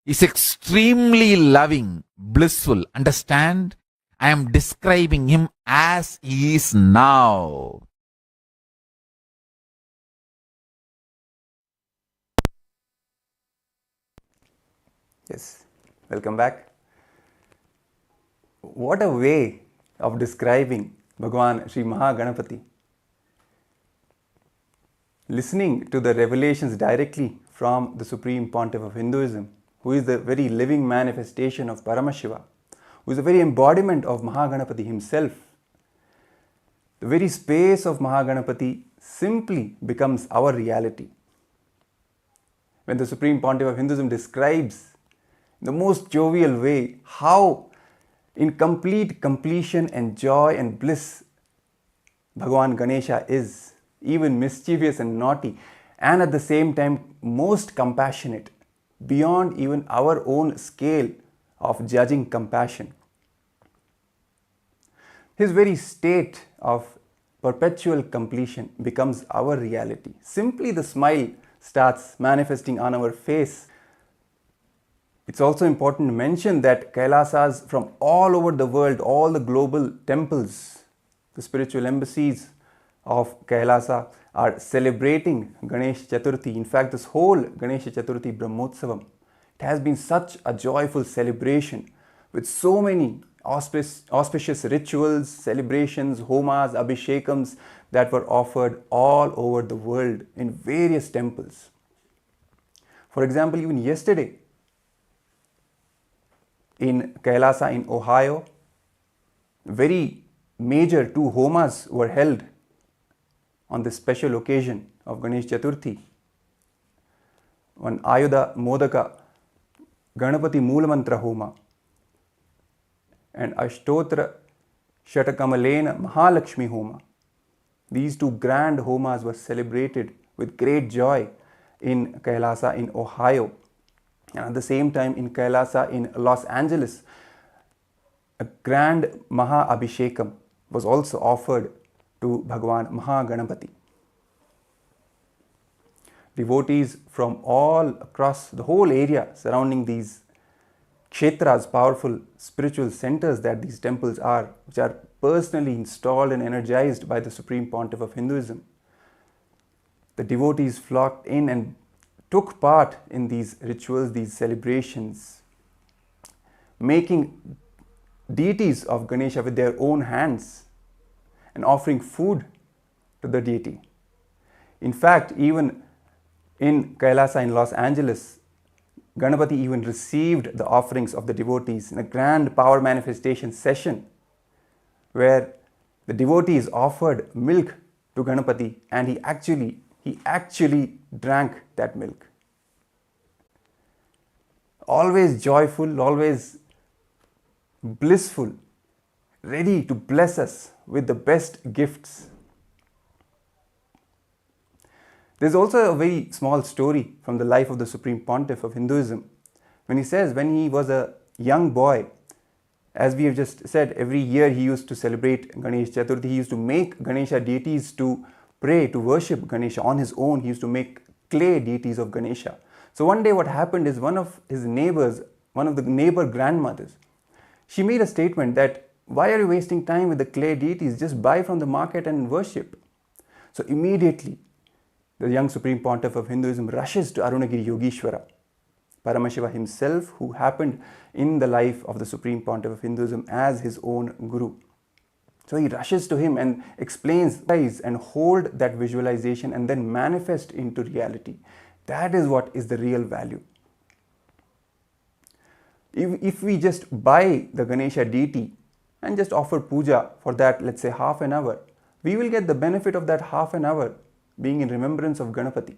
is extremely loving, blissful. Understand? I am describing him as he is now. Yes, welcome back. What a way of describing Bhagavan Sri Maha Ganapathi. Listening to the revelations directly from the Supreme Pontiff of Hinduism, who is the very living manifestation of Paramashivam, who is the very embodiment of Maha Ganapathi himself. The very space of Maha Ganapathi simply becomes our reality. When the Supreme Pontiff of Hinduism describes in the most jovial way how in complete completion and joy and bliss Bhagavan Ganesha is, even mischievous and naughty, and at the same time most compassionate, beyond even our own scale of judging compassion. His very state of perpetual completion becomes our reality. Simply the smile starts manifesting on our face. It's also important to mention that Kailasas from all over the world, all the global temples, the spiritual embassies of Kailasa are celebrating Ganesh Chathurthi. In fact, this whole Ganesh Chathurthi Brahmotsavam, it has been such a joyful celebration with so many auspicious rituals, celebrations, homas, abhishekams that were offered all over the world in various temples. For example, even yesterday in Kailasa in Ohio, very major 2 homas were held on this special occasion of Ganesh Chathurthi. One Ayudha Modaka Ganapati Moolamantra Homa and Ashtotra Shatakamalena Mahalakshmi Homa. These 2 grand homas were celebrated with great joy in Kailasa in Ohio. And at the same time in Kailasa in Los Angeles, a grand Maha Abhishekam was also offered to Bhagavan Maha Ganapathi. Devotees from all across the whole area surrounding these kshetras, powerful spiritual centers that these temples are, which are personally installed and energized by the Supreme Pontiff of Hinduism. The devotees flocked in and took part in these rituals, these celebrations, making deities of Ganesha with their own hands and offering food to the deity. In fact, even in Kailasa in Los Angeles, Ganapati even received the offerings of the devotees in a grand power manifestation session where the devotees offered milk to Ganapati and he actually drank that milk. Always joyful, always blissful, ready to bless us with the best gifts. There's also a very small story from the life of the Supreme Pontiff of Hinduism when he says when he was a young boy, as we have just said, every year he used to celebrate Ganesh Chaturthi. He used to make Ganesha deities to pray, to worship Ganesha on his own. He used to make clay deities of Ganesha. So one day what happened is one of his neighbors, one of the neighbor grandmothers, she made a statement that, why are you wasting time with the clay deities? Just buy from the market and worship. So immediately the young Supreme Pontiff of Hinduism rushes to Arunagiri Yogeshwara, Paramashivam himself, who happened in the life of the Supreme Pontiff of Hinduism as his own guru. So he rushes to him and explains and hold that visualization and then manifest into reality. That is what is the real value. If we just buy the Ganesha deity and just offer puja for that, let's say half an hour, we will get the benefit of that half an hour being in remembrance of Ganapati.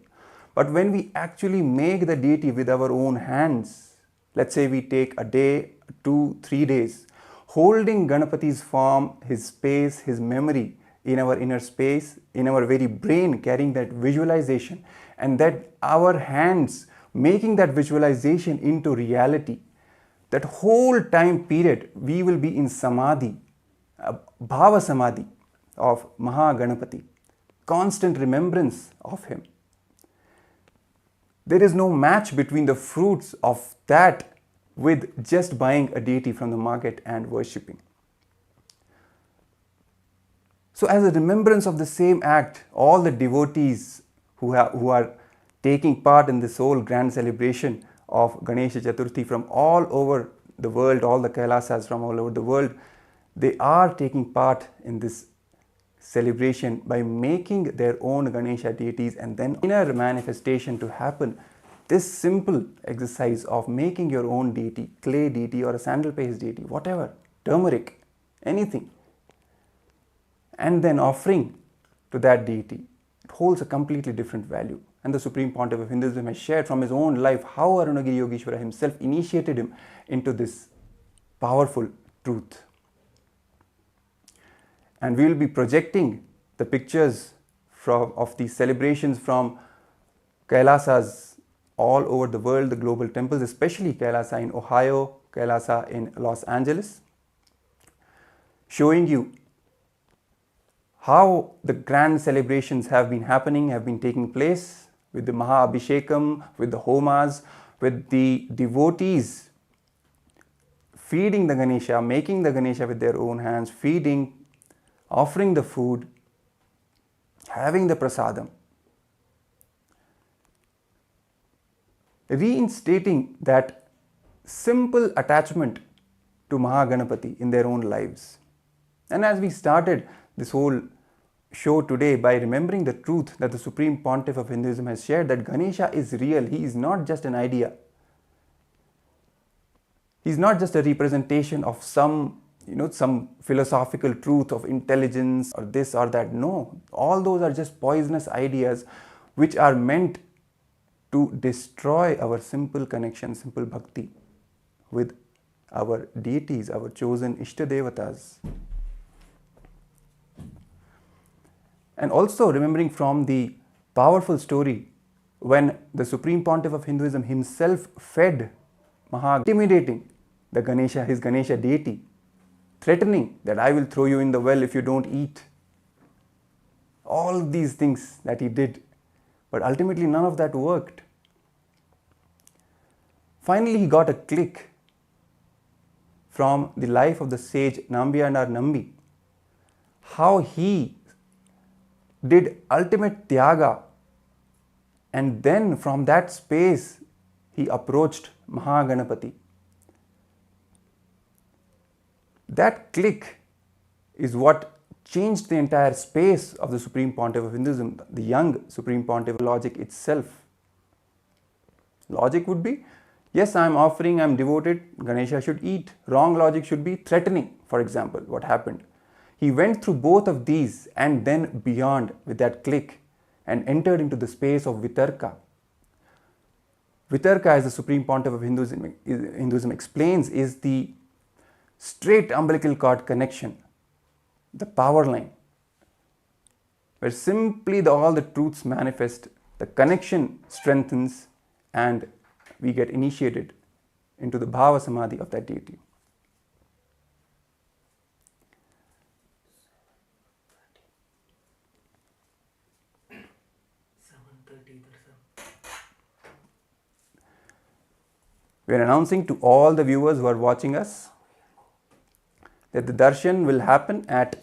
But when we actually make the deity with our own hands, let's say we take a day, 2, 3 days, holding Ganapati's form, his space, his memory in our inner space, in our very brain, carrying that visualization, and that our hands making that visualization into reality, that whole time period we will be in samadhi, bhava samadhi of Maha Ganapathi, constant remembrance of him. There is no match between the fruits of that with just buying a deity from the market and worshipping. So as a remembrance of the same act, all the devotees who are taking part in this whole grand celebration of Ganesha Chathurthi from all over the world, all the Kailasas from all over the world, they are taking part in this celebration by making their own Ganesha deities, and then inner manifestation to happen. This simple exercise of making your own deity, clay deity or a sandal paste deity, whatever, turmeric, anything, and then offering to that deity, it holds a completely different value. And the Supreme Pontiff of Hinduism has shared from his own life how Arunagiri Yogeshwara himself initiated him into this powerful truth. And we will be projecting the pictures of these celebrations from Kailasas all over the world, the global temples, especially Kailasa in Ohio, Kailasa in Los Angeles, showing you how the grand celebrations have been happening, have been taking place with the Maha Abhishekam, with the Homas, with the devotees feeding the Ganesha, making the Ganesha with their own hands, feeding, offering the food, having the prasadam, reinstating that simple attachment to Maha Ganapathi in their own lives. And as we started this whole show today by remembering the truth that the Supreme Pontiff of Hinduism has shared, that Ganesha is real, he is not just an idea. He is not just a representation of some philosophical truth of intelligence or this or that. No, all those are just poisonous ideas which are meant to destroy our simple connection, simple bhakti with our deities, our chosen Ishtadevatas. And also remembering from the powerful story when the Supreme Pontiff of Hinduism himself fed Maha, intimidating the Ganesha, his Ganesha deity, threatening that I will throw you in the well if you don't eat. All these things that he did, but ultimately none of that worked. Finally, he got a click from the life of the sage Nambiyanar Nambi, how he did ultimate tyaga, and then from that space he approached Maha Ganapathi. That click is what changed the entire space of the Supreme Pontiff of Hinduism, the young Supreme Pontiff. Logic itself. Logic would be, yes, I am offering, I am devoted, Ganesha should eat. Wrong logic should be threatening, for example, what happened. He went through both of these and then beyond with that click and entered into the space of Vitarka. Vitarka, as the Supreme Pontiff of Hinduism explains, is the straight umbilical cord connection, the power line, where simply all the truths manifest, the connection strengthens, and we get initiated into the bhava samadhi of that deity. We are announcing to all the viewers who are watching us that the darshan will happen at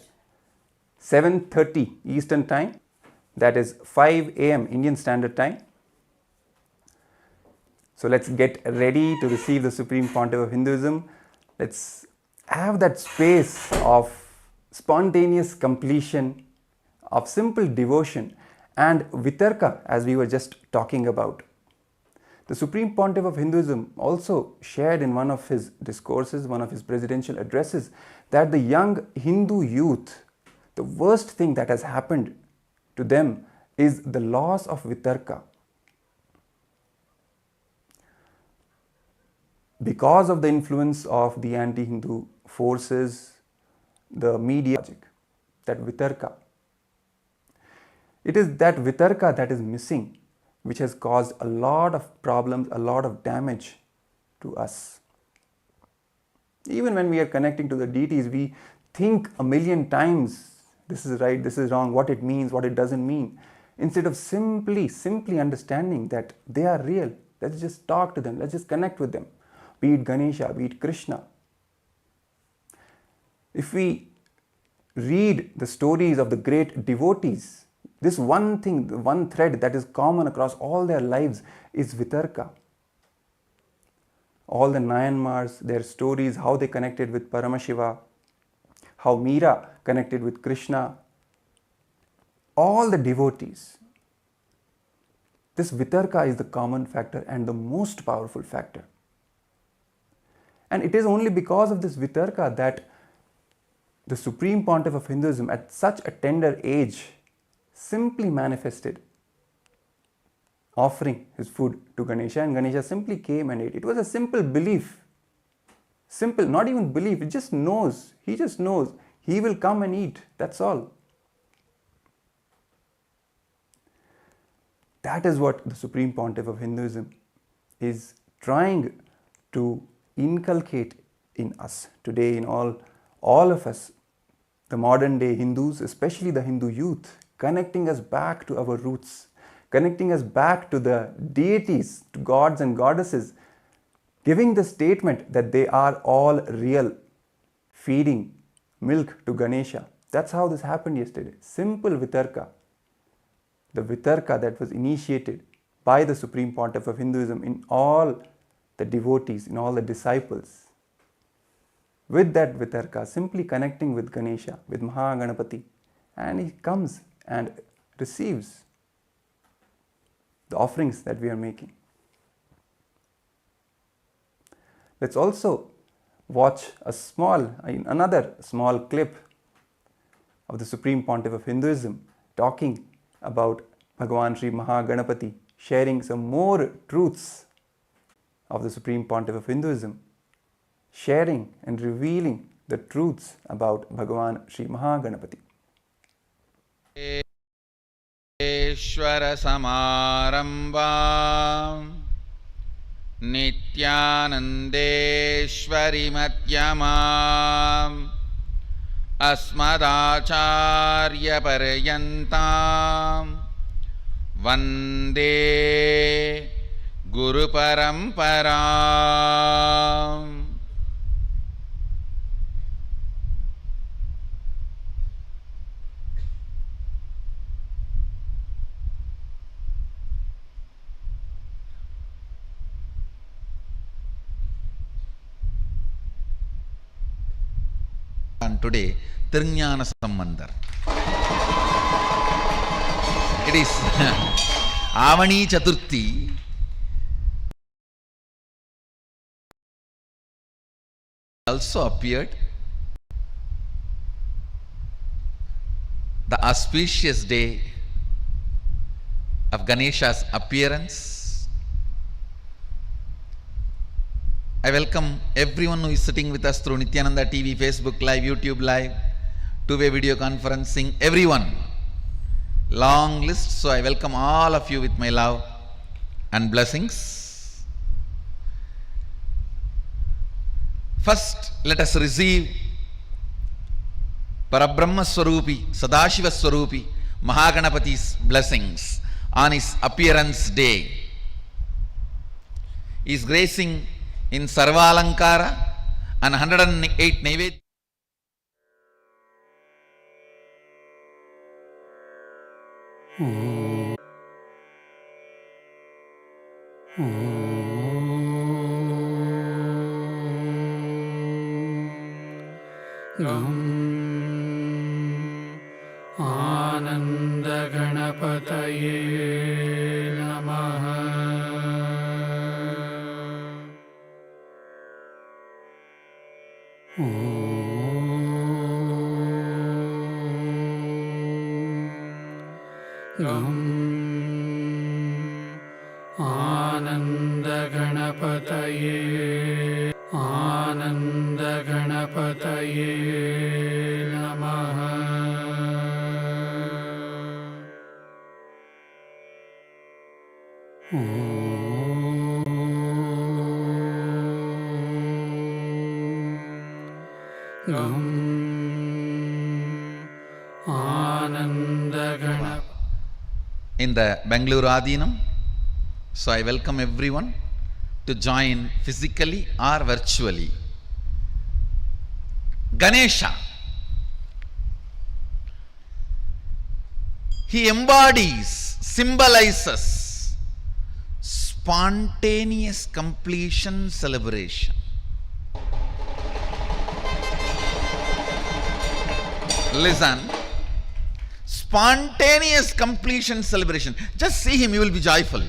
7:30 Eastern Time, that is 5 AM Indian Standard Time. So let's get ready to receive the Supreme Pontiff of Hinduism. Let's have that space of spontaneous completion, of simple devotion and vitarka, as we were just talking about. The Supreme Pontiff of Hinduism also shared in one of his discourses, one of his presidential addresses, that the young Hindu youth, the worst thing that has happened to them is the loss of vitarka. Because of the influence of the anti-Hindu forces, the media, that vitarka. It is that vitarka that is missing, which has caused a lot of problems, a lot of damage to us. Even when we are connecting to the deities, we think a million times, this is right, this is wrong, what it means, what it doesn't mean. instead of simply understanding that they are real. Let's just talk to them, let's just connect with them, be it Ganesha, be it Krishna. If we read the stories of the great devotees, this one thing, the one thread that is common across all their lives is Vitarka. All the Nayanmars, their stories, how they connected with Paramashiva, how Meera connected with Krishna, all the devotees. This Vitarka is the common factor and the most powerful factor. And it is only because of this Vitarka that the Supreme Pontiff of Hinduism at such a tender age simply manifested, offering his food to Ganesha, and Ganesha simply came and ate. It was a simple belief. Simple, not even belief, it just knows. He just knows. He will come and eat. That's all. That is what the Supreme Pontiff of Hinduism is trying to inculcate in us today, in all of us, the modern day Hindus, especially the Hindu youth, connecting us back to our roots, connecting us back to the deities, to gods and goddesses, giving the statement that they are all real, feeding milk to Ganesha. That's how this happened yesterday. Simple Vitarka. The Vitarka that was initiated by the Supreme Pontiff of Hinduism in all the devotees, in all the disciples. With that Vitarka, simply connecting with Ganesha, with Maha Ganapathi, and he comes and receives the offerings that we are making. Let's also watch another small clip of the Supreme Pontiff of Hinduism talking about Bhagavan Sri Maha Ganapathi, sharing some more truths of the Supreme Pontiff of Hinduism, sharing and revealing the truths about Bhagavan Sri Maha Ganapathi. Ishvara Samarambam Nithyanandeshwari Madhyamam Asmadacharya Paryantam Vande Guru Paramparam. And today, Tirjnana Sambandhar. It is Avani Chathurthi. Also appeared the auspicious day of Ganesha's appearance. I welcome everyone who is sitting with us through Nithyananda TV, Facebook Live, YouTube Live, two-way video conferencing, everyone. Long list, so I welcome all of you with my love and blessings. First, let us receive Parabrahma Swarupi, Sadashiva Swarupi, Maha Ganapathi's blessings on his appearance day. He is gracing in Sarvalankara and 108 Naivedya. Ananda Ganapataye Namaha. Ananda Ganapataye Ananda Ganapataye Namaha. Ananda Ganapataye in the Bangalore Adinam. So I welcome everyone to join physically or virtually. Ganesha. He embodies, symbolizes spontaneous completion celebration. Listen. Spontaneous completion celebration. Just see him, you will be joyful.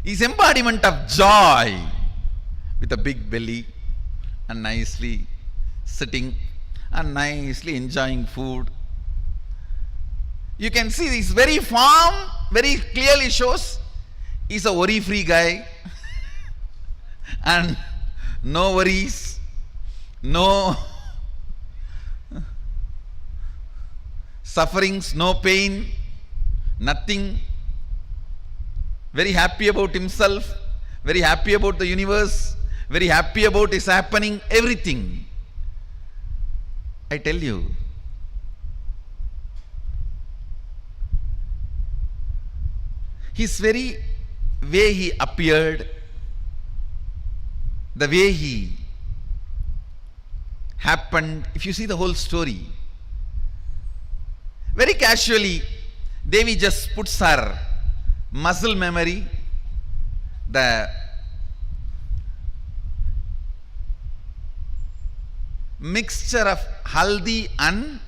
He's embodiment of joy with a big belly and nicely sitting and nicely enjoying food. You can see this very form very clearly shows he's a worry-free guy and no worries, no sufferings, no pain, nothing. Very happy about himself, very happy about the universe, very happy about his happening, everything. I tell you, his very way he appeared, the way he happened, if you see the whole story, very casually, Devi just puts her muscle memory, the mixture of haldi and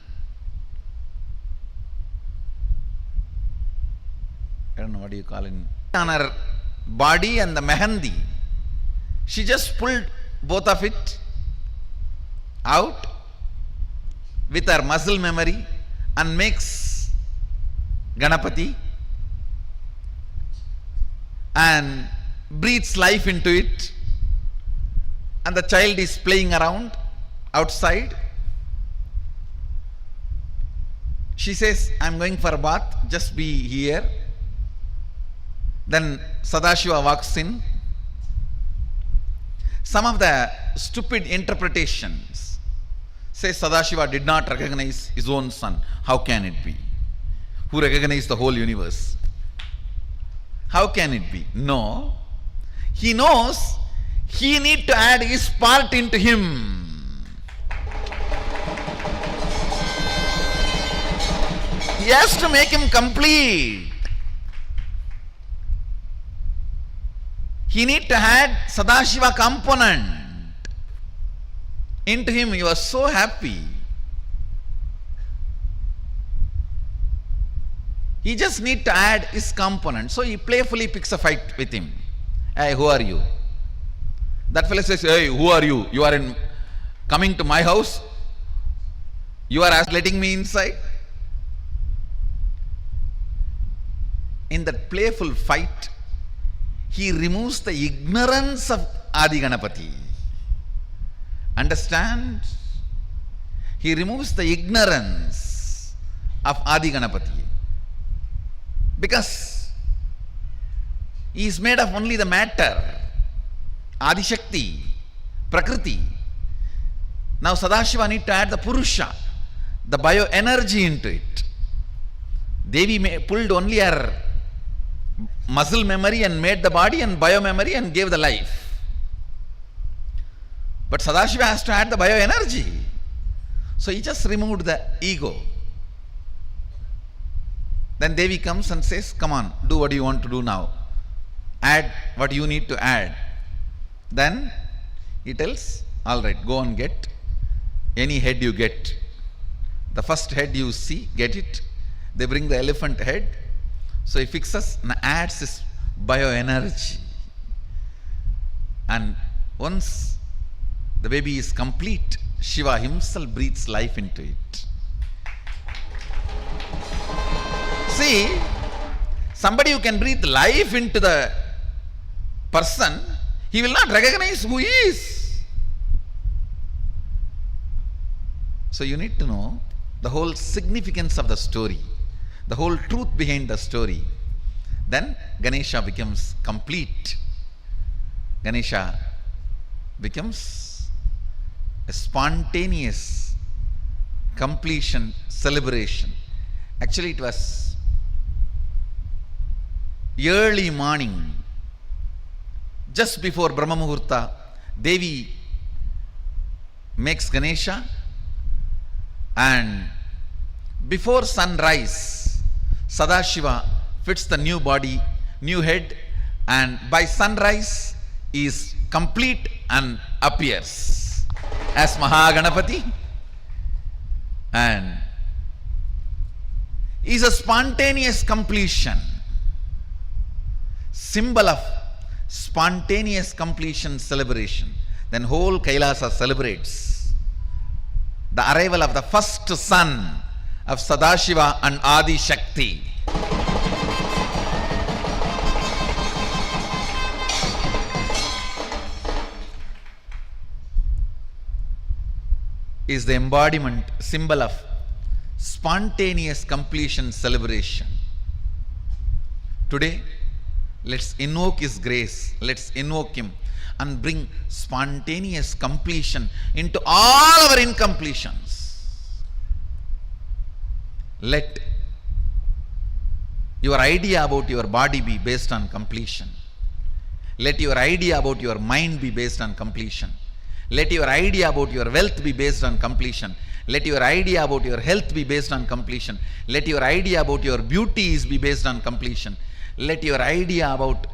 I don't know what do you call it, on her body and the mehandi. She just pulled both of it out with her muscle memory and makes Ganapathi and breathes life into it, and the child is playing around outside. She says, I'm going for a bath, just be here. Then Sadashiva walks in. Some of the stupid interpretations say Sadashiva did not recognize his own son. How can it be? Who recognized the whole universe? How can it be? No. He knows he need to add his part into him. He has to make him complete. He need to add Sadashiva component into him. He was so happy. He just need to add his component. So he playfully picks a fight with him. Hey, who are you? That fellow says, hey, who are you? You are coming to my house? You are letting me inside? In that playful fight, he removes the ignorance of Adi Ganapathi. Understand? He removes the ignorance of Adi Ganapathi. Because he is made of only the matter, Adi Shakti, Prakriti. Now Sadashiva need to add the Purusha, the bioenergy into it. Devi pulled only her muscle memory and made the body and biomemory and gave the life. But Sadashiva has to add the bioenergy. So he just removed the ego. Then Devi comes and says, come on, do what you want to do now. Add what you need to add. Then he tells, all right, go and get any head you get. The first head you see, get it. They bring the elephant head. So he fixes and adds his bioenergy. And once the baby is complete, Shiva himself breathes life into it. See, somebody who can breathe life into the person, he will not recognize who he is. So you need to know the whole significance of the story, the whole truth behind the story. Then Ganesha becomes complete. Ganesha becomes a spontaneous completion celebration. Actually, it was early morning, just before Brahma Muhurta. Devi makes Ganesha, and before sunrise, Sadashiva fits the new body, new head, and by sunrise is complete and appears as Maha Ganapathi, and is a spontaneous completion, symbol of spontaneous completion celebration. Then whole Kailasa celebrates the arrival of the first son of Sadashiva and Adi Shakti. Is the embodiment, symbol of spontaneous completion celebration. Today, let's invoke His grace, let's invoke Him and bring spontaneous completion into all our incompletions. Let your idea about your body be based on completion. Let your idea about your mind be based on completion. Let your idea about your wealth be based on completion. Let your idea about your health be based on completion. Let your idea about your beauties be based on completion. Let your idea about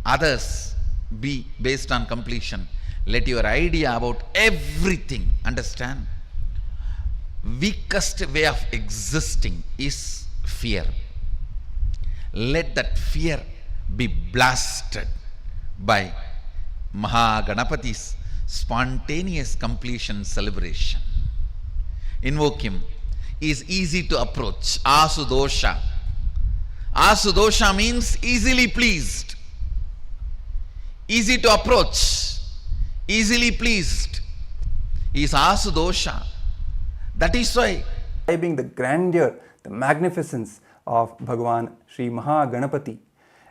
others be based on completion. Let your idea about everything, understand, weakest way of existing is fear. Let that fear be blasted by Maha Ganapathi's spontaneous completion celebration. Invoke him. He is easy to approach. Asudosha. Asudosha means easily pleased, easy to approach, easily pleased. He is Asudosha. That is why, describing the grandeur, the magnificence of Bhagavan Sri Maha Ganapathi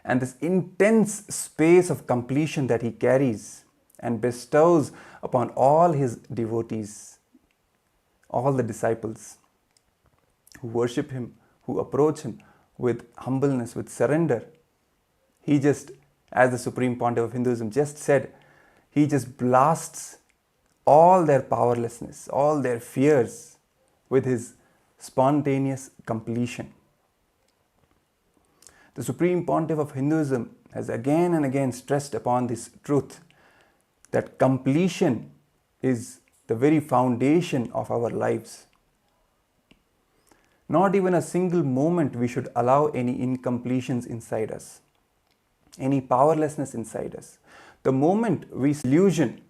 and this intense space of completion that he carries and bestows upon all his devotees, all the disciples who worship him, who approach him with humbleness, with surrender. He just, as the Supreme Pontiff of Hinduism just said, he just blasts all their powerlessness, all their fears with his spontaneous completion. The Supreme Pontiff of Hinduism has again and again stressed upon this truth that completion is the very foundation of our lives. Not even a single moment we should allow any incompletions inside us, any powerlessness inside us. The moment we illusion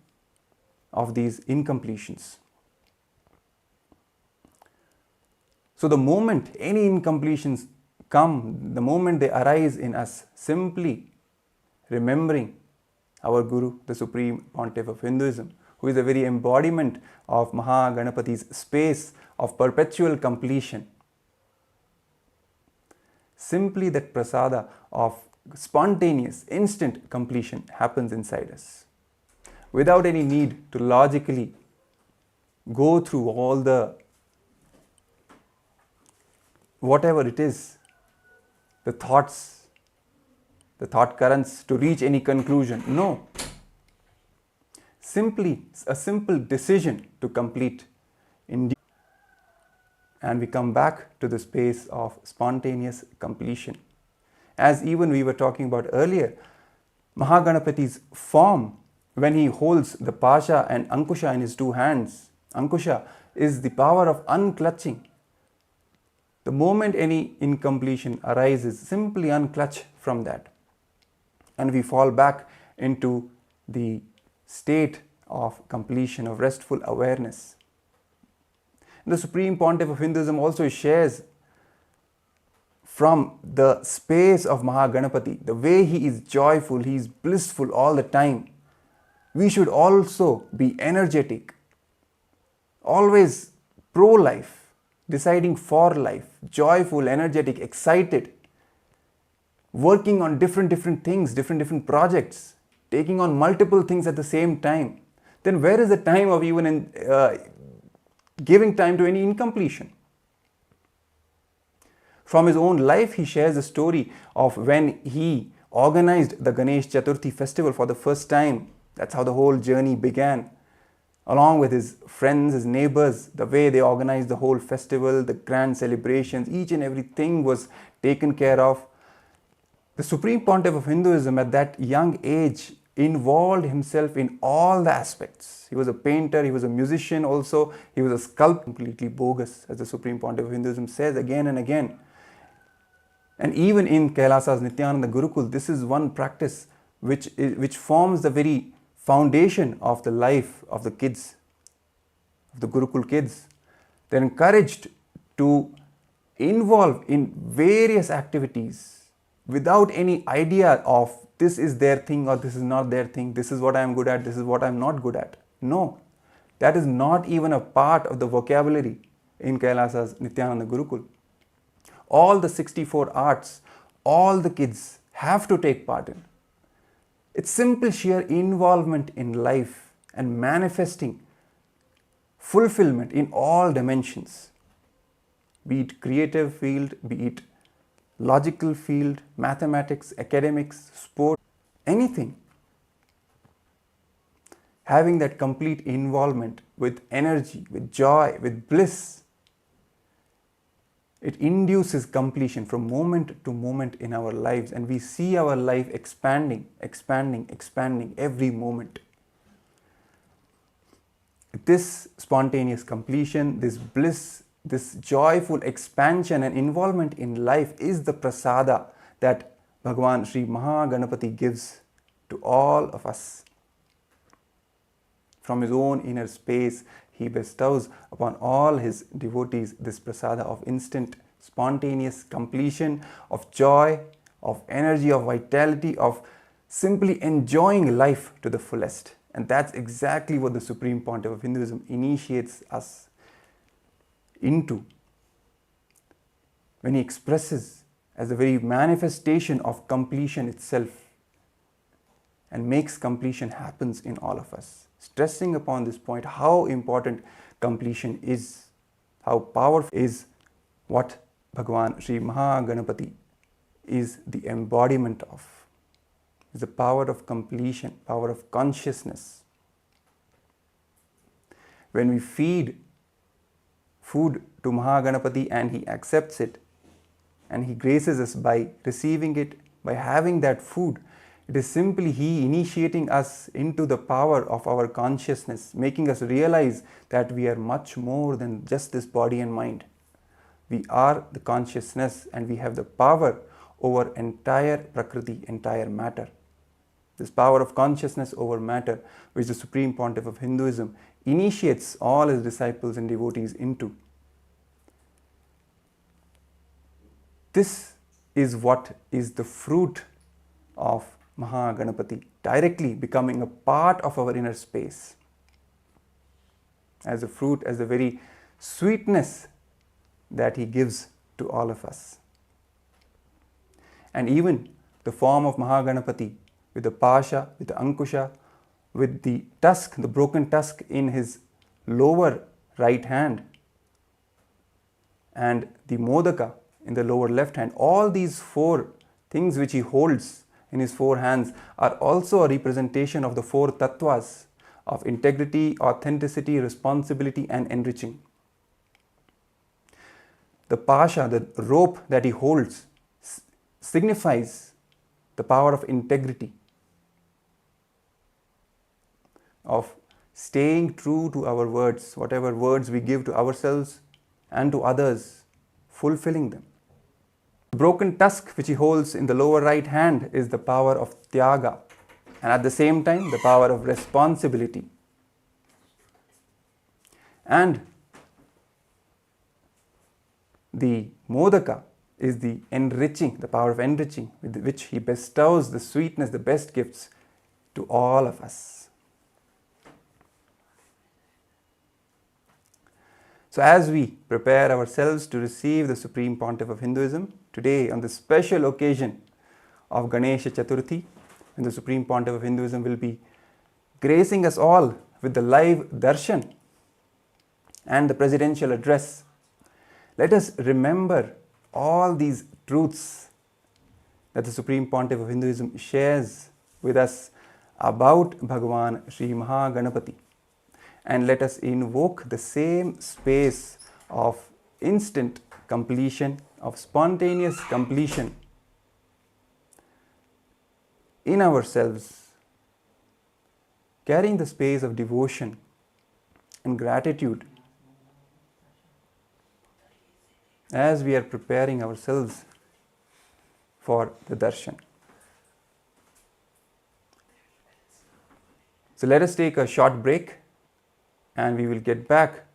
of these incompletions. So the moment any incompletions come, the moment they arise in us, simply remembering our Guru, the Supreme Pontiff of Hinduism, who is the very embodiment of Maha Ganapathi's space of perpetual completion. Simply that prasada of spontaneous, instant completion happens inside us, without any need to logically go through all the whatever it is, the thoughts, the thought currents to reach any conclusion. No. Simply a simple decision to complete indeed. And we come back to the space of spontaneous completion. As even we were talking about earlier, Maha Ganapathi's form, when he holds the Pasha and Ankusha in his two hands, Ankusha is the power of unclutching. The moment any incompletion arises, simply unclutch from that. And we fall back into the state of completion, of restful awareness. The Supreme Pontiff of Hinduism also shares from the space of Maha Ganapathi, the way he is joyful, he is blissful all the time. We should also be energetic, always pro-life, deciding for life, joyful, energetic, excited, working on different things, different projects, taking on multiple things at the same time. Then where is the time of even giving time to any incompletion? From his own life, he shares the story of when he organized the Ganesh Chathurthi festival for the first time. That's how the whole journey began. Along with his friends, his neighbors, the way they organized the whole festival, the grand celebrations, each and everything was taken care of. The Supreme Pontiff of Hinduism at that young age involved himself in all the aspects. He was a painter, he was a musician also, he was a sculptor, completely bogus, as the Supreme Pontiff of Hinduism says again and again. And even in Kailasa's Nithyananda Gurukul, this is one practice which forms the very foundation of the life of the kids, of the Gurukul kids. They're encouraged to involve in various activities without any idea of this is their thing or this is not their thing, this is what I am good at, this is what I am not good at. No, that is not even a part of the vocabulary in Kailasa's Nithyananda Gurukul. All the 64 arts, all the kids have to take part in. It's simple sheer involvement in life and manifesting fulfillment in all dimensions, be it creative field, be it logical field, mathematics, academics, sport, anything. Having that complete involvement with energy, with joy, with bliss, it induces completion from moment to moment in our lives, and we see our life expanding, expanding, expanding every moment. This spontaneous completion, this bliss, this joyful expansion and involvement in life is the prasada that Bhagavan Sri Maha Ganapathi gives to all of us. From his own inner space, he bestows upon all his devotees this prasada of instant, spontaneous completion, of joy, of energy, of vitality, of simply enjoying life to the fullest. And that's exactly what the Supreme Pontiff of Hinduism initiates us into when he expresses as the very manifestation of completion itself and makes completion happens in all of us. Stressing upon this point how important completion is, how powerful is what Bhagavan Sri Maha Ganapathi is the embodiment of, is the power of completion, power of consciousness. When we feed food to Maha Ganapathi and he accepts it and he graces us by receiving it, by having that food, it is simply he initiating us into the power of our consciousness, making us realize that we are much more than just this body and mind. We are the consciousness and we have the power over entire Prakriti, entire matter. This power of consciousness over matter, which the Supreme Pontiff of Hinduism initiates all his disciples and devotees into. This is what is the fruit of Maha Ganapathi, directly becoming a part of our inner space. As a fruit, as the very sweetness that he gives to all of us. And even the form of Maha Ganapathi with the pasha, with the ankusha, with the tusk, the broken tusk in his lower right hand and the modaka in the lower left hand, all these four things which he holds in his four hands are also a representation of the four tattvas of integrity, authenticity, responsibility and enriching. The pasha, the rope that he holds, signifies the power of integrity, of staying true to our words, whatever words we give to ourselves and to others, fulfilling them. The broken tusk which he holds in the lower right hand is the power of tyaga, and at the same time the power of responsibility. And the modaka is the enriching, the power of enriching, with which he bestows the sweetness, the best gifts to all of us. So as we prepare ourselves to receive the Supreme Pontiff of Hinduism, today on this special occasion of Ganesha Chathurthi, when the Supreme Pontiff of Hinduism will be gracing us all with the live Darshan and the presidential address, let us remember all these truths that the Supreme Pontiff of Hinduism shares with us about Bhagavan Sri Maha Ganapathi. And let us invoke the same space of instant completion, of spontaneous completion in ourselves, carrying the space of devotion and gratitude as we are preparing ourselves for the Darshan. So let us take a short break and we will get back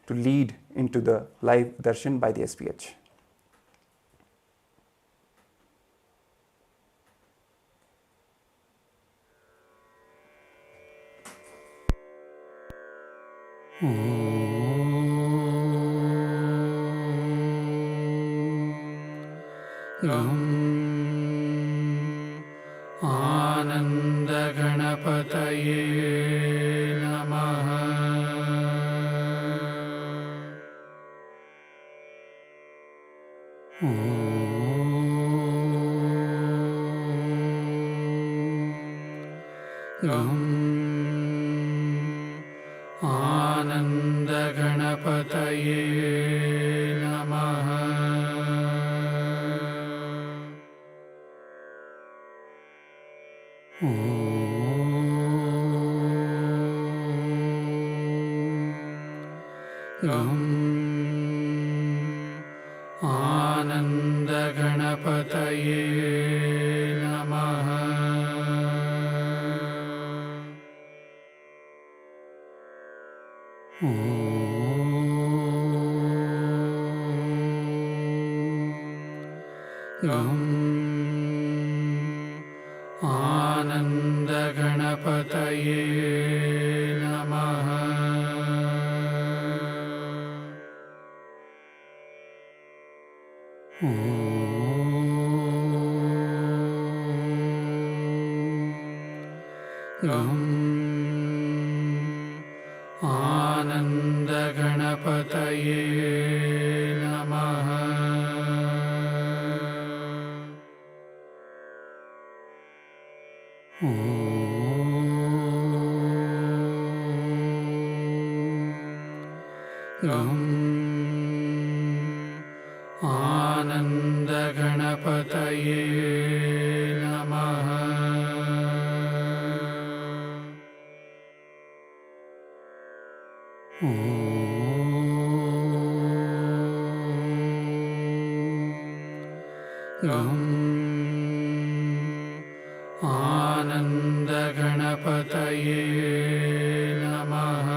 to lead into the live Darshan by the SPH. आनंद गणपतये नमः। आनंद गणपतये नमः। आनंद गणपतये नमः। आनंद गणपतये नमः। आनंद गणपतये नमः। आनंद गणपतये नमः। आनंद गणपतये नमः।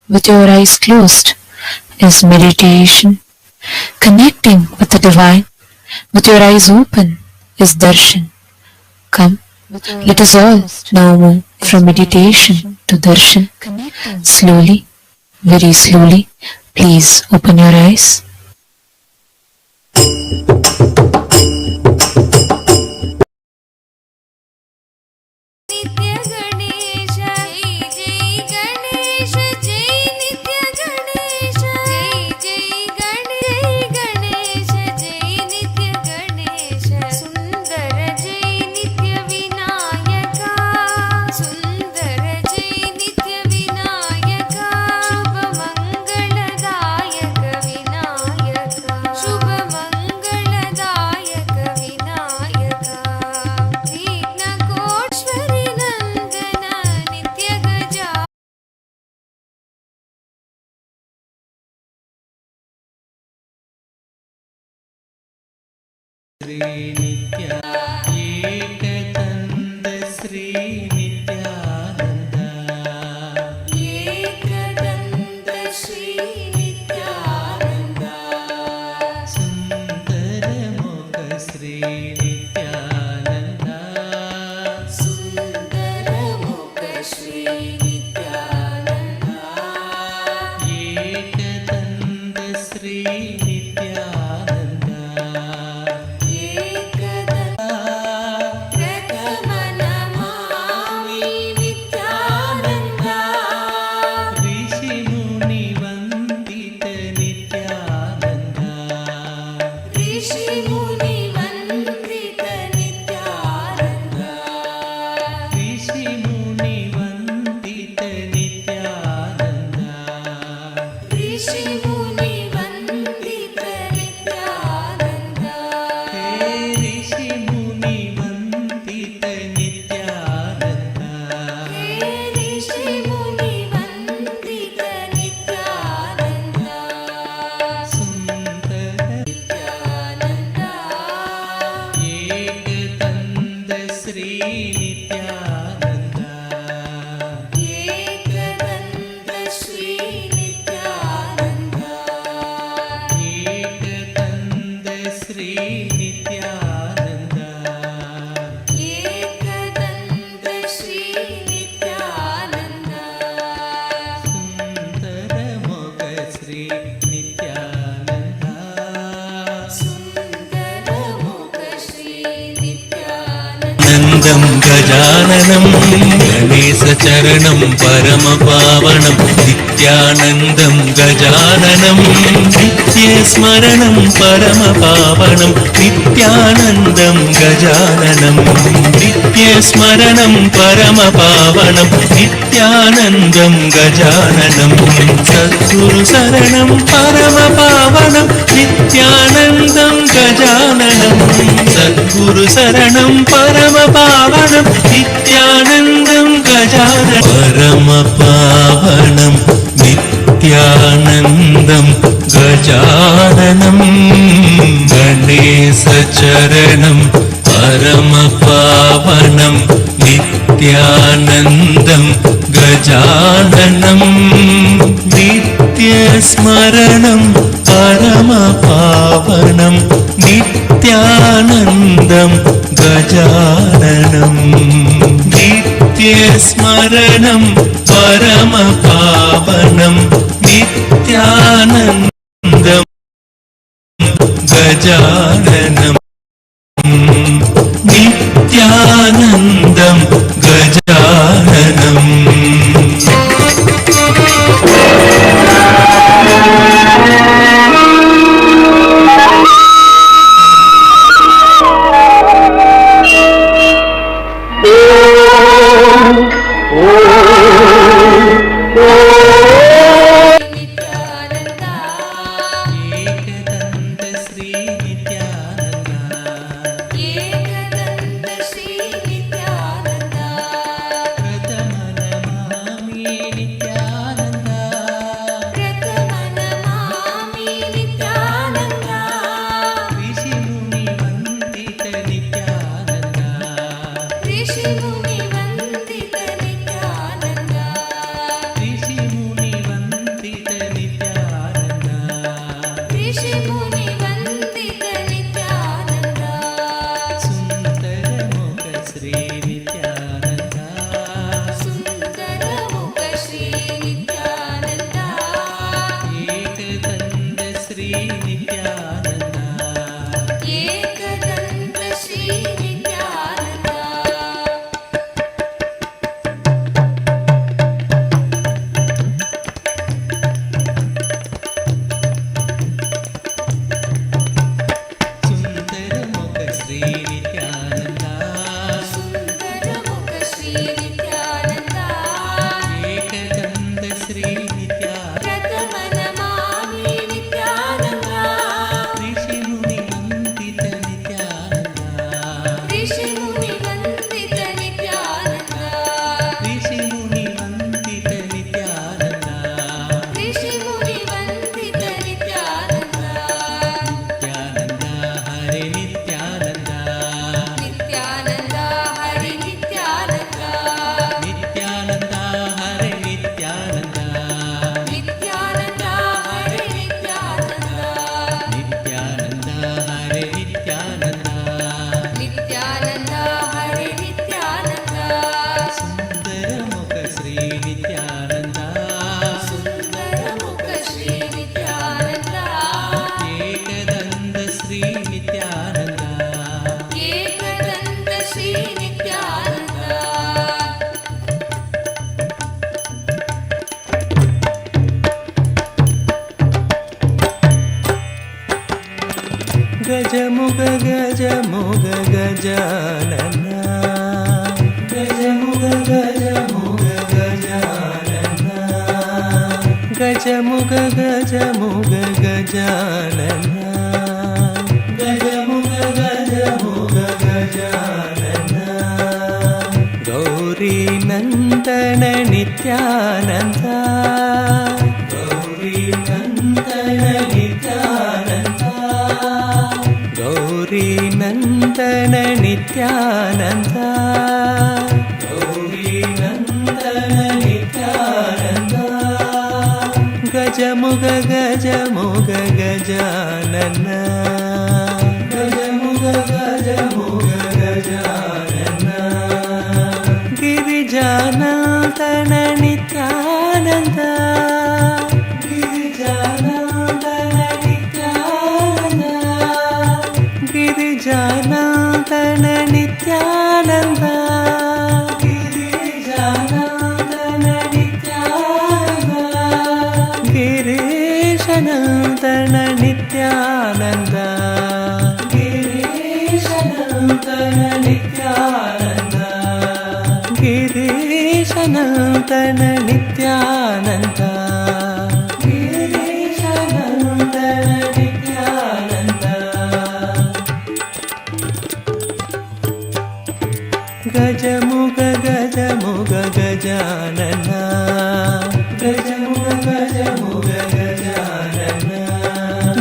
with your eyes closed is meditation. Connecting with the divine with your eyes open is darshan. Come, let us all now move from meditation to darshan. Slowly, very slowly, please open your eyes. Nithya Ganesha, Jai Ganesha, Jai Nithya Ganesha, Jai Ganesha, Jai Nithya Ganesha, Sundara Jai Nithya Vinayaka, Sundara Jai Nithya Vinayaka, Shubha Mangaladayaka Vinayaka, Shubha Mangaladayaka Vinayaka, Vigna Koteshwari Nandana Nithya Gaja. Ekadanda Shri Nithyananda, Sundaramukha Shri Nithyananda, Prathama Namami Nithyananda, Rishi Muni Vandita Nithyananda, Rishi Muni Vandita Nithyananda, Rishi Muni Vandita Nithyananda, Nithyananda, Ekadanda Shri Nithyananda, Ekadanda Shri Nithyananda, Sundaramukha Shri Nithyananda, नन्दं गजाननं गणेशचरणं परमपावनं नित्यानन्दं गजाननं नित्यस्मरणं परमपावनं नित्यानन्दं गजाननं नित्यस्मरणं परमपावनं नित्यानन्दं गजाननं सद्गुरुशरणं परमपावनं नित्यानन्दं गजाननं सद्गुरुशरणं परमपावनं नित्यानन्दं गजाननं परमपावनं नित्यानन्दं गजाननं गणेशचरणं परमपावनं नित्यानन्दं गजाननं नित्यस्मरणं परमपावनं नित्यानन्दं गजाननं नित्यस्मरणं परमपावनं नित्यानन्दं गजाननं नित्यानन्दं गजाननम् Nithyananda, एकदन्त Shri Nityanand గజముగ Gajanana గజముగ గజముగ Gajanana గజముగ గజముగ Gajanana గజముగ గజముగ Gajanana Gauri Nandana Nityananda Gauri Nandana Nityananda Gauri Nandana Nityananda Gauri Nandana Nityananda గజముగ గజముగ Gajanana గజముగ గజముగ Gajanana గిరిజానందన Nityananda గిరిజానందన Nityananda గిరిజానందన Nityananda గిరిజానందన Nityananda గిరీశనందన Nityananda గిరీశనందన Nityananda గిరీశనందన Nityananda గిరీశనందన Nityananda గజముగ గజముగ Gajanana గజముగ గజముగ Gajanana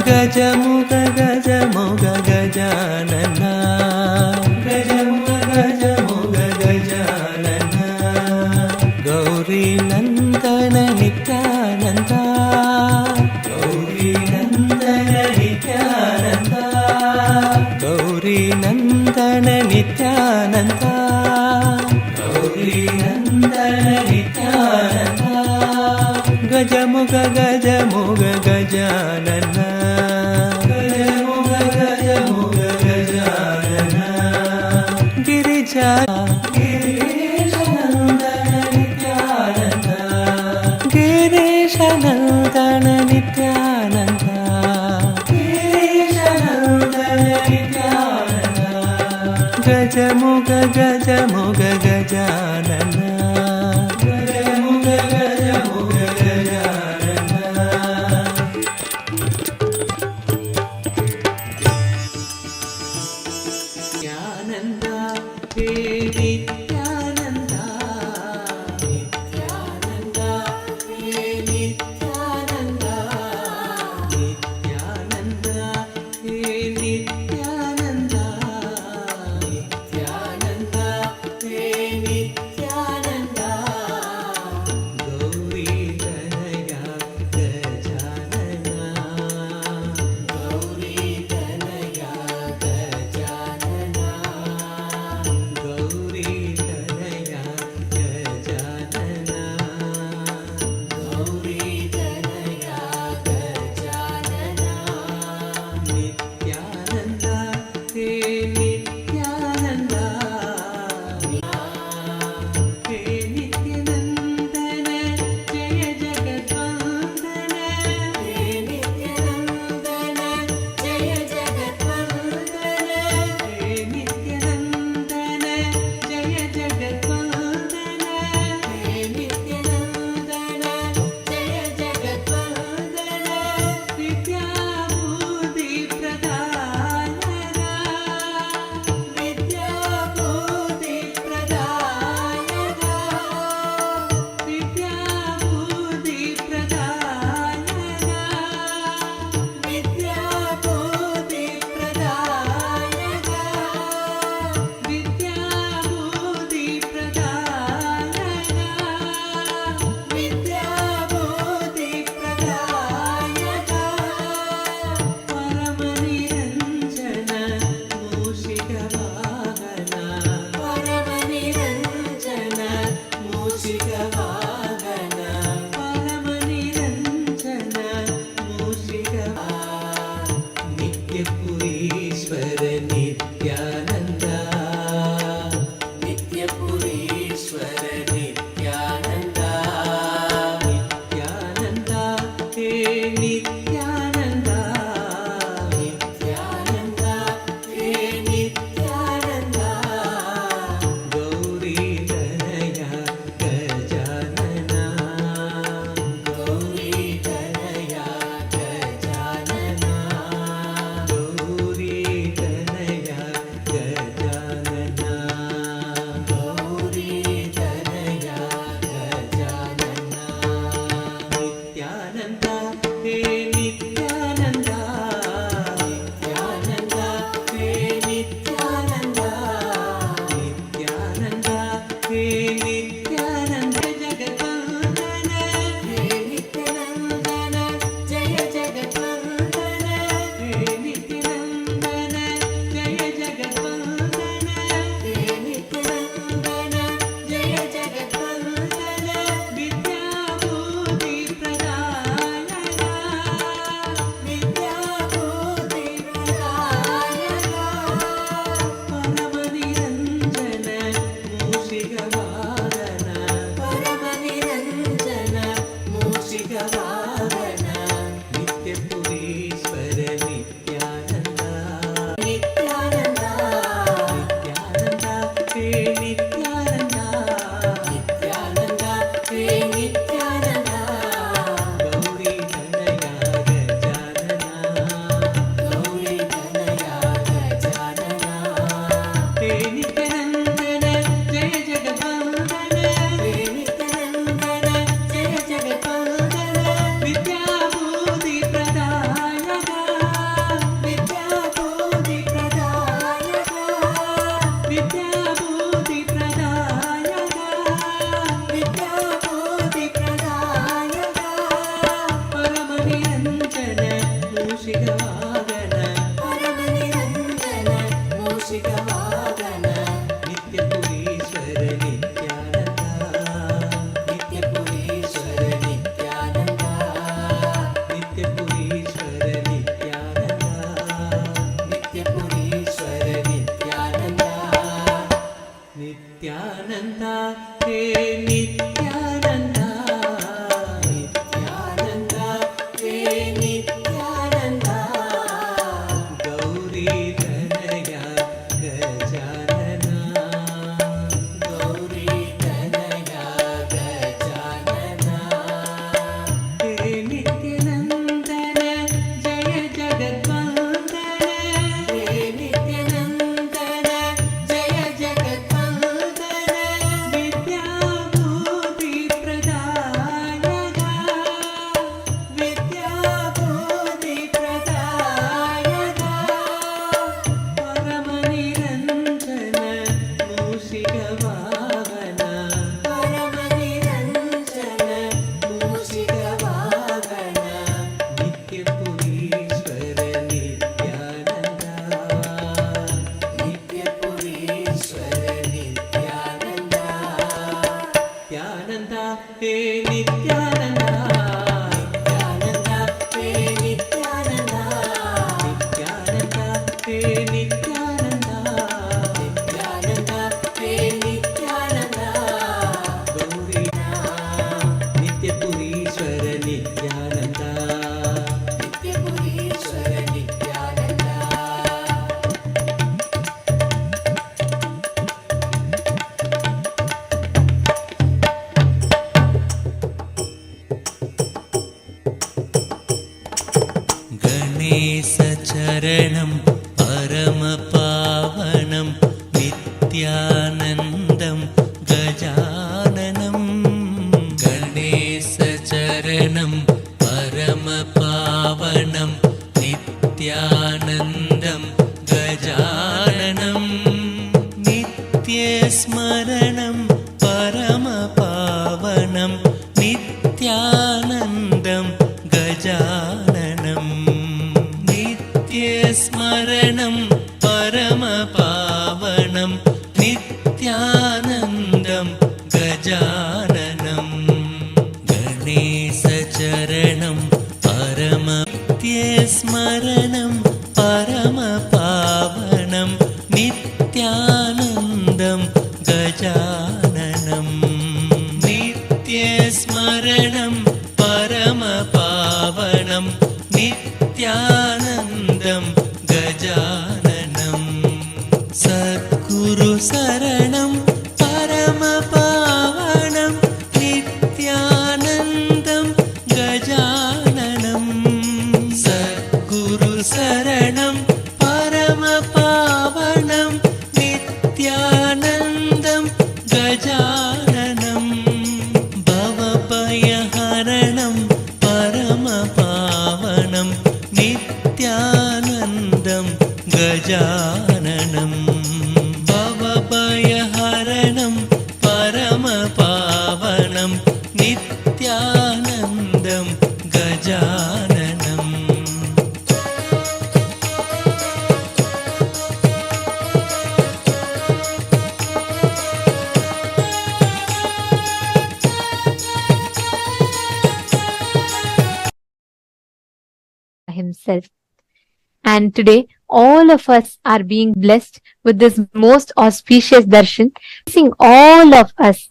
గజముగ గజముగ Gajanana గజముగ గజముగ Gajanana Gauri Nandana Nityananda Gauri Nandana Nityananda Gauri Nandana Nityananda Gauri Nandana Nityananda గజముగ గజముగ Gajanana గజముగ గజముగ Gajanana Girija గిరీశనందన Nityananda గిరీశనందన Nityananda గిరీశనందన Nityananda గజముగ గజముగ Gajanana గజముగ గజముగ Gajanana hey Nityanand Nityanand hey Nityanand Nityanand hey Nityanand Nityanand hey Nityanand Gauri नित्यपुरीश्वर Nityanand नित्यपुरीश्वर Nityanand गणेशचरणं परमपावनं नित्यानन्दं गजाननं गणेशचरणं परमपावनं नित्यानन्दं गजाननं नित्यस्मरणं परमपावनं नित्यानन्दं गजाननं नित्यस्मरणं परमपावनं नित्यानन्दं गजाननं गणेशचरणं परमनित्यस्मरणं परमपावनं नित्यानन्दं गजाननं नित्यस्मरणं परमपावनं नित्यानन्दं गजाननं सद्गुरुशरणं परमपावनं नित्यानन्दं गजाननं सद्गुरुशरणं परमपावनं नित्यानन्दं गजाननं भवभयहरणं परमपावनं नित्यानन्दं गजाननं भवभयहरणं परमपावनं नित्यानन्दं गजाननं himself. And today, all of us are being blessed with this most auspicious darshan, blessing all of us.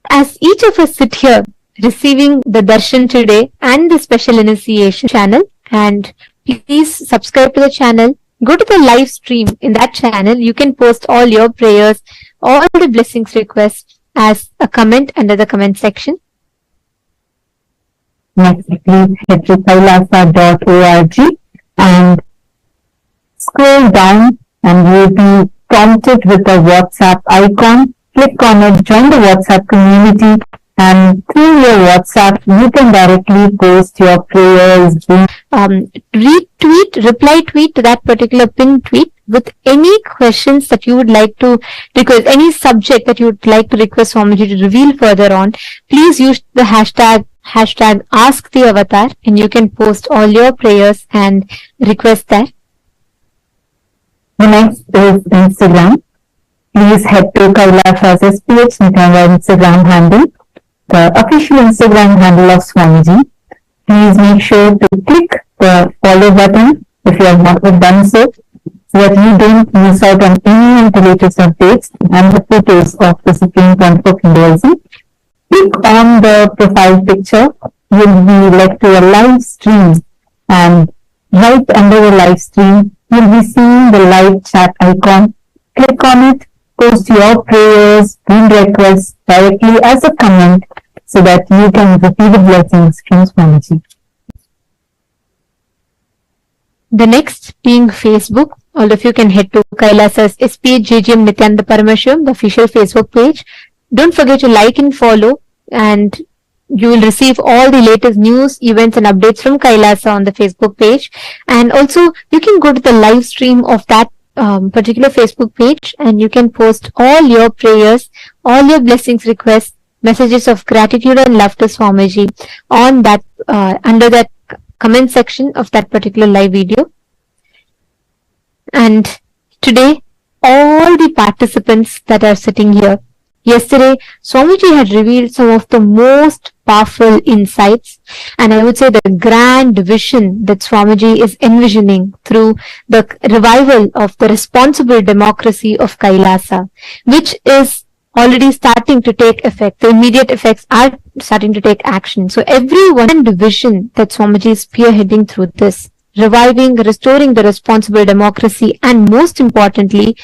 As each of us sit here receiving the darshan today and the special initiation channel, and please subscribe to the channel, go to the live stream in that channel. You can post all your prayers, all the blessings requests as a comment under the comment section. Next, please head to kailasa.org and scroll down and you'll be prompted with a WhatsApp icon. Click on it, join the WhatsApp community, and through your WhatsApp, you can directly post your prayers. Retweet, reply tweet to that particular pinned tweet with any questions that you would like to request, any subject that you would like to request Swamiji to reveal further on. Please use the hashtag Ask the Avatar, and you can post all your prayers and requests there. The next is Instagram. Please head to Kailasa's SPH Nithyananda Instagram handle, the official Instagram handle of Swamiji. Please make sure to click the follow button if you have not yet done so that you don't miss out on any of the latest updates and the photos of the Supreme Pontiff of Hinduism. Click on the profile picture. You'll be led to a live stream, and right under the live stream, you'll be seeing the live chat icon. Click on it, post your prayers and requests directly as a comment so that you can receive the blessings from Swamiji. The next being Facebook. All of you can head to Kailasa's SPH JGM Nithyananda Paramashivam, the official Facebook page. Don't forget to like and follow, and you will receive all the latest news, events and updates from Kailasa on the Facebook page. And also you can go to the live stream of that particular Facebook page, and you can post all your prayers, all your blessings requests, messages of gratitude and love to Swamiji on that under that comment section of that particular live video. And today all the participants that are sitting here, Yesterday, Swamiji had revealed some of the most powerful insights, and I would say the grand vision that Swamiji is envisioning through the revival of the responsible democracy of Kailasa, which is already starting to take effect. The immediate effects are starting to take action. So every vision that Swamiji is spearheading through this, reviving, restoring the responsible democracy, and most importantly,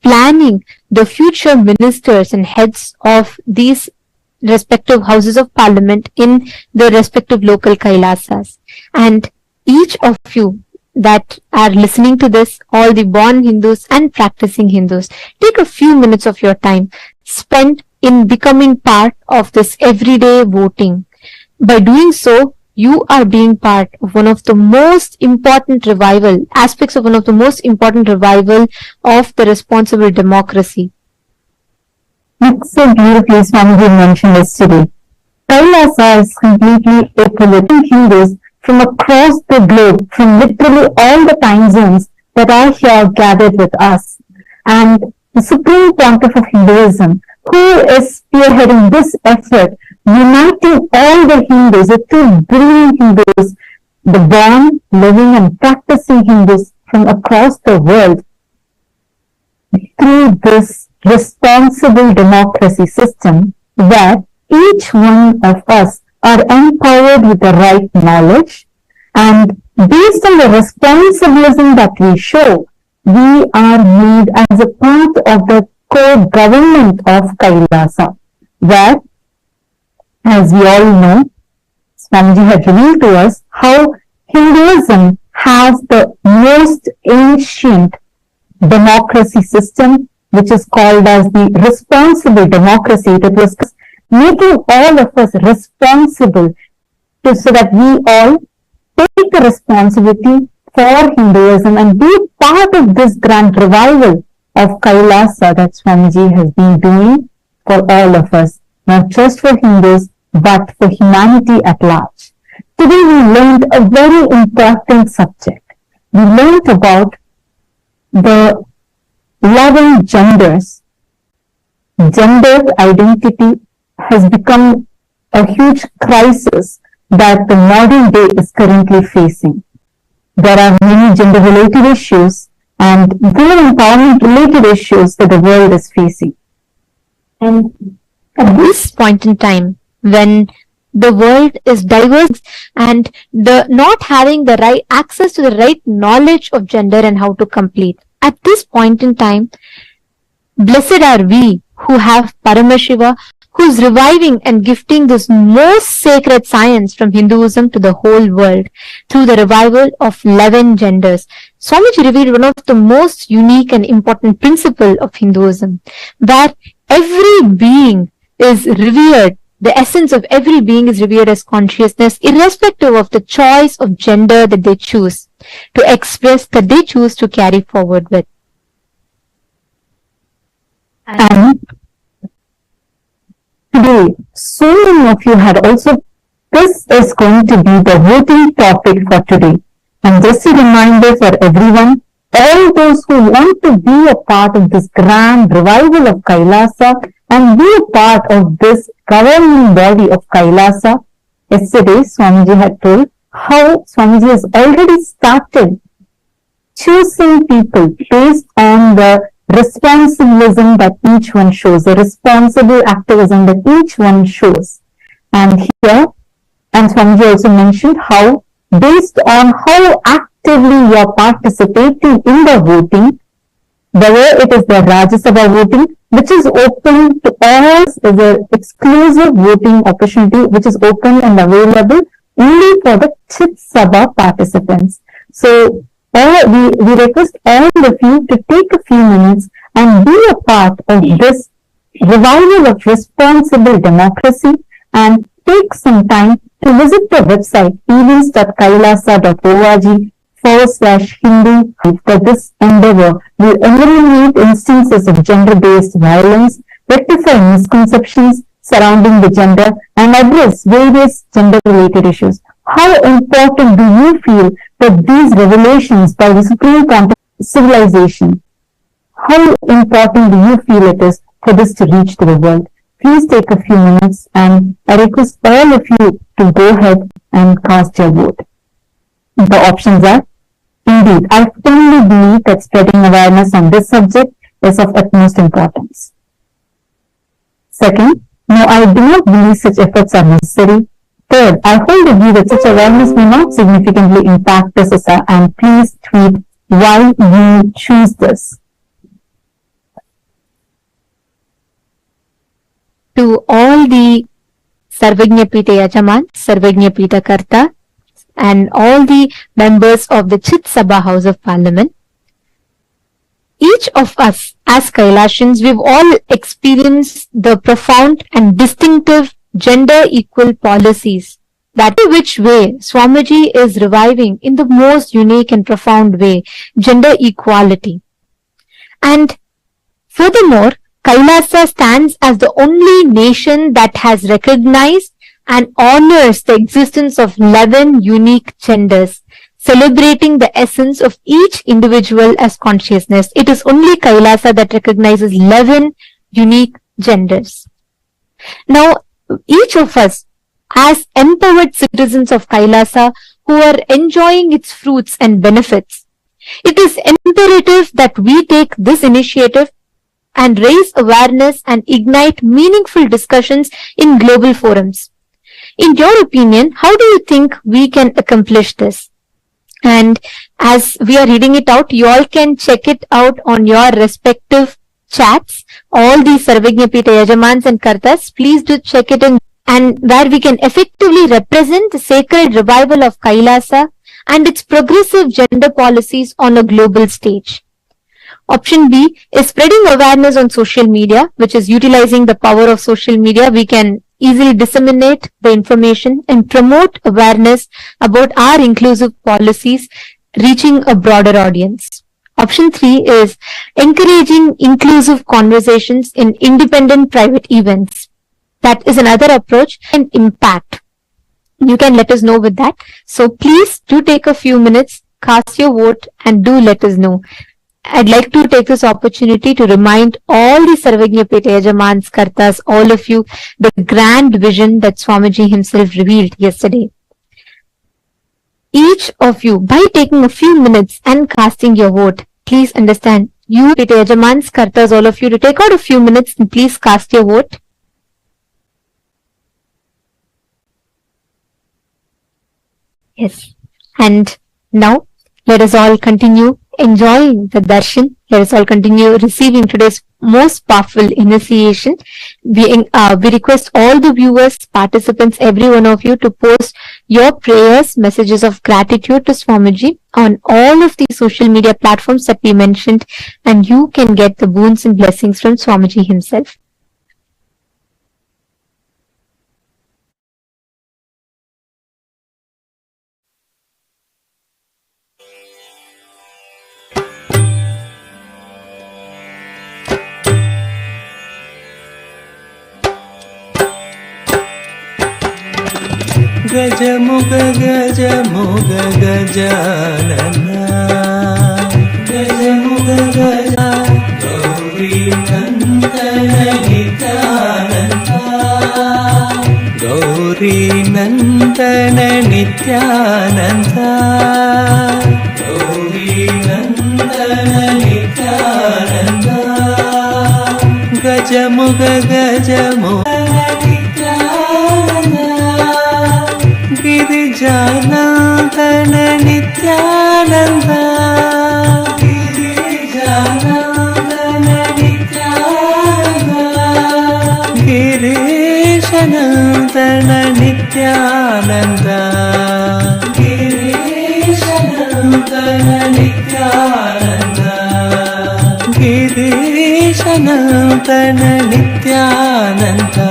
planning the future ministers and heads of these respective houses of parliament in the respective local Kailasas. And each of you that are listening to this, all the born Hindus and practicing Hindus, take a few minutes of your time spent in becoming part of this everyday voting. By doing so, you are being part of one of the most important aspects of one of the most important revival of the responsible democracy. It's so beautifully Swamiji mentioned yesterday. Kailasa is completely open with Hindus from across the globe, from literally all the time zones that are here gathered with us. And the Supreme Pontiff of Hinduism, who is spearheading this effort, uniting all the Hindus, the two brilliant Hindus, the born, living and practicing Hindus from across the world, through this responsible democracy system where each one of us are empowered with the right knowledge, and based on the responsibilism that we show, we are made as a part of the core government of Kailasa, where, as we all know, Swamiji had revealed to us how Hinduism has the most ancient democracy system, which is called as the responsible democracy. It was making all of us responsible so that we all take the responsibility for Hinduism and be part of this grand revival of Kailasa that Swamiji has been doing for all of us, not just for Hindus, but for humanity at large. Today we learned a very important subject. We learned about the 11 genders. Gender identity has become a huge crisis that the modern day is currently facing. There are many gender-related issues and women empowerment-related issues that the world is facing. And at this point in time, when the world is diverse and the not having the right access to the right knowledge of gender and how to complete, at this point in time, blessed are we who have Paramashiva, who is reviving and gifting this most sacred science from Hinduism to the whole world through the revival of 11 genders. Swamiji revealed one of the most unique and important principle of Hinduism, where every being is revered. The essence of every being is revered as consciousness, irrespective of the choice of gender that they choose to express, that they choose to carry forward with. And today, so many of you had also, this is going to be the voting topic for today. And just a reminder for everyone, all those who want to be a part of this grand revival of Kailasa and be a part of this governing body of Kailasa, yesterday Swamiji had told how Swamiji has already started choosing people based on the responsibilism that each one shows, the responsible activism that each one shows. And here, and Swamiji also mentioned how based on how actively you are participating in the voting, whether it is the Rajya Sabha voting, which is open to all, is an exclusive voting opportunity which is open and available only for the Chit Sabha participants. So we request all of you to take a few minutes and be a part of this revival of responsible democracy and take some time to visit the website events.kailasa.org/Hindu for this endeavor will eliminate instances of gender-based violence, rectify misconceptions surrounding the gender, and address various gender-related issues. How important do you feel that these revelations by the Supreme Pontiff civilization, how important do you feel it is for this to reach to the world. Please take a few minutes and I request all of you to go ahead and cast your vote. The options are, indeed, I firmly believe that spreading awareness on this subject is of utmost importance. Second, no, I do not believe such efforts are necessary. Third, I hold the view that such awareness may not significantly impact the society, and please tweet why you choose this. To all the Sarvajñapita Yajaman, Sarvajñapita Karta, and all the members of the Chit Sabha House of Parliament, each of us as Kailashans, we've all experienced the profound and distinctive gender equal policies. That is which way Swamiji is reviving in the most unique and profound way, gender equality. And furthermore, Kailasa stands as the only nation that has recognized and honors the existence of 11 unique genders, celebrating the essence of each individual as consciousness. It is only Kailasa that recognizes 11 unique genders. Now, each of us as empowered citizens of Kailasa who are enjoying its fruits and benefits, it is imperative that we take this initiative and raise awareness and ignite meaningful discussions in global forums. In your opinion, how do you think we can accomplish this? And as we are reading it out, you all can check it out on your respective chats. All the Sarvajñapita Yajamans and Kartas, please do check it in, and where we can effectively represent the sacred revival of Kailasa and its progressive gender policies on a global stage. Option B is spreading awareness on social media, which is utilizing the power of social media. We can easily disseminate the information and promote awareness about our inclusive policies, reaching a broader audience. Option 3 is encouraging inclusive conversations in independent private events. That is another approach and impact. You can let us know with that. So please do take a few minutes, cast your vote, and do let us know. I'd like to take this opportunity to remind all the Sarvajñapita Yajamans, Kartas, all of you, the grand vision that Swamiji himself revealed yesterday. Each of you, by taking a few minutes and casting your vote, please understand, you Yajamans, Kartas, all of you, to take out a few minutes and please cast your vote. Yes. And now, let us all continue enjoying the darshan. Let us all continue receiving today's most powerful initiation. We request all the viewers, participants, every one of you to post your prayers, messages of gratitude to Swamiji on all of the social media platforms that we mentioned, and you can get the boons and blessings from Swamiji himself. Gajamuga gajamuga gajanana, Gajamuga gaja Gauri Nandana Nithyananda, Gauri Nandana Nithyananda, Gauri Nandana Nithyananda, Gajamuga gajamuga Girijanandana Nithyananda, Girijanandana Nithyananda, Girishanandana Nithyananda, Girishanandana Nithyananda, Girishanandana Nithyananda,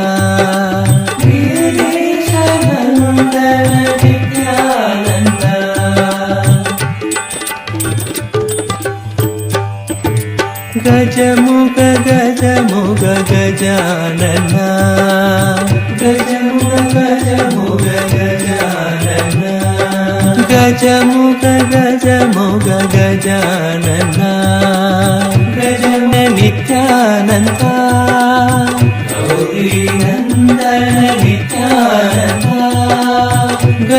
Nithyananda. Gajamuga gajamuga gajanana, Gajamuga gajamuga gajanana, Gajamuga gajamuga gajanana, Gajana Nithyananda.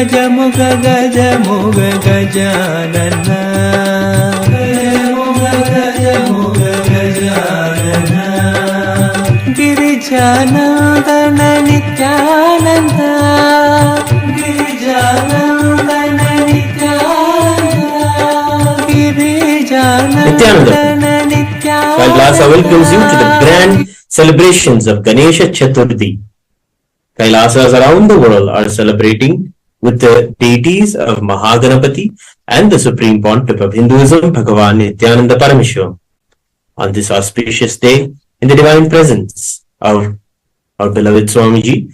गजमुख गजमुख Gajanan गजमुख Gajanan गिरिजानन्दन Nityanand गिरिजानन्दन Nithyananda, Kailasa welcomes you to the grand celebrations of Ganesha Chathurthi. Kailasas around the world are celebrating with the deities of Maha Ganapathi and the Supreme Pontiff of Hinduism, Bhagavan Nithyananda Paramashivam. On this auspicious day, in the divine presence of our beloved Swamiji,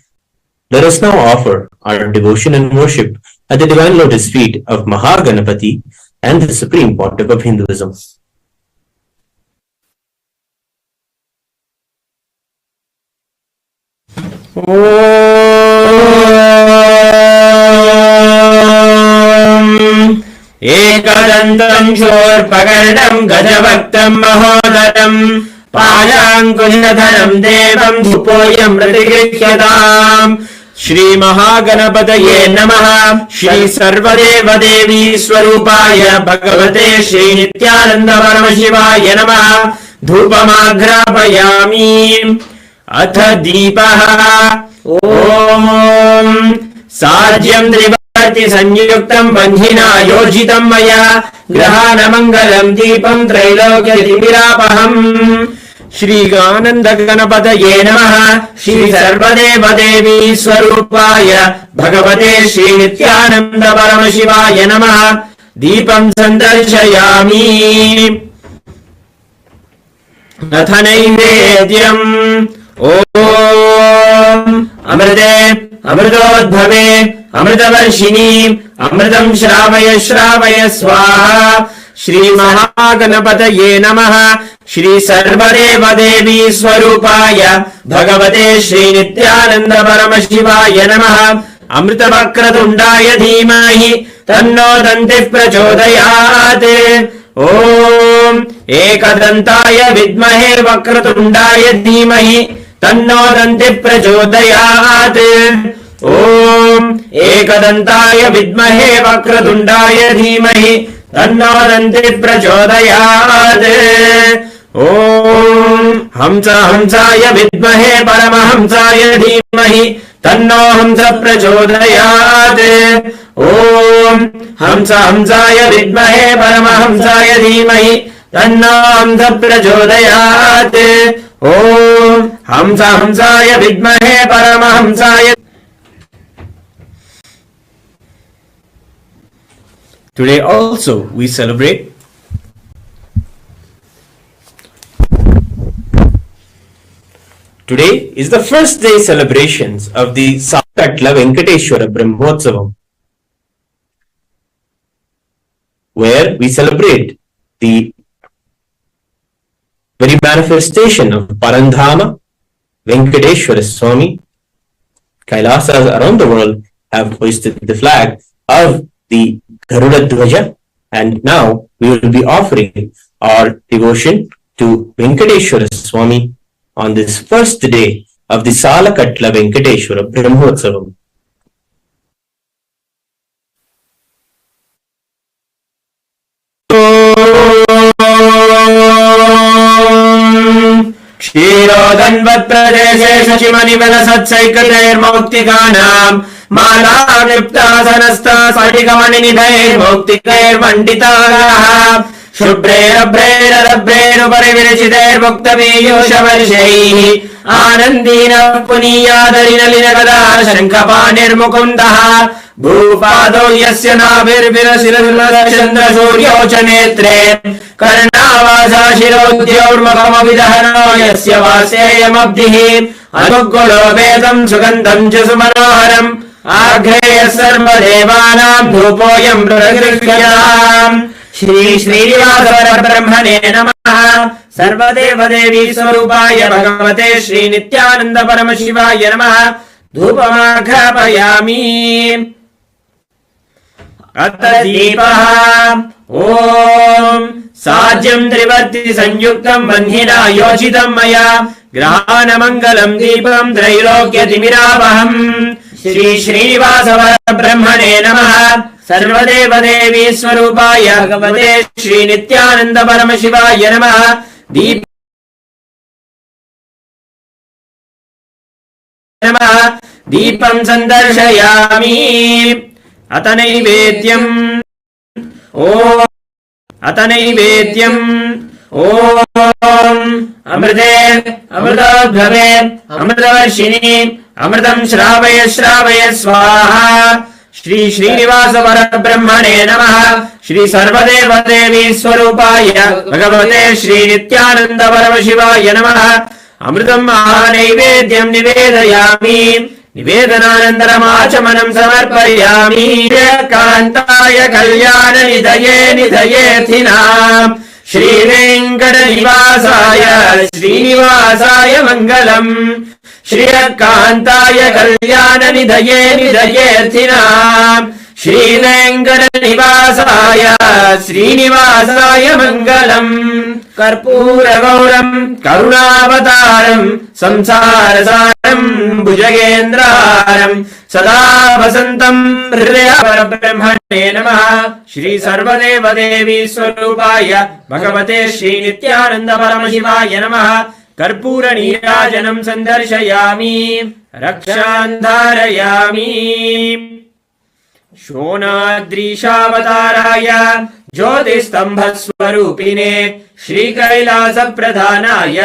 let us now offer our devotion and worship at the divine lotus feet of Maha Ganapathi and the Supreme Pontiff of Hinduism. एकदन्तं शूर्पकर्णं गजभक्तं महोदरं पाशाङ्कुशधरं देवं धूपोऽयं प्रतिगृह्यताम् श्री महागणपतये नमः श्री सर्वदेव देवी स्वरूपाय भगवते श्री नित्यानंद परमशिवाय नमः धूपमाघ्रापयामि अथ दीपः ॐ साज्यं त्रिवर्ति संयुक्तं बन्धिना योजितं मया ग्रहाणमङ्गलं दीपं त्रैलोक्यतिमिरापहम् श्री आनंद गणपतये नमः श्री सर्वदेव देवी स्वरूपाय भगवते श्री नित्यानंद परमशिवाय नमः दीपं संदर्शयामि अथ नैवेद्यम् ॐ अमृते अमृतोद्भवे अमृतवर्षिणी अमृतं श्रावय श्रावय स्वाहा श्री महागणपतये नमः श्री सर्वदेव देवी स्वरूपाय भगवते श्री नित्यानंद परमशिवाय नमः अमृतवक्रतुण्डाय धीमहि तन्नो दन्तिः प्रचोदयात् ॐ एकदन्ताय विद्महे वक्रतुण्डाय धीमहि तन्नो दन्तिः प्रचोदयात् ॐ एकदन्ताय विद्महे वक्रतुण्डाय धीमहि तन्नो दन्तिः प्रचोदयात् ॐ हंसाय विद्महे परमहंसाय धीमहि तन्नो हंस प्रचोदयात् ॐ हंसाय विद्महे परमहंसाय धीमहि तन्नो हंस प्रचोदयात् ॐ हंसाय विद्महे परमहंसाय. Today also we celebrate Today is the first day celebrations of the Salakatla Venkateshwara Brahmotsavam, where we celebrate the very manifestation of Parandhama Venkateshwara Swami. Kailasas around the world have hoisted the flag of the Garuda Dhwaja, and now we will be offering our devotion to Venkateshwara Swami on this first day of the Salakatla Venkateshwara Brahmotsavam. क्षीरोदन्वत्प्रदेशे शशिमणिवलसत्सैकतैर्मौक्तिकानाम् मालाक्लिप्तासनस्ता स्फटिकमणिनिभैर्मौक्तिकैर्मण्डिताः शुभ्रैरभ्रैरभ्रैरुपरिविरचितैर्मुक्तपीयूषवर्षैः आनन्दीनः पुनीयादरिनलिनगदा शङ्खपाणिर्मुकुन्दः भूपादौ यस्य नाभिर्विरसिरचन्द्रसूर्यौ च नेत्रे कर्णावासा शिरोद्यौर्मुखमविदहनो यस्य वासेयमब्धिः अनुग्गुणो वेदं सुगन्धं च सुमनोहरम् आघ्रेयः सर्वदेवानां धूपोऽयं प्रगृह्यताम् श्री श्रीनिवासवर ब्रह्मणे नमः सर्वदेव देवी स्वरूपाय भगवते श्री नित्यानंद परमशिवाय नमः धूपमाघ्रापयामि अथ दीपः ॐ साज्यं त्रिवर्ति संयुक्तं बन्धिना योजितं मया ग्रहाणमङ्गलं दीपं त्रैलोक्यतिमिरापहम् श्री श्रीनिवास ब्रह्मणे नमः सर्वदेव देवी स्वरूपाय भगवते श्री नित्यानंद परमशिवाय नमः दीपं संदर्शयामि अत नैवेद्यम् ओम अमृते अमृतोद्भवे अमृतवर्षिणि अमृतं श्रावय श्रावय स्वाहा श्री श्रीनिवास परब्रह्मणे नमः श्री सर्वदेव देवी स्वरूपाय भगवते श्री नित्यानंद परमशिवाय नमः अमृतं महानैवेद्यं निवेदयामि निवेदनानन्तरमाचमनं समर्पयामि कान्ताय कल्याण निधये निधयेऽर्थिनाम् श्रीवेङ्कटनिवासाय श्रीनिवासाय मङ्गलम् श्रीकान्ताय कल्याण निधये निधयेऽर्थिनाम् श्रीवेङ्कटनिवासाय श्रीनिवासाय मङ्गलम् कर्पूरगौरम् करुणावतारम् संसारसारम् भुजगेन्द्रहारम् सदा वसन्तम् हृदय परब्रह्मणे नमः श्री सर्वदेव देवी स्वरूपाय भगवते श्री नित्यानंद परमशिवाय नमः कर्पूर नीराजनं संदर्शयामि रक्षान् धारयामि शोणाद्रीशावताराय ज्योतिस्तंभस्वरूपिणे श्रीकैलासप्रधानाय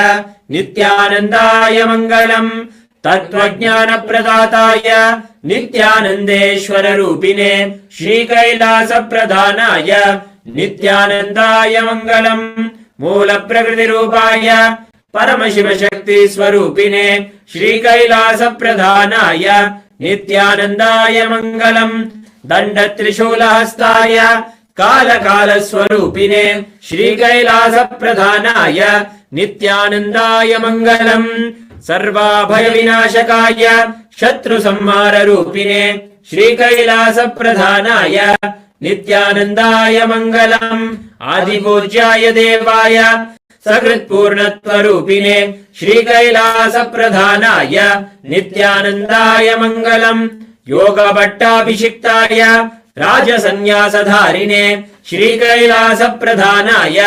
नित्यानन्दाय मङ्गलम् तत्त्वज्ञानप्रदाताय नित्यानन्देश्वररूपिणे श्रीकैलासप्रधानाय नित्यानन्दाय मङ्गलम् मूलप्रकृतिरूपाय परमशिवशक्तिस्वरूपिणे श्रीकैलासप्रधानाय नित्यानन्दाय मङ्गलम् दण्डत्रिशूलहस्ताय कालकालस्वरूपिणे श्रीकैलासप्रधानाय नित्यानन्दाय मङ्गलम् सर्वाभयविनाशकाय शत्रुसंहाररूपिणे श्रीकैलासप्रधानाय नित्यानन्दाय मङ्गलम् आदिपूज्याय देवाय सकृत्पूर्णत्वरूपिणे श्रीकैलासप्रधानाय नित्यानन्दाय मङ्गलम् योगभट्टाभिषिक्ताय राजसन्न्यासधारिणे श्रीकैलासप्रधानाय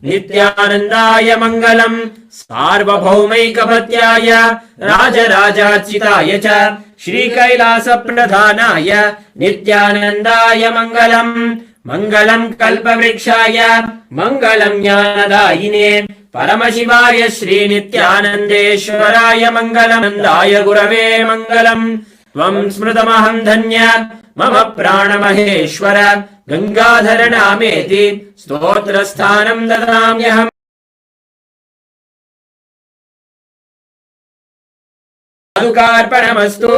नित्यानन्दाय मङ्गलम् सार्वभौमैकपत्याय राजराजार्चिताय च श्रीकैलासप्रधानाय नित्यानन्दाय मङ्गलम् मङ्गलम् कल्पवृक्षाय मङ्गलम् ज्ञानदायिने परमशिवाय श्रीनित्यानन्देश्वराय मङ्गलमन्दाय गुरवे मङ्गलम् त्वं स्मृतमहं धन्य मम प्राणमहेश्वर गङ्गाधर नामेति स्तोत्रस्थानं ददाम्यहम् पादुकार्पणमस्तु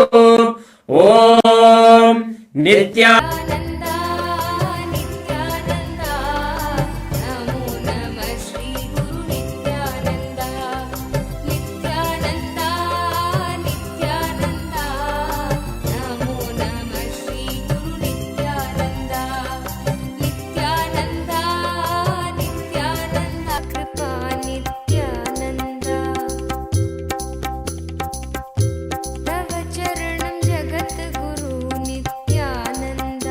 ॐ नित्या तव चरणं जगद्गुरु नित्यानन्द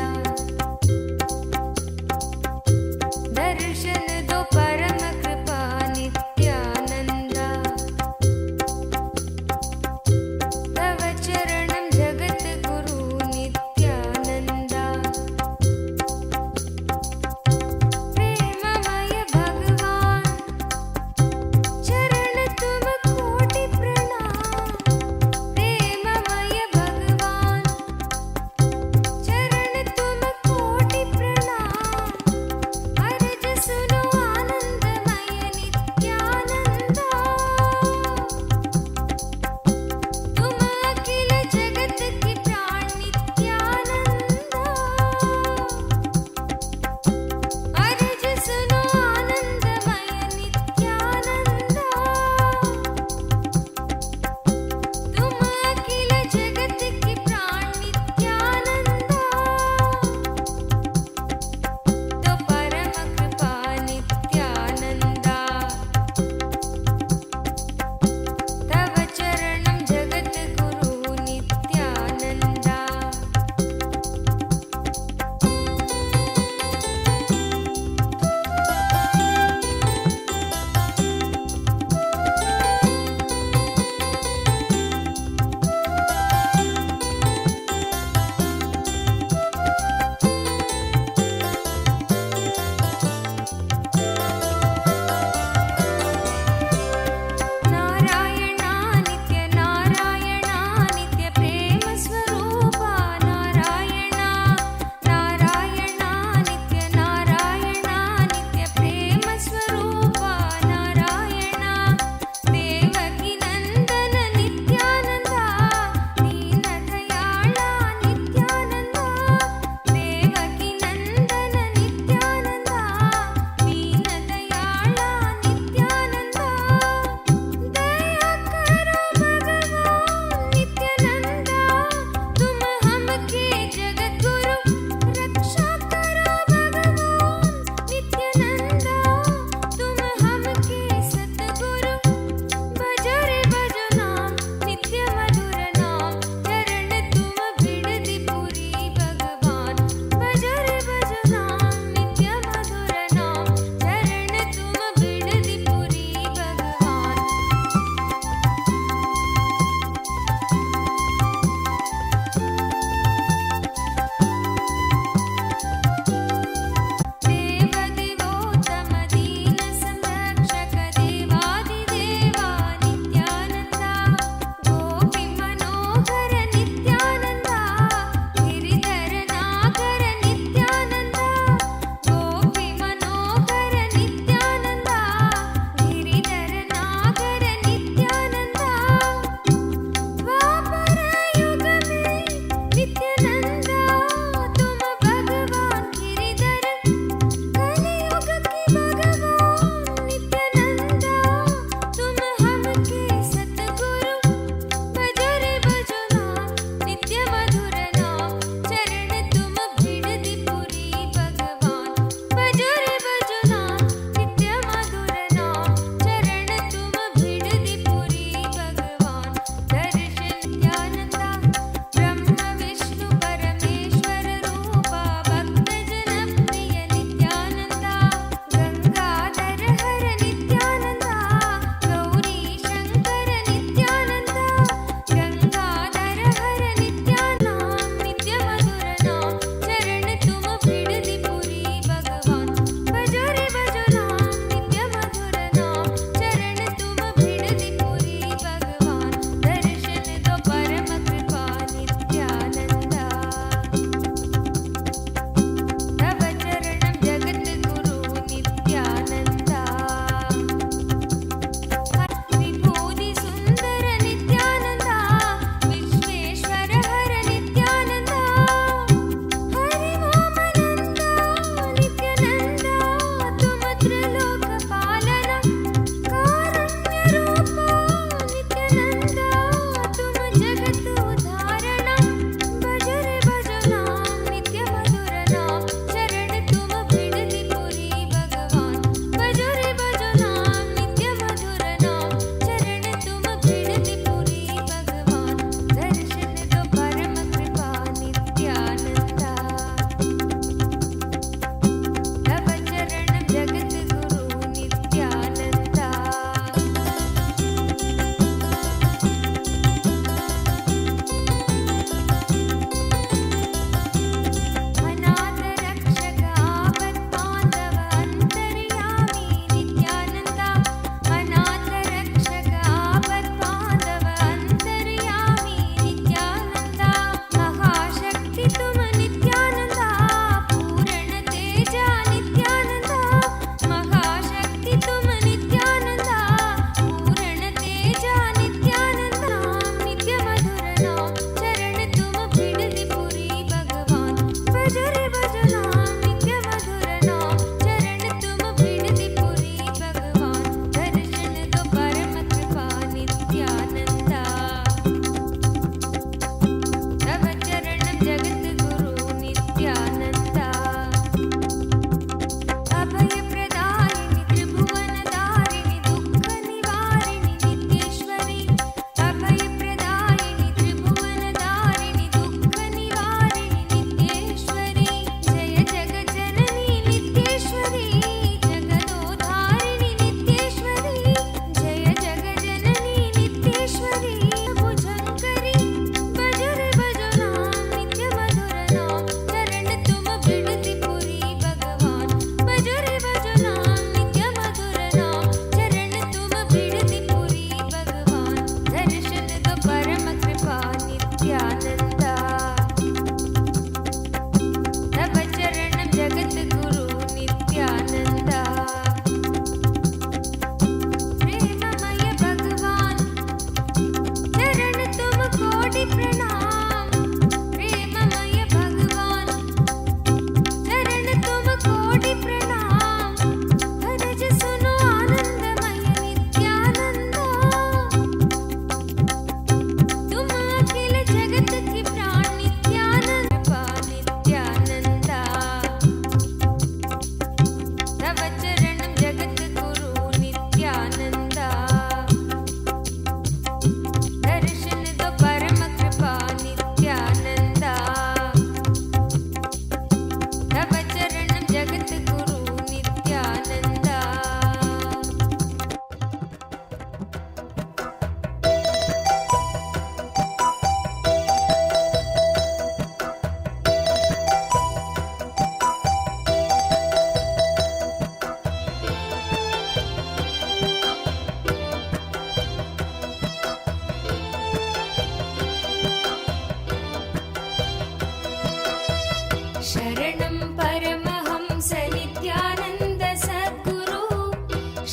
शरणं परमहंस नित्यानन्द सद्गुरु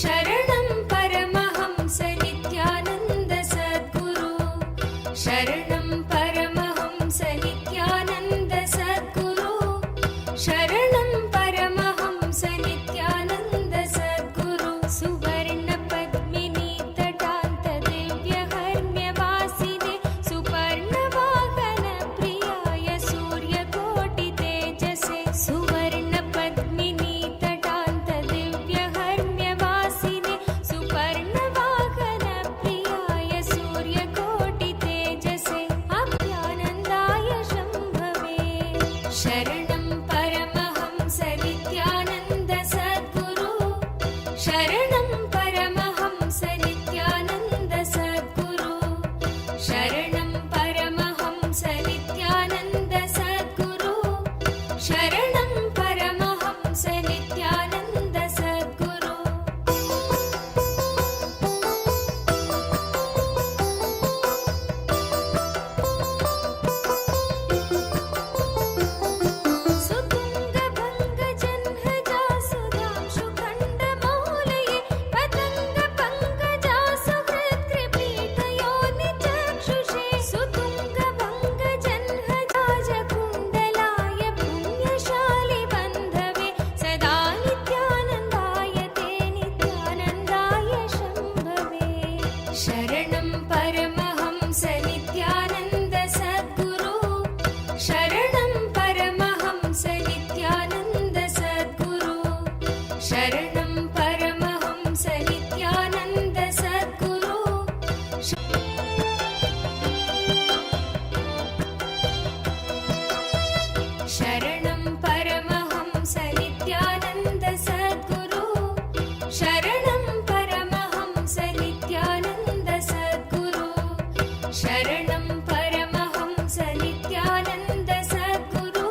शरणं परमहंस नित्यानन्द सद्गुरु शरणं परमहंस नित्यानन्द सद्गुरु शरणं परमहंस नित्यानन्द सद्गुरु सुवर्ण पद्मिनी तटान्त दिव्यहर्म्यवासिने सुपर्णवाहन प्रियाय सूर्यकोटि तेजसे सुवर्ण पद्मिनी तटान्त दिव्यहर्म्यवासिने सुपर्णवाहन प्रियाय सूर्यकोटि तेजसे अभ्यानन्दाय शम्भवे शरणं परमहंस नित्यानन्द सद्गुरु शरणं परमहंस नित्यानन्द सद्गुरु शरणं परमहंस नित्यानन्द सद्गुरु शरणं परमहंस नित्यानन्द सद्गुरु सुतुङ्गभङ्गजह्नजा सुधांशुखण्डमौलये पतङ्गपङ्कजा सुहृत्कृपीठयोनिचक्षुषे सुतुङ्गभङ्गजह्नजा कुण्डलाय पुण्यशालि बन्धवे सदा नित्यानन्दाय ते नित्यानन्दाय शम्भवे शरणं परमहंस नित्यानन्द सद्गुरु शरणं परमहंस नित्यानन्द सद्गुरु शरणं परमहंस नित्यानन्द सद्गुरु शरणं परमहंस नित्यानन्द सद्गुरु शरणं परमहंस नित्यानन्द सद्गुरु शरणं परमहंस नित्यानन्द सद्गुरु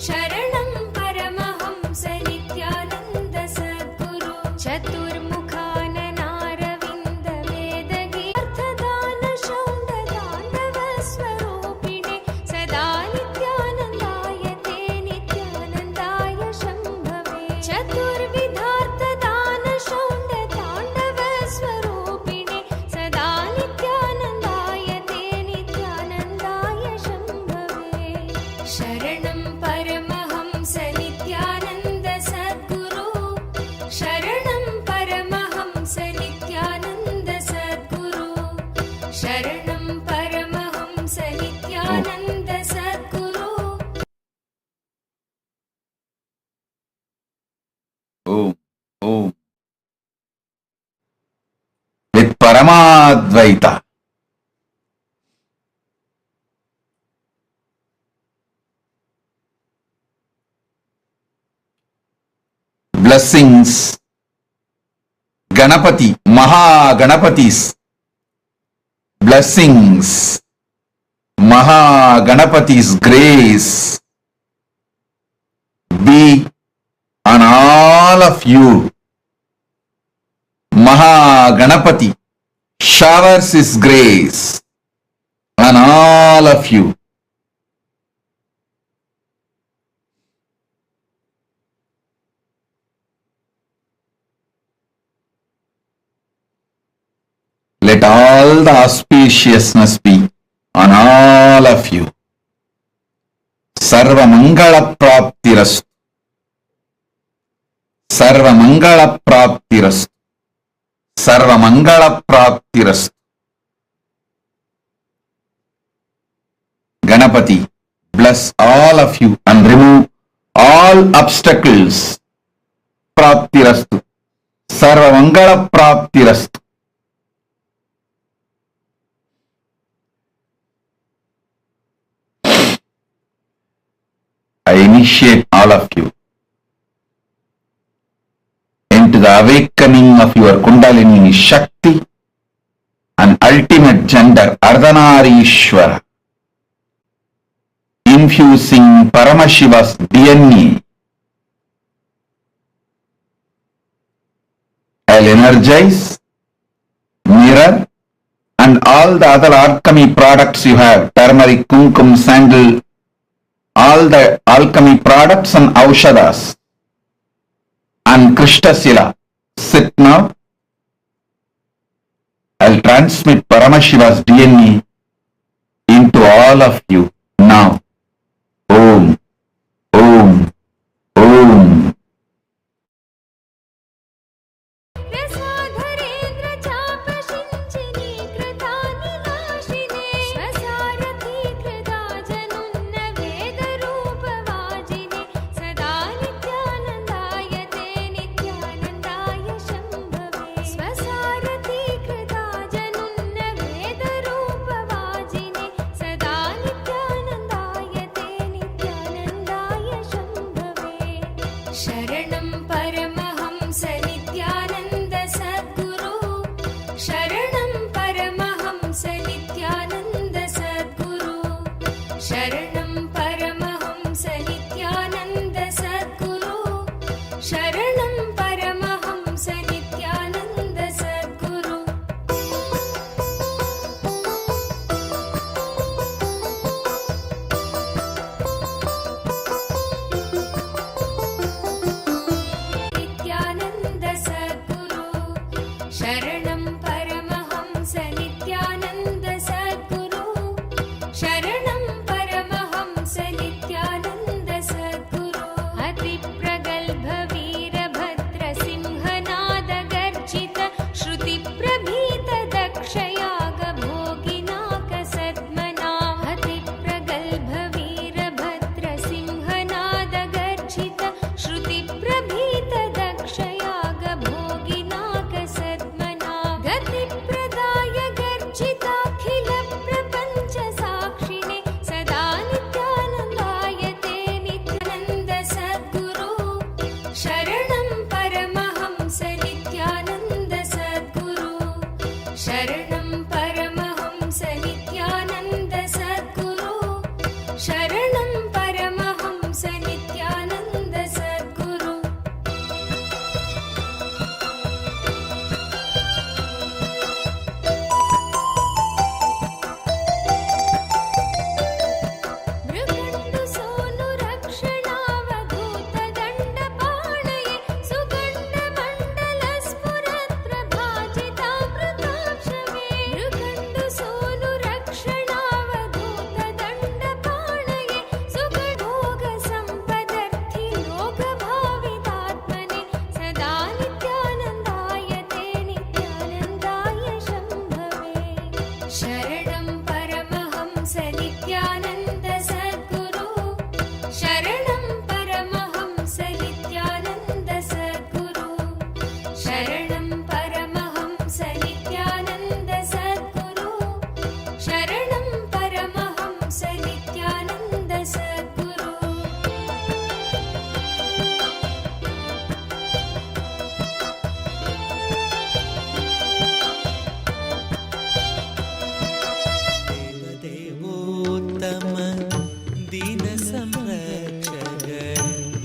शरणं परमहंस नित्यानन्द सद्गुरु चतुर्मुखाननारविन्द वेदगीर्थदान शौण्डदाण्डव स्वरूपिणे सदा नित्यानन्दाय ते नित्यानन्दाय शम्भवे चतुर्विधार्थदान शौण्डताण्डव स्वरूपिणे सदा नित्यानन्दाय ते नित्यानन्दाय शम्भवे शरणं परमहंस नित्यानन्द सद्गुरु शरणं परमहंस नित्यानन्द सद्गुरु शरणं परमहंस नित्यानन्द सद्गुरु Om, Om. With Paramadvaita. Blessings. Ganapathi, Maha Ganapathis. Blessings. Maha Ganapathi's grace be on all of you. Maha Ganapathi showers his grace on all of you. Let all the auspiciousness be on all of you. Sarva Mangala Praptirastu. Sarva Mangala Praptirastu. Sarva Mangala Praptirastu. Ganapati, bless all of you and remove all obstacles. Praptirastu. Sarva Mangala Praptirastu. I initiate all of you into the awakening of your Kundalini Shakti and ultimate gender Ardhanarishwara, infusing Paramashiva's DNA. I'll energize, mirror, and all the other alchemy products you have, turmeric, kumkum, sandal, all the alchemy products and Aushadas and Krishnasila. Sit now. I'll transmit Paramashiva's DNA into all of you now. Om, Om, Om. रसाधरेन्द्र चापशिञ्चिनी कृतानि नाशिने स्वसारथी कृता जनुन्न वेदरूपवाजिने सदा नित्यानन्दाय ते नित्यानन्दाय शम्भवे स्वसारथी कृता जनुन्न वेदरूपवाजिने सदा नित्यानन्दाय ते नित्यानन्दाय शम्भवे शरणं परमहंस नित्यानन्द सद्गुरु शरणं परमहंस नित्यानन्द सद्गुरु शरणं परमहंस नित्यानन्द सद्गुरु शरणं परमहंस नित्यानन्द सद्गुरु नित्यानन्द सद्गुरु शरणं परमहंस नित्यानन्द सद्गुरु शरणं परमहंस नित्यानन्द सद्गुरु अतिप्रगल्भ वीरभद्र सिंहनाद गर्जित श्रुतिप्रभीत दक्षयाग भोगिनाक सद्मना अतिप्रगल्भ वीरभद्र सिंहनाद गर्जित श्रुतिप्रभीत दक्षयाग भोगिनाक सद्मना गतिप्रदाय गर्जिताखिल प्रपञ्च साक्षिणे सदा नित्यानन्दाय ते नित्यानन्द सद्गुरु शरणं परमहंस नित्यानन्द सद्गुरु शरणं परमहंस नित्यानन्द सद्गुरु शरणं परमहंस नित्यानन्द सद्गुरु मृगण्डु सोनु रक्षणावधूत दण्डपाणये सुगण्डमण्डल स्फुरत्प्रभाजितामृताक्षमे मृगण्डु सोनु रक्षणावधूत दण्डपाणये सुगभोग सम्पदर्थि लोकभावितात्मने सदा नित्यानन्दाय ते नित्यानन्दाय शम्भवे शरणं परमहंस नित्यानन्द सद्गुरु शरणं परमहंस नित्यानन्द सद्गुरु शरणं परमहंस नित्यानन्द सद्गुरु शरणं परमहंस नित्यानन्द सद्गुरु देवदेवोत्तम दीन संरक्षक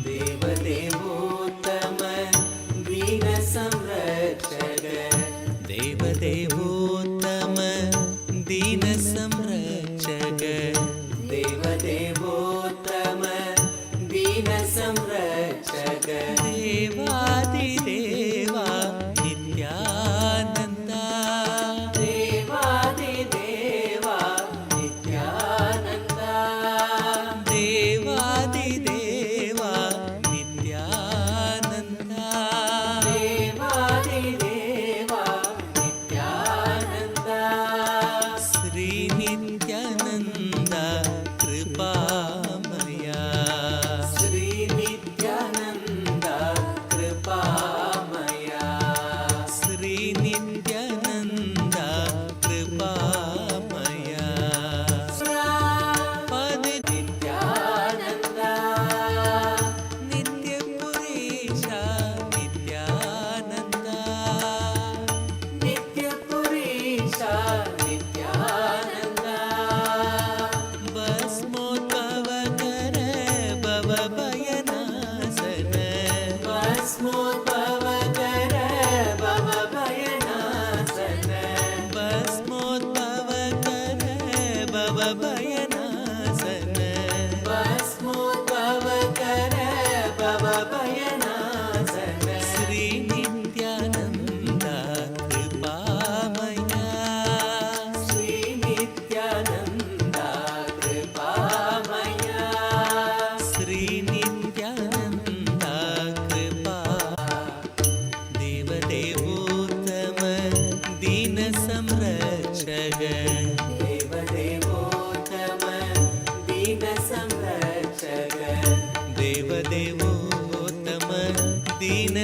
देवदेवोत्तम दीन संरक्षक देवदेवोत्तम दीन संरक्षक देवदेवोत्तम दीन संरक्षक देवादिदेवा नित्यानन्दा देवादिदेवा नित्यानन्दा देवा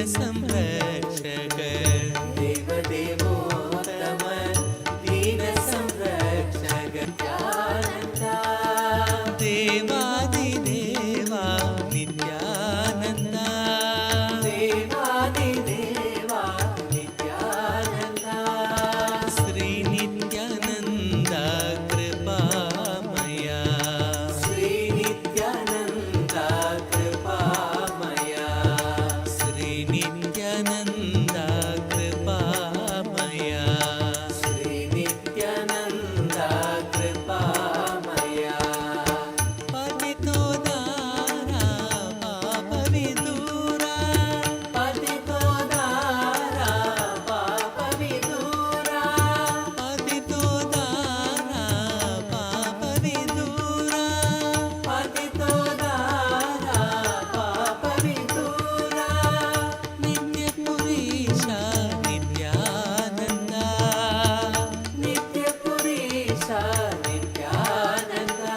संरक्षक देवदेवोत्तम दीन संरक्षक नित्यानन्दा देवादिदेवा नित्यानन्दा देवादिदेवा नित्यानन्दा श्री नित्यानन्दा कृपामया श्री नित्यानन्दा कृपामया श्री नित्यानन्दा कृपामया श्री नित्यानन्दा कृपामया पतितोदारा पापविदूरा पतितोदारा पापविदूरा पतितोदारा पापविदूरा पतितोदारा पापविदूरा नित्यपुरीशा नित्यानन्दा नित्यपुरीशा नित्यानन्दा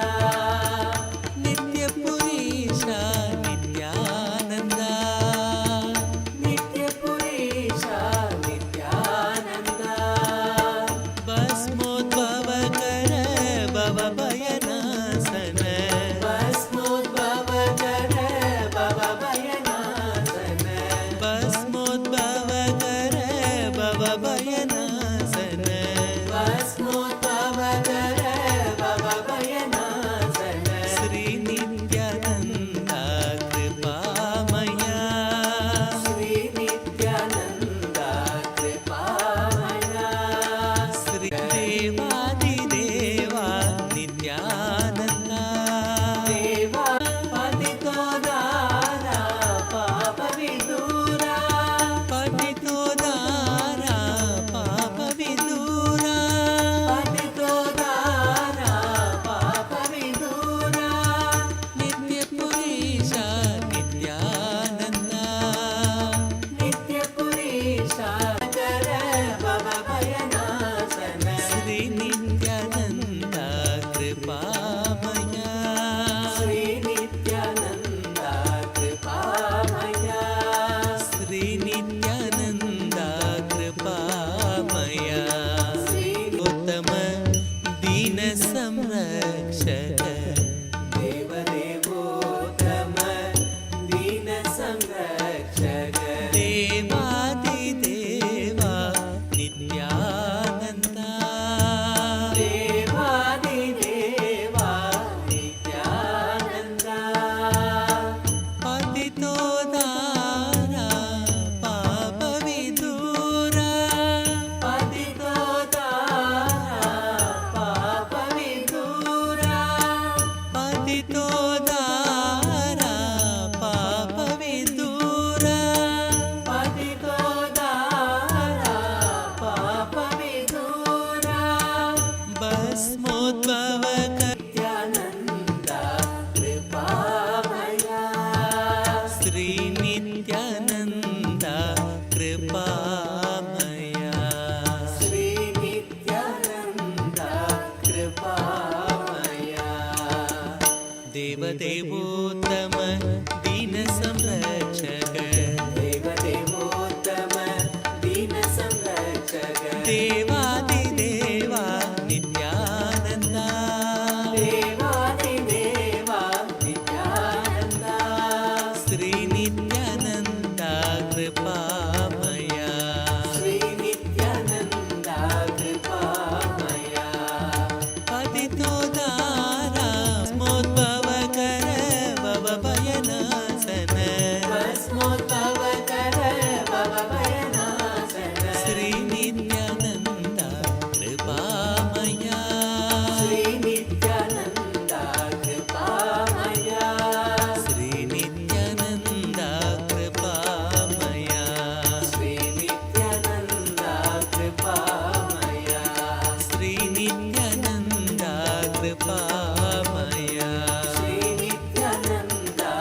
नित्यपुरीशा नित्यानन्दा नित्यपुरीशा नित्यानन्दा भस्मोद्भवकर भवभयनाशन भस्मोद्भवकर भवभयनाशन भस्मोद्भवकर भवभयनाशन भस्मोद्भवकर भवभयनाशन श्री नित्यानन्दा कृपामया श्री नित्यानन्दा कृपामया श्री देवादिदेवा नित्यानन्दा देवा पतितोदारा पापविदूरा पतितोदारा पापविदूरा पतितोदारा पापविदूरा नित्यपुरीशा नित्यानन्दा नित्यपुरीशा कर भवभयनाशन श्री नित्यानन्दा कृपामया श्री नित्यानन्दा कृपामया श्री नित्यानन्दा कृपामया श्री उत्तम दीन संरक्षक देवदेवोत्तम दीन संरक्षक देवादिदेवा नित्यानन्दा देवादिदेवा नित्यानन्दा पतितोदारा पापविदूरा पतितोदारा पापविदूरा पतितोदारा पापविदूरा पतितोदारा पापविदूरा भस्मोद्भवक नित्यानन्दा कृपामया श्री नित्यानन्दा कृपामया श्री नित्यानन्दा कृपामया देवदेवोत्तम दीन संरक्षक देवदेवोत्तम दीन संरक्षक देवादिदेवा नित्यानन्दा देवादिदेवा नित्यानन्दा श्री नित्यानन्दा कृपामया श्री नित्यानन्दा कृपामया पतितोदारा स्मोद्भवकर भवभयनाशन भस्मोद्भवकर भवभयनाशन श्री नित्यानन्दा कृपामया श्री नित्यानन्दा कृपामया श्री नित्यानन्दा कृपामया श्री नित्यानन्दा कृपामया श्री नित्यानन्दा कृपामया श्री नित्यानन्दा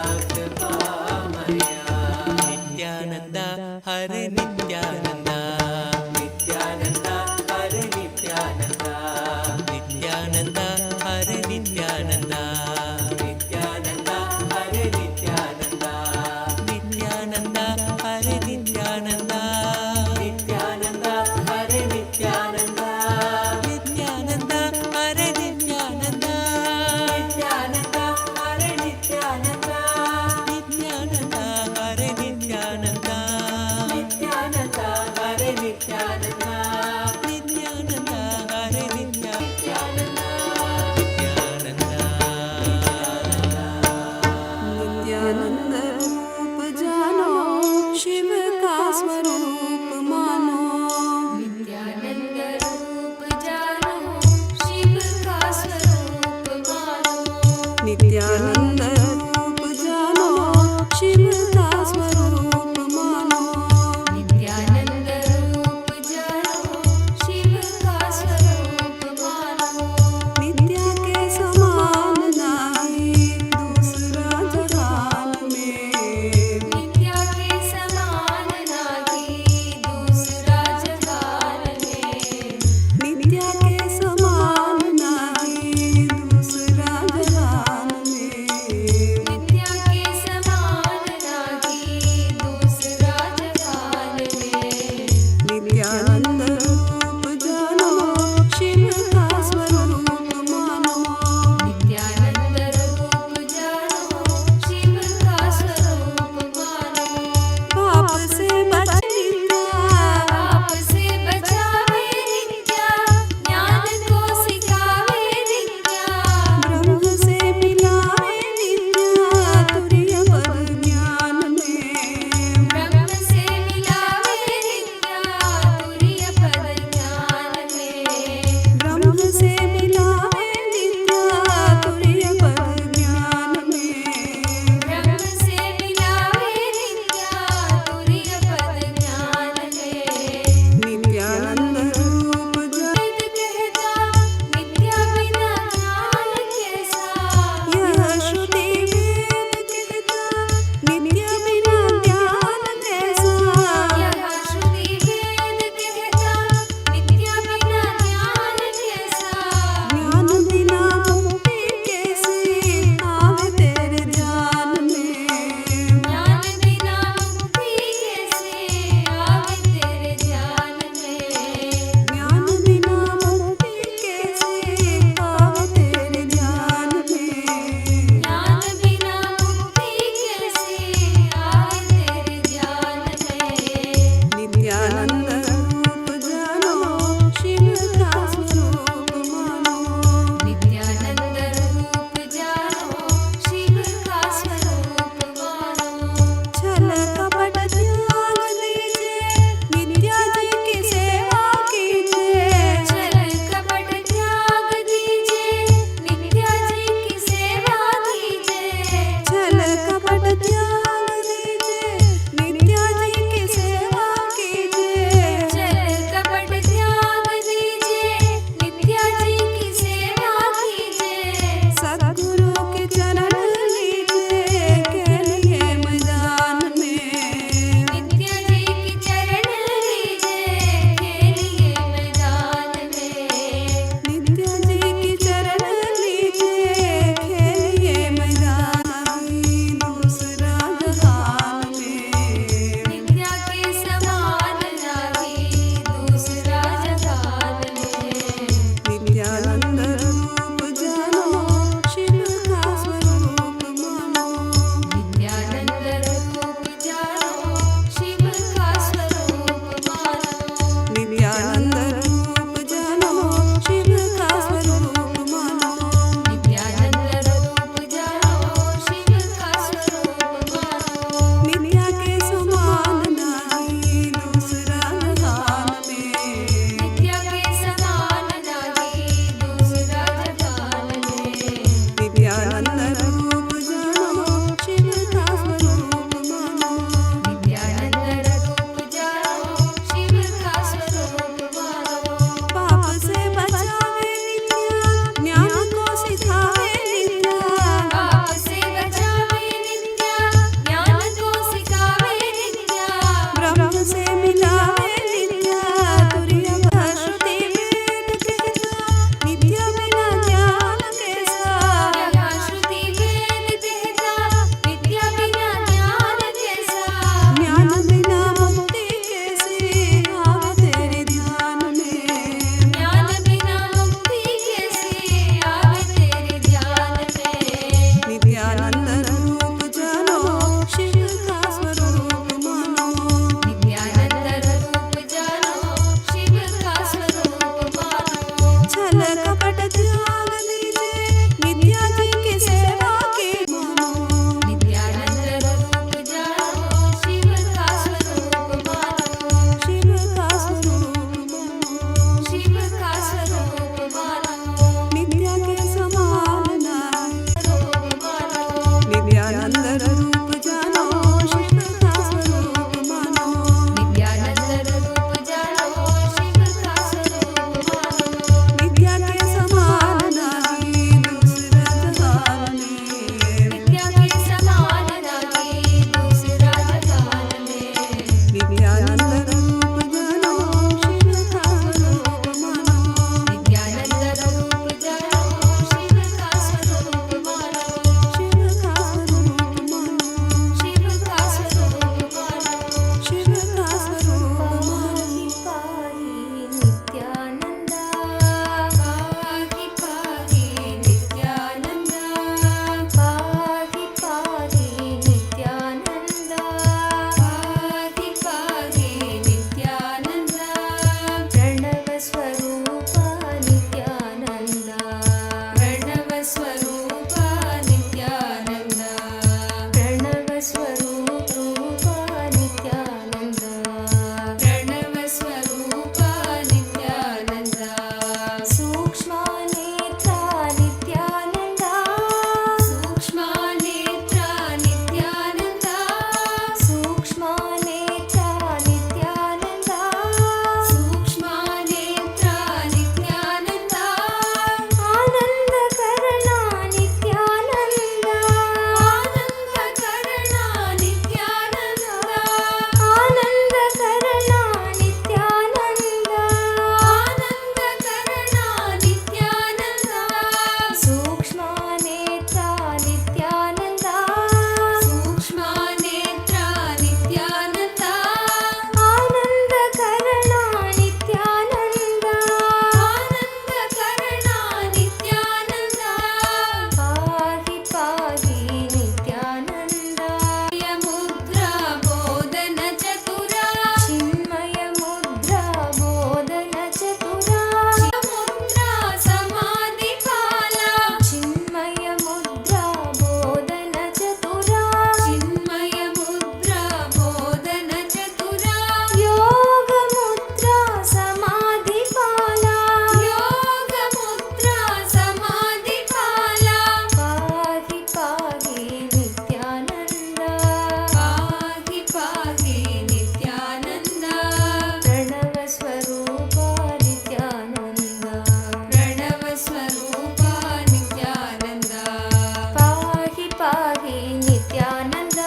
पाहि नित्यानन्द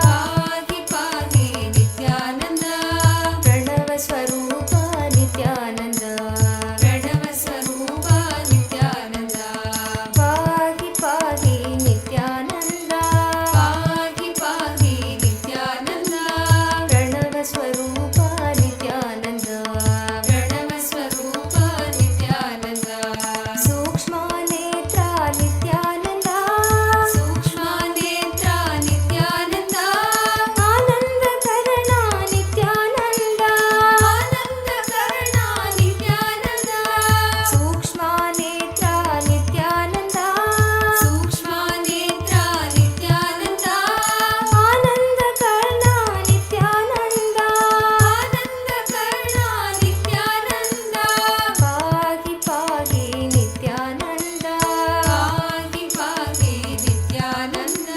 पाहि पाहि नित्यानन्द प्रणवस्वरूप नित्यानन्द प्रणवस्वरूप नित्यानन्द पाहि पाहि नित्यानन्द पाहि पाहि नित्यानन्द प्रणवस्वरूप नित्यानन्द प्रणवस्वरूप नित्यानन्द सूक्ष्मनेत्रा नित्यानन्द सूक्ष्मनेत्रा नित्यानन्द आनन्दकरणा नित्यानन्द आनन्दकरणा नित्यानन्द सूक्ष्मनेत्रा नित्यानन्द सूक्ष्मनेत्रा नित्यानन्द आनन्दकरणा नित्यानन्द आनन्दकरणा नित्यानन्द पाहि पाहि नित्यानन्द पाहि पाहि नित्यानन्द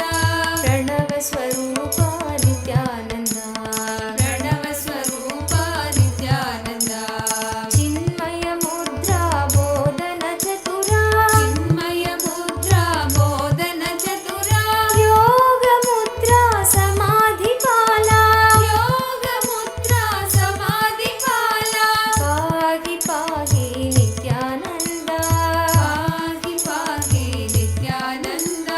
प्रणवस्वरूप नित्यानन्द प्रणवस्वरूप नित्यानन्द चिन्मयमुद्रा बोधनचतुरा चिन्मयमुद्रा बोधनचतुरा योगमुद्रा समाधिपाला योगमुद्रा समाधिपाला पाहि पाहि नित्यानन्द पाहि पाहि नित्यानन्द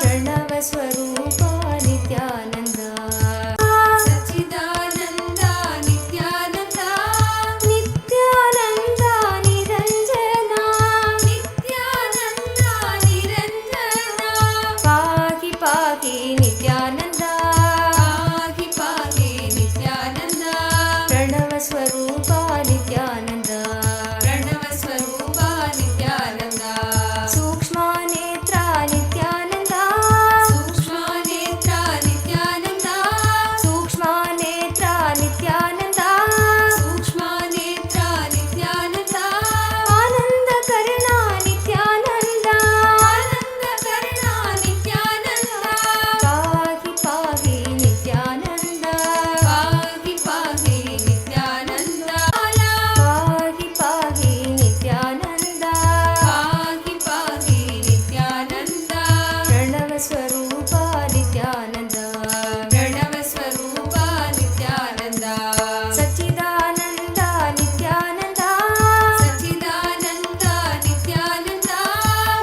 प्रणवस्वरूप नित्यानन्द सच्चिदानन्द नित्यानन्द नित्यानन्द निरञ्जना नित्यानन्द निरञ्जना पाहि पाहि नित्यानन्द पाहि पाहि नित्यानन्द प्रणवस्वरूप नित्यानन्द प्रणवस्वरूप नित्यानन्द सूक्ष्मनेत्रा नित्यानन्द सूक्ष्मनेत्रा नित्यानन्द सूक्ष्मनेत्रा नित्यानन्द सूक्ष्मनेत्रा नित्यानन्द आनन्दकरणा नित्यानन्द आनन्दकरणा नित्यानन्द पाहि पाहि नित्यानन्द पाहि पाहि नित्यानन्द पाहि पाहि नित्यानन्द पाहि पाहि नित्यानन्द प्रणवस्वरूप नित्यानन्द प्रणवस्वरूप नित्यानन्द सच्चिदानन्द नित्यानन्द सच्चिदानन्द नित्यानन्द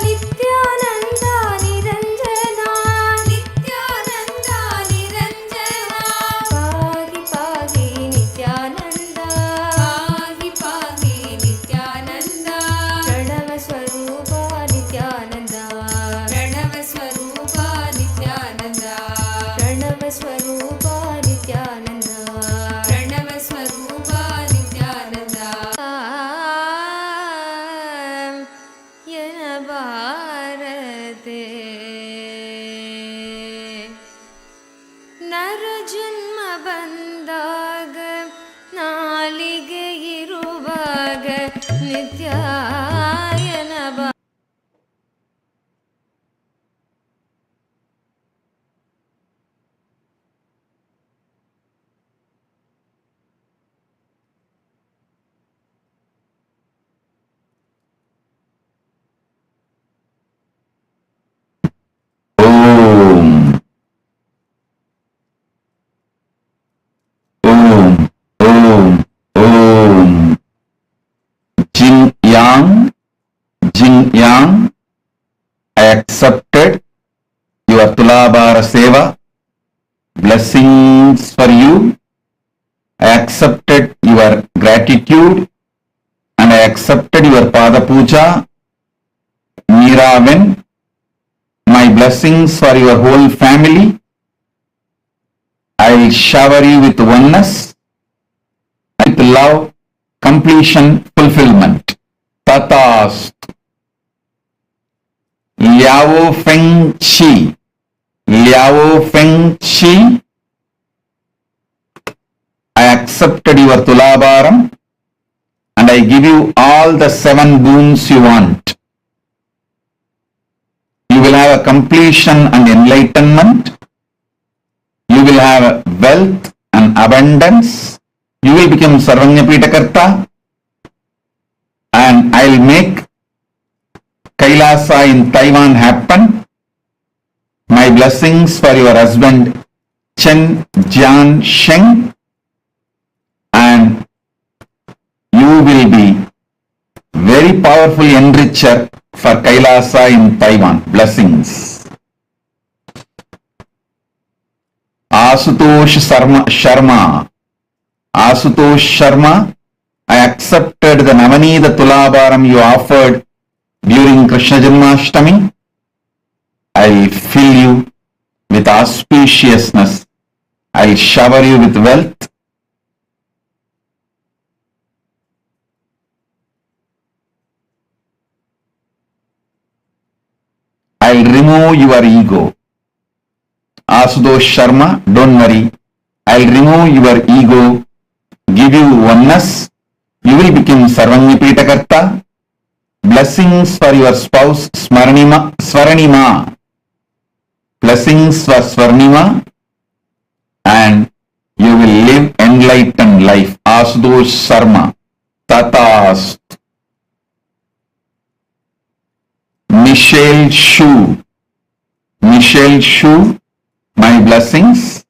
नित्यानन्द निरञ्जना नित्यानन्द निरञ्जना पाहि पाहि नित्यानन्द पाहि पाहि नित्यानन्द प्रणवस्वरूप नित्यानन्द प्रणवस्वरूप नित्यानन्द प्रणवस्वरूप नित्यानन्द प्रणवस्वरूप नित्यानन्द ಯನಬಾರದೆ ನರಜನ್ಮ ಬಂದಾಗ ನಾಲಿಗೆ ಇರುವಾಗ ನಿತ್ಯಾಯನಬ Jin Yang, I accepted your Tulabara Seva, blessings for you. I accepted your gratitude and I accepted your Pada Puja. Meeraven, my blessings for your whole family. I will shower you with oneness, with love, completion, fulfillment. Tatast. Liao Feng Chi. Liao Feng Chi. I accepted your Tulabaram and I give you all the 7 boons you want. You will have a completion and enlightenment. You will have wealth and abundance. You will become Sarvanyapita Karta. And I'll make Kailasa in Taiwan happen. My blessings for your husband Chen Jian Sheng, and you will be very powerful enricher for Kailasa in Taiwan. Blessings. Asutosh Sharma. Asutosh Sharma, I accepted the Navanida Tulabharam you offered during Krishna Janmashtami. I'll fill you with auspiciousness. I'll shower you with wealth. I'll remove your ego. Asutosh Sharma, don't worry. I'll remove your ego, give you oneness. You will become Sarvanyapitakarta. Blessings for your spouse Swaranima. Blessings for Swarnima, and you will live enlightened life. Asutosh Sharma. Tatast. Michelle Shu. Michelle Shu, my blessings.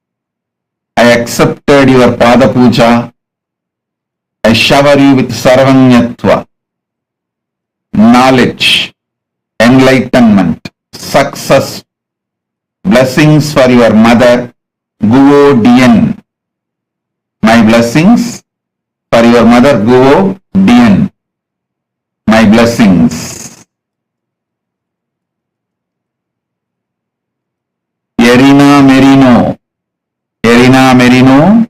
I accepted your Pada Puja. I shower you with Sarvanyatva, knowledge, enlightenment, success. Blessings for your mother, Guo Dien. My blessings for your mother, Guo Dien. My blessings. Yerina Merino. Yerina Merino,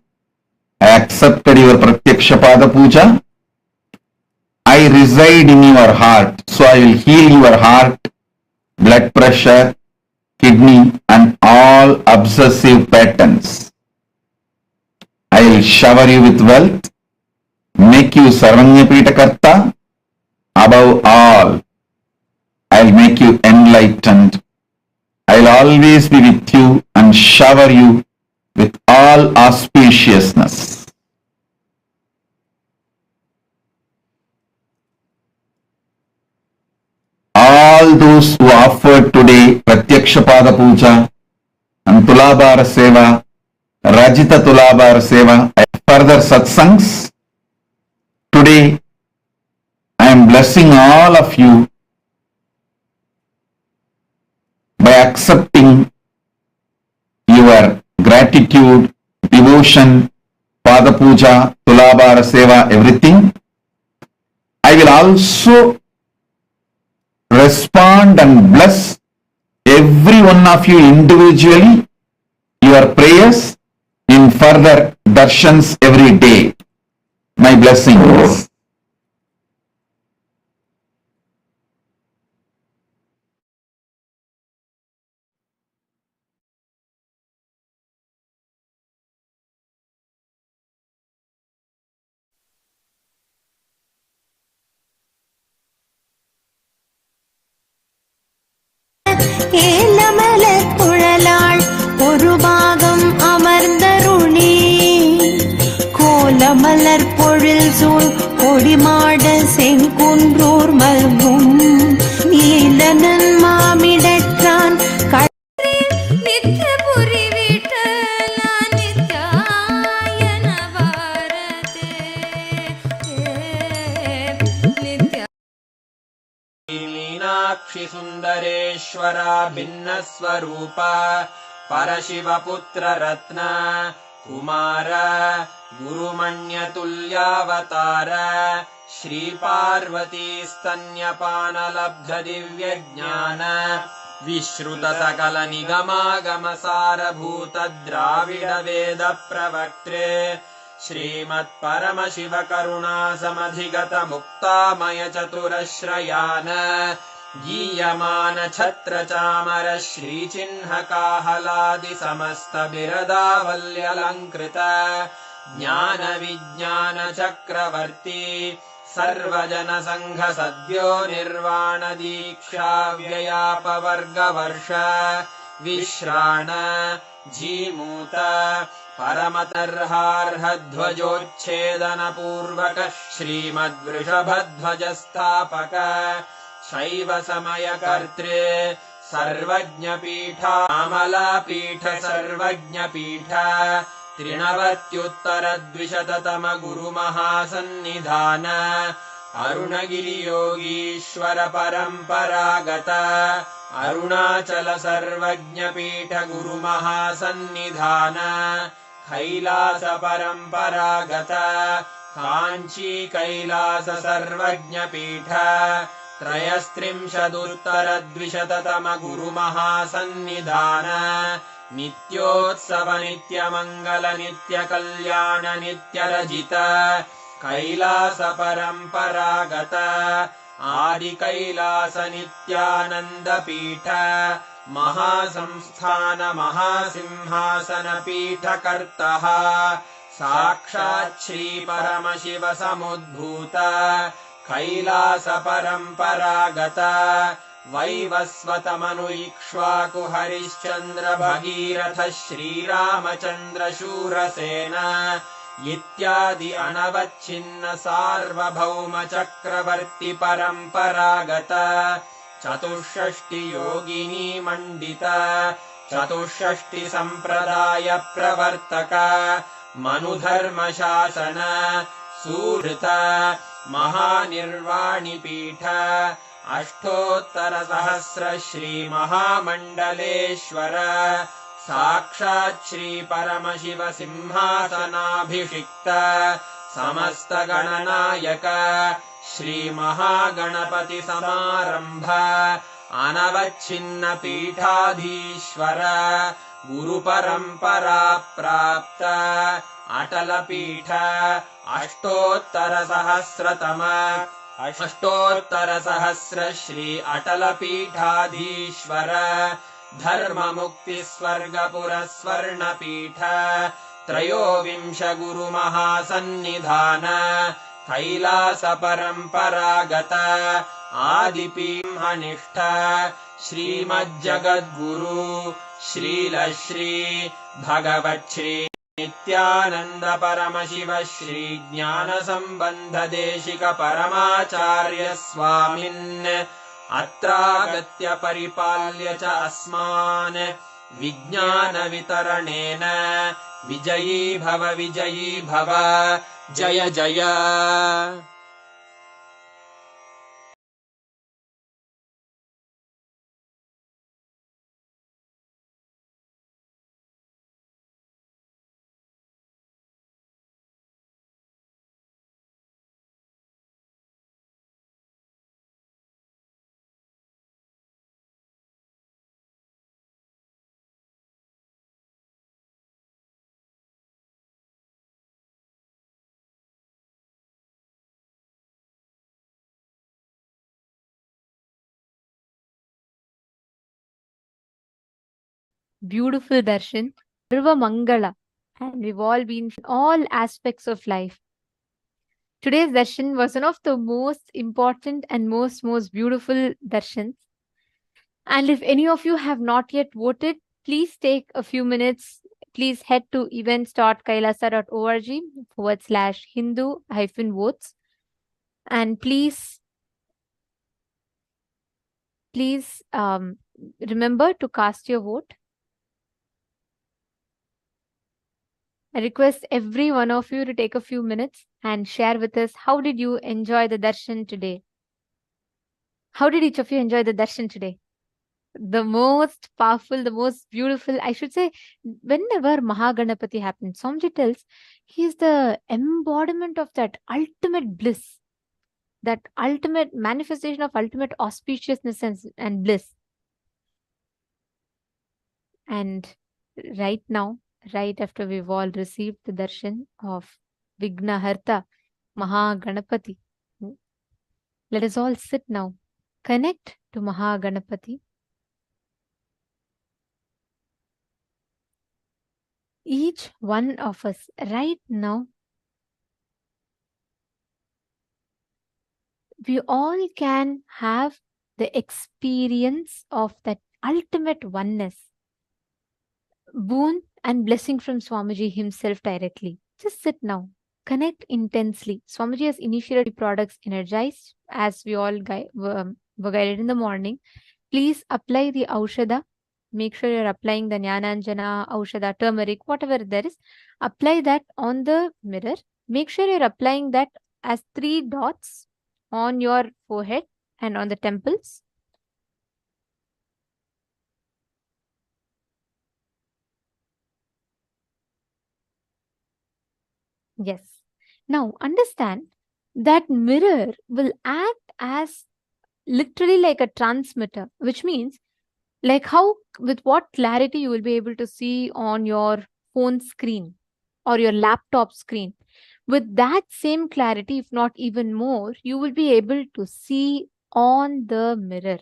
I accepted your Pratyaksha Pada Puja. I reside in your heart, so I will heal your heart, blood pressure, kidney, and all obsessive patterns. I will shower you with wealth, make you Sarvanyapitakarta. Above all, I will make you enlightened. I will always be with you and shower you with all auspiciousness. All those who offered today Pratyaksha Pada Puja and Tulabhara Seva, Rajita Tulabhara Seva, and further satsangs, today I am blessing all of you by accepting your gratitude, devotion, Pada Puja, Tulabhara Seva, everything. I will also respond and bless every one of you individually, your prayers in further darshans every day. My blessings. ஏலமலக்குழலாள் ஒரு பாகம் அமர்ந்தருளி கோலமலர் பொழில் சூழ் கொடிமாட செங்குன்றூர் மல்கும் நீலனன் மாமிடற்றான் நித்யபுரி விட்டலா நித்யாயன பாரதே நித்ய मीनाक्षि सुन्दरेश्वरा भिन्नस्वरूप परशिवपुत्र रत्न कुमार गुरुमण्यतुल्यावतार श्रीपार्वती स्तन्यपानलब्ध दिव्यज्ञान विश्रुत सकल निगमागमसारभूत द्राविड वेद प्रवक्त्रे श्रीमत् परमशिव करुणा समधिगत मुक्तामय चतुरश्रयान गीयमान छत्र चामर श्रीचिह्न काहलादि समस्त बिरदावल्यलङ्कृत ज्ञान विज्ञान चक्रवर्ती सर्वजन संघ सद्यो निर्वाण दीक्षा व्ययापवर्गवर्ष विश्राण जीमूत परमतर्हार्हध्वजोच्छेदन पूर्वक श्रीमद्वृषभध्वज स्थापक शैव समय कर्त्रे सर्वज्ञपीठ अमलापीठ सर्वज्ञपीठ 93 गुरुमहासन्निधान अरुणगिरियोगीश्वर परम्परागत अरुणाचल सर्वज्ञपीठ गुरुमहासन्निधान कैलास परम्परागत काञ्ची कैलास सर्वज्ञपीठ 33 गुरुमहासन्निधान नित्योत्सव नित्यमङ्गल नित्यकल्याण नित्यरजित कैलास परम्परागत आदि कैलास नित्यानन्दपीठ महासंस्थान महासिंहासन पीठकर्तः साक्षात् श्री परमशिव समुद्भूत कैलास परम्परागत वैवस्वतमनु इक्ष्वाकु हरिश्चन्द्र भगीरथ श्रीरामचन्द्र शूरसेन इत्यादि अनवच्छिन्न सार्वभौम चक्रवर्ति परम्परागत 64 योगिनी मण्डित 64 सम्प्रदाय प्रवर्तक मनुधर्म शासन सुहृत महानिर्वाणिपीठ 800 श्री महामण्डलेश्वर साक्षात् श्री परमशिव सिंहासनाभिषिक्त समस्त गणनायक श्री महागणपति समारंभ अनवच्छिन्न पीठाधीश्वर गुरुपरम्परा प्राप्त अटल पीठ 800 श्री अटल पीठाधीश्वर धर्म मुक्ति स्वर्गपुर स्वर्ण पीठ 23 गुरु महासन्निधान कैलास परम्परागत आदिपीठनिष्ठ श्रीमज्जगद्गुरु श्रीलश्री भगवच्छ्री नित्यानंद परमशिव श्री ज्ञान संबंध देशिक परमाचार्य स्वामिन् अत्रागत्य परिपाल्य च अस्मान् विज्ञान वितरणेन विजयी भव जय जय। Beautiful darshan, Sarva Mangala, and we've all been all aspects of life. Today's darshan was one of the most important and most beautiful darshans. And if any of you have not yet voted, please take a few minutes. Please head to events.kailasa.org/Hindu-votes, and please remember to cast your vote. I request every one of you to take a few minutes and share with us, how did you enjoy the darshan today? How did each of you enjoy the darshan today? The most powerful, the most beautiful, I should say, whenever Maha Ganapathi happens, Swamiji tells he is the embodiment of that ultimate bliss, that ultimate manifestation of ultimate auspiciousness and bliss. And right now, right after we've all received the darshan of Vignaharta, Maha Ganapathi, let us all sit now, connect to Maha Ganapathi. Each one of us right now, we all can have the experience of that ultimate oneness, boon and blessing from Swamiji himself directly. Just sit now, connect intensely. Swamiji has initiated products energized, as we all were guided in the morning. please apply the Aushada. Make sure you're applying the Jnananjana, Aushada, turmeric, whatever there is. Apply that on the mirror. Make sure you're applying that as 3 dots on your forehead and on the temples. Yes. Now understand that mirror will act as literally like a transmitter, which means like how with what clarity you will be able to see on your phone screen or your laptop screen. With that same clarity, if not even more, you will be able to see on the mirror.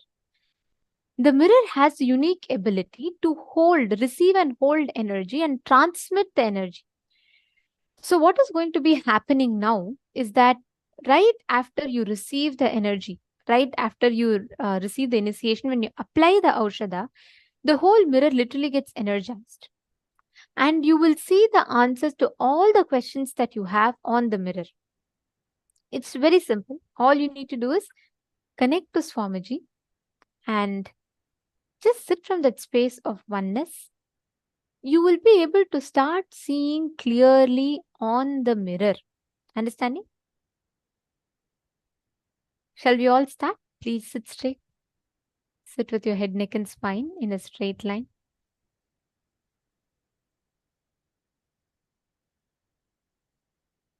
The mirror has unique ability to hold, receive and hold energy and transmit the energy. So what is going to be happening now is that right after you receive the energy, right after you receive the initiation, when you apply the Aushada, the whole mirror literally gets energized. And you will see the answers to all the questions that you have on the mirror. It's very simple. All you need to do is connect to Swamiji and just sit from that space of oneness. You will be able to start seeing clearly on the mirror. Understanding? Shall we all start? Please sit straight. Sit with your head, neck, and spine in a straight line.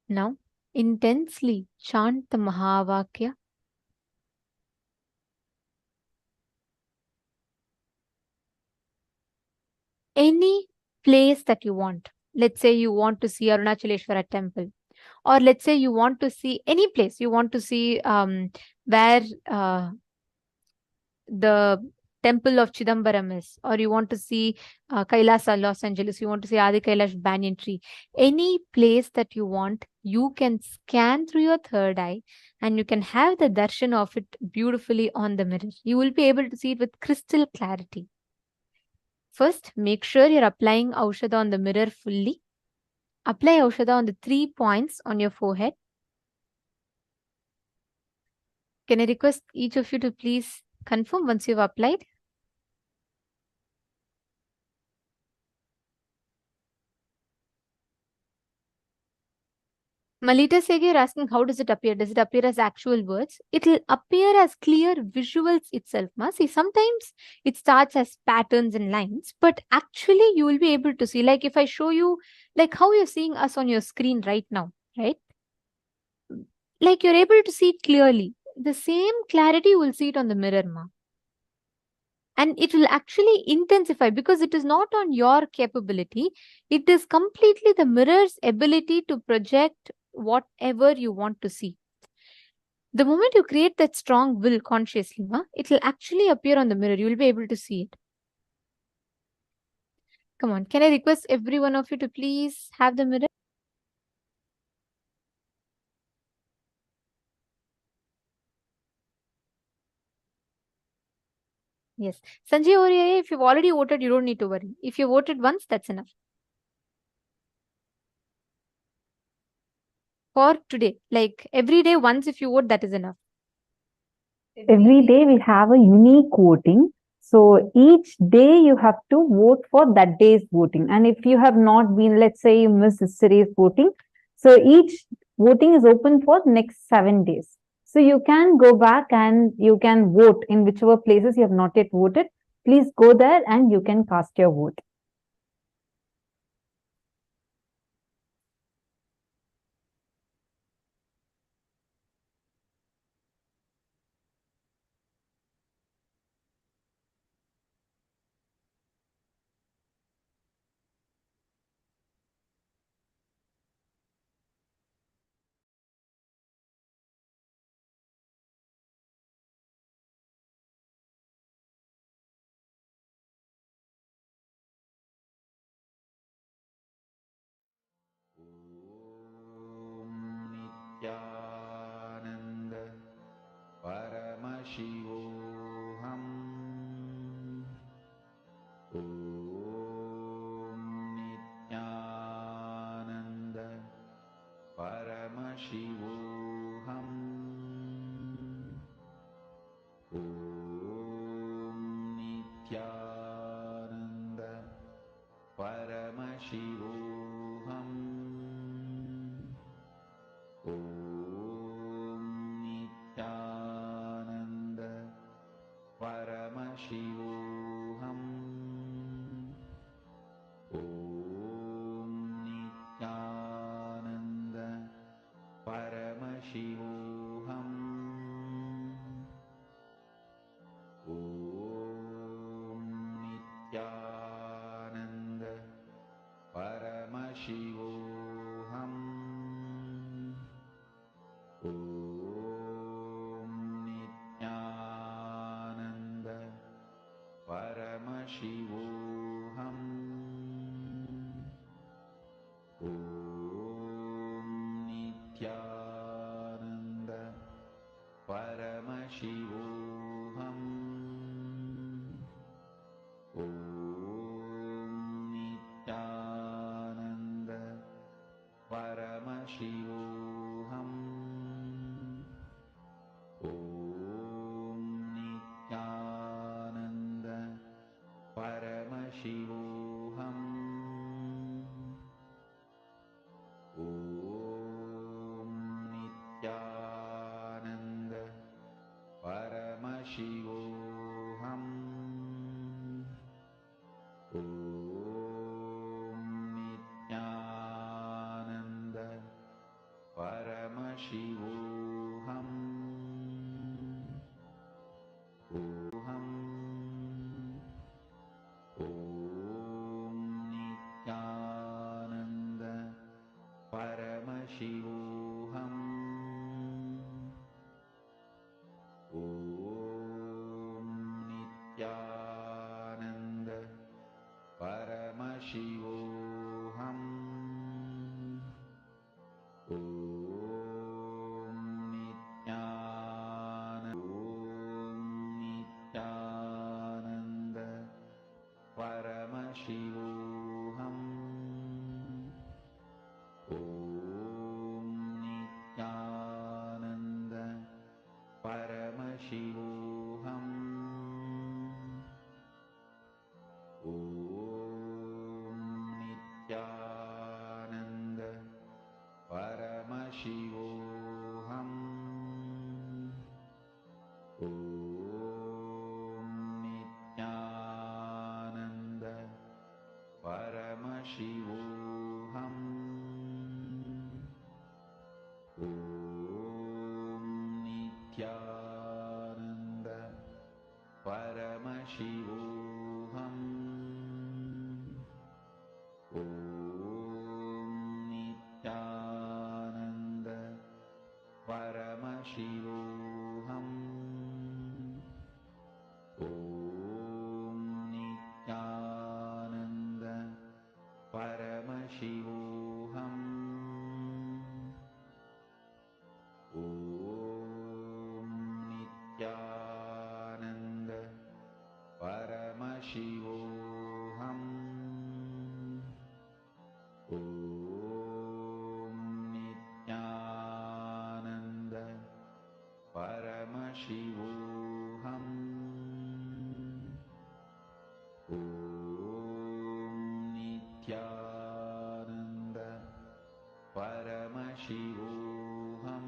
Now, intensely chant the Mahavakya. Any place that you want. Let's say you want to see Arunachaleshwara temple, or let's say you want to see any place. You want to see where the temple of Chidambaram is, or you want to see Kailasa, Los Angeles, you want to see Adi Kailash banyan tree. Any place that you want, you can scan through your third eye and you can have the darshan of it beautifully on the mirror. You will be able to see it with crystal clarity. First, make sure you're applying Aushada on the mirror fully. Apply Aushada on the 3 points on your forehead. Can I request each of you to please confirm once you've applied? Malita Segi are asking, how does it appear? Does it appear as actual words? It will appear as clear visuals itself. Ma? See, sometimes it starts as patterns and lines, but actually you will be able to see, like if I show you, like how you're seeing us on your screen right now, right? Like you're able to see it clearly. The same clarity you will see it on the mirror, ma. And it will actually intensify because it is not on your capability. It is completely the mirror's ability to project whatever you want to see. The moment you create that strong will consciously, it will actually appear on the mirror. You will be able to see it. Come on, can I request every one of you to please have the mirror? Yes. Sanjay Oriya, if you've already voted, you don't need to worry. If you voted once, that's enough. For today, like every day, once if you vote, that is enough. Every day we have a unique voting. So each day you have to vote for that day's voting. And if you have not been, let's say you missed yesterday's voting, so each voting is open for next 7 days. So you can go back and you can vote in whichever places you have not yet voted. Please go there and you can cast your vote. Paramashivoham. Om Nithyananda Paramashivoham. Om Nithyananda Paramashivoham. Om Nithyananda Paramashivoham. Om Nithyananda Paramashivoham. Om Nithyananda Paramashivoham. Om Nithyananda Paramashivoham. Om Nithyananda Paramashivoham. Om Nithyananda Paramashivoham. Om Nithyananda Paramashivoham. Oham. Om Nithyananda Paramashivoham. Om Nithyananda Paramashivoham. Om Nithyananda Paramashivoham. Om Nithyananda Paramashivoham. Om Nithyananda Paramashivoham. Om Nithyananda Paramashivoham. Om Nithyananda Paramashivoham. Om Nithyananda Paramashivoham. Om Nithyananda Paramashivoham. Om Nithyananda Paramashivoham. Om Nithyananda Paramashivoham. Om Nithyananda Paramashivoham. Om Nithyananda Paramashivoham.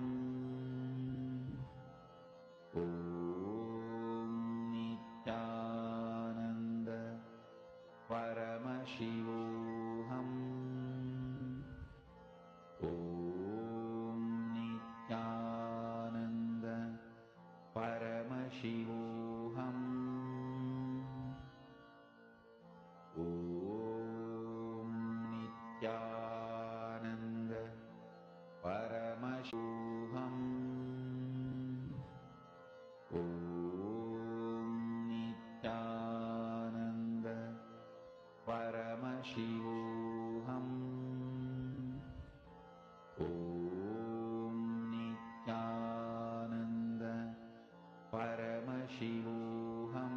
Om Nithyananda Paramashivoham. Om Nithyananda Paramashivoham. Om Nithyananda Paramashivoham. Om Nithyananda Paramashivoham.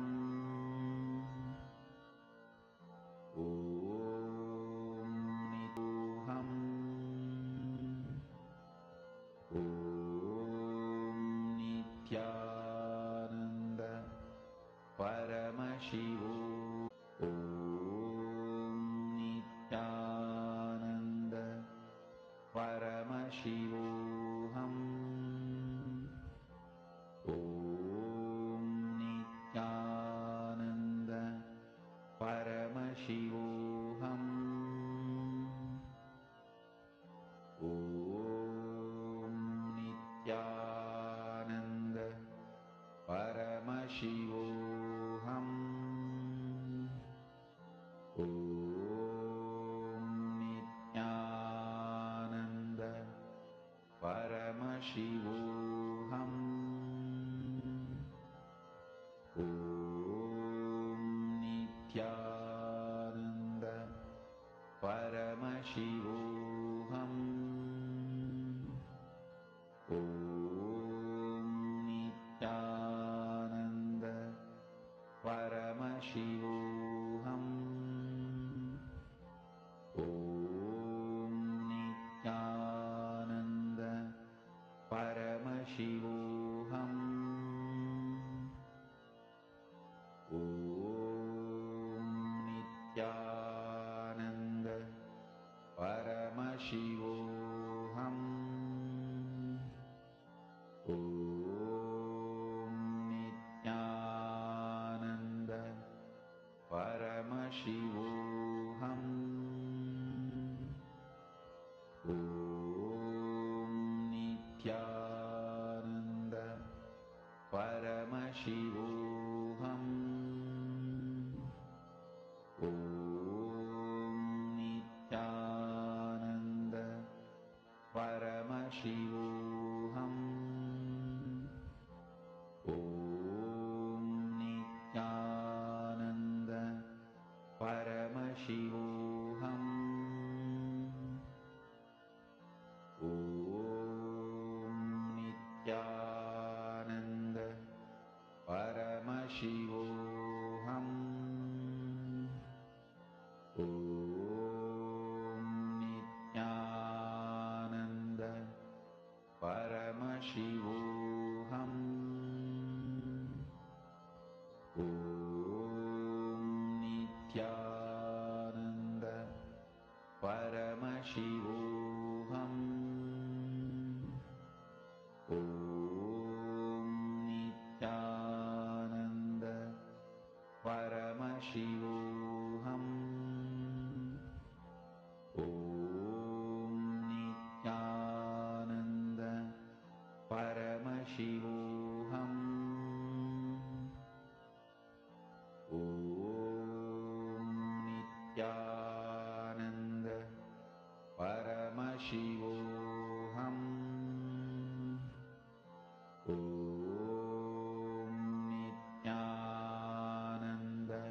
Om Nithyananda Paramashivoham. Om Nithyananda Paramashivoham. Om Nithyananda Paramashivoham. Om Nithyananda Paramashivoham. Om Nithyananda Paramashivoham. Om Nithyananda Paramashivoham. Om Nithyananda Paramashivoham. Om Nithyananda Paramashivoham. Om Nithyananda Paramashivoham. Om Nithyananda Paramashivoham. Om Nithyananda Paramashivoham. Om Nithyananda Paramashivoham. Om Nithyananda Paramashivoham. Om Nithyananda Paramashivoham. Om Nithyananda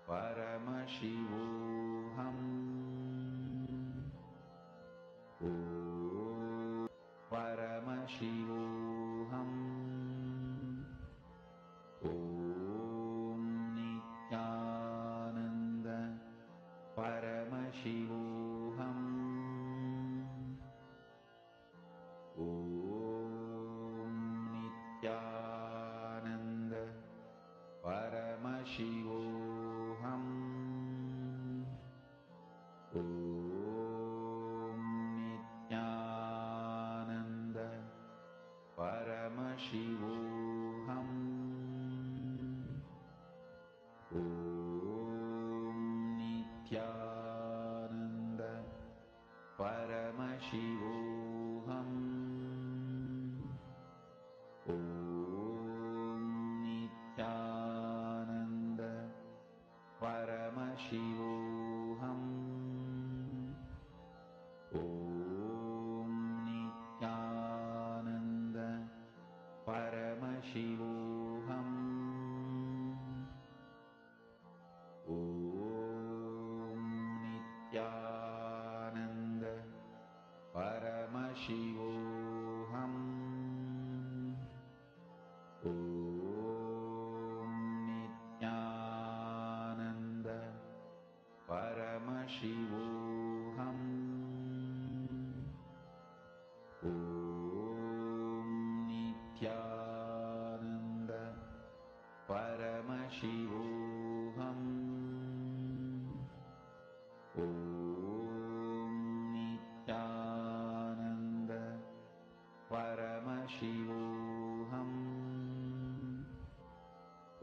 Paramashivoham. Om Paramashivoham. Om Nithyananda Paramashivoham. Om Nithyananda Paramashivoham. Om Nithyananda Paramashivoham. Om Nithyananda Paramashivoham. Om Nithyananda Paramashivoham. Om Nithyananda Paramashivoham. Om Nithyananda Paramashivoham. Om Nithyananda Paramashivoham. Om Nithyananda Paramashivoham. Om Nithyananda Paramashivoham.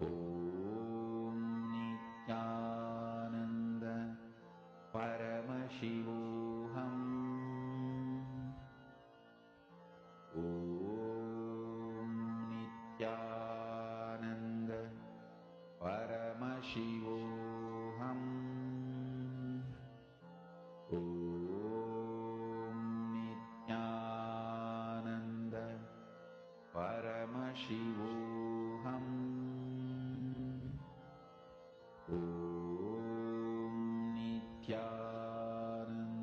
Om Nithyananda Paramashivoham. Om Nithyananda Paramashivoham. Om Nithyananda Paramashivoham. Om Nithyananda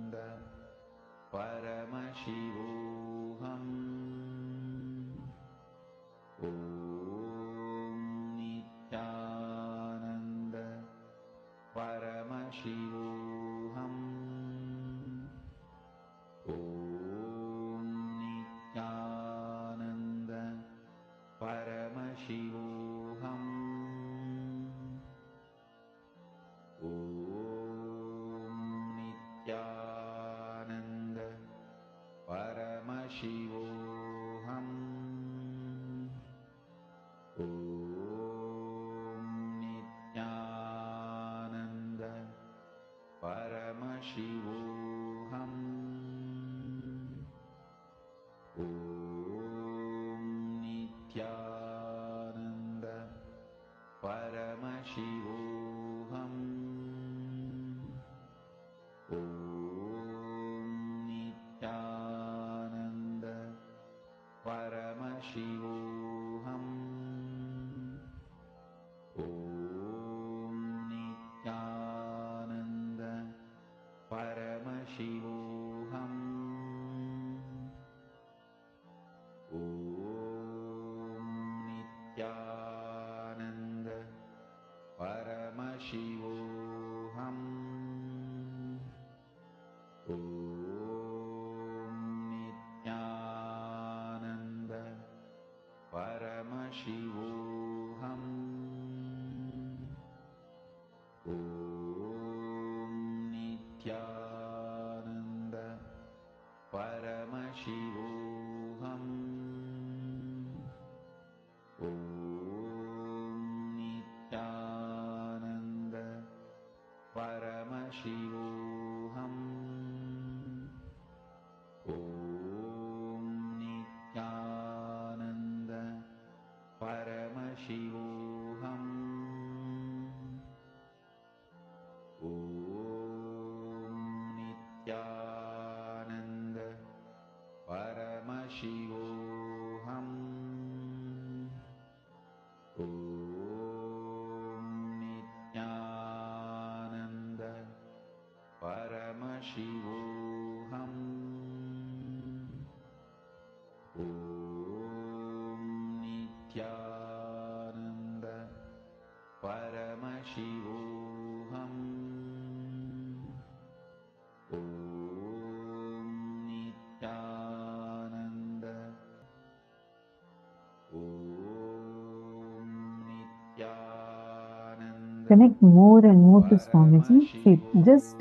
Connect more and more to Swamiji. See, just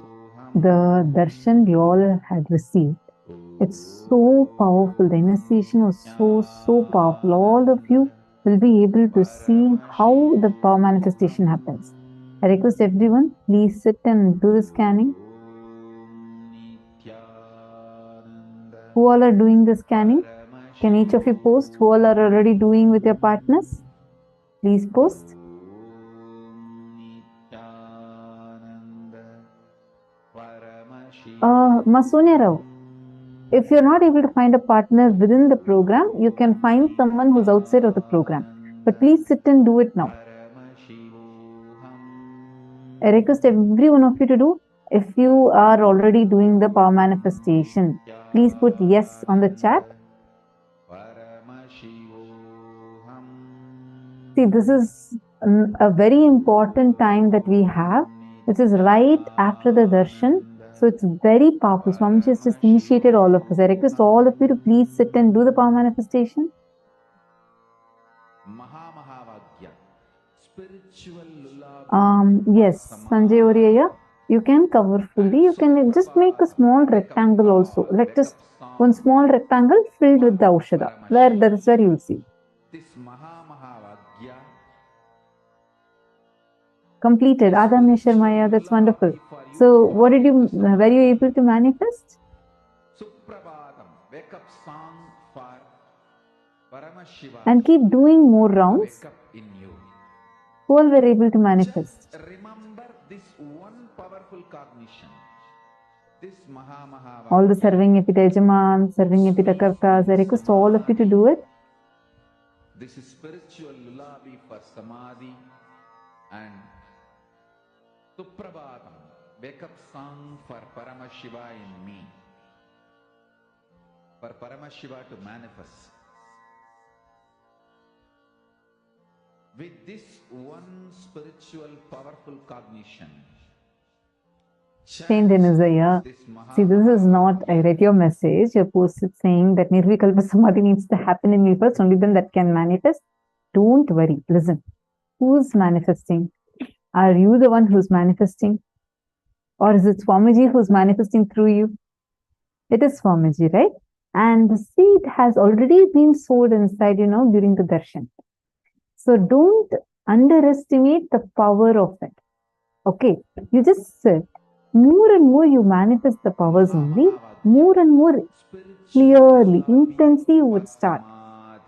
the darshan we all had received. It's so powerful. The initiation was so powerful. All of you will be able to see how the power manifestation happens. I request everyone, please sit and do the scanning. Who all are doing the scanning? Can each of you post who all are already doing with your partners? Please post. Masonia Rao, if you're not able to find a partner within the program, you can find someone who's outside of the program. But please sit and do it now. I request every one of you to do. If you are already doing the power manifestation, please put yes on the chat. See, this is a very important time that we have. This is right after the darshan. So it's very powerful. Swamiji has just initiated all of us. I request all of you to please sit and do the power manifestation. Yes, Sanjay Oriya, you can cover fully. You can just make a small rectangle also. Like just one small rectangle filled with the Aushadha. That is where you will see. Completed. Adam Sharmaya, that's wonderful. So, were you able to manifest? Wake up song for Paramashivam. And keep doing more rounds. Wake up in you. Who all were able to manifest? Just remember this one powerful cognition. This Maha. All the serving Epitajaman, serving Epitakartas, I request all of you to do it. This is spiritual lullaby for Samadhi and Suprabhatam. Wake up song for Paramashiva in me. For Paramashiva to manifest. With this one spiritual powerful cognition. Saint Denizaya. See, this is not, I read your message, your post is saying that Nirvikalpa Samadhi needs to happen in me first, only then that can manifest. Don't worry, listen. Who's manifesting? Are you the one who's manifesting? Or is it Swamiji who's manifesting through you? It is Swamiji, right? and the seed has already been sowed inside, during the darshan. So don't underestimate the power of it. Okay, you just sit. More and more you manifest the powers only, more and more clearly, intensely you would start.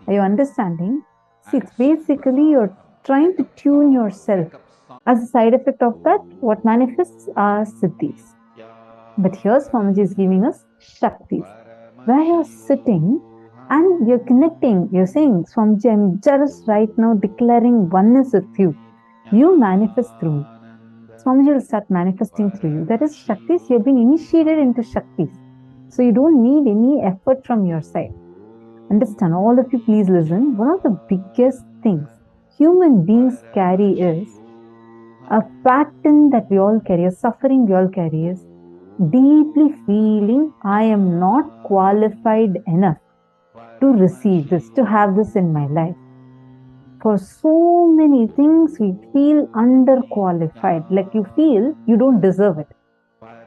Are you understanding? See, it's basically you're trying to tune yourself. As a side effect of that, what manifests are siddhis. But here Swamiji is giving us shaktis. Where you're sitting and you're connecting, you're saying, Swamiji, I'm just right now declaring oneness with you. You manifest through me. Swamiji will start manifesting through you. That is Shaktis. You have been initiated into Shaktis. So you don't need any effort from your side. Understand, all of you please listen. One of the biggest things human beings carry is a pattern that we all carry, a suffering we all carry is deeply feeling I am not qualified enough to receive this, to have this in my life. For so many things, we feel underqualified, like you feel you don't deserve it.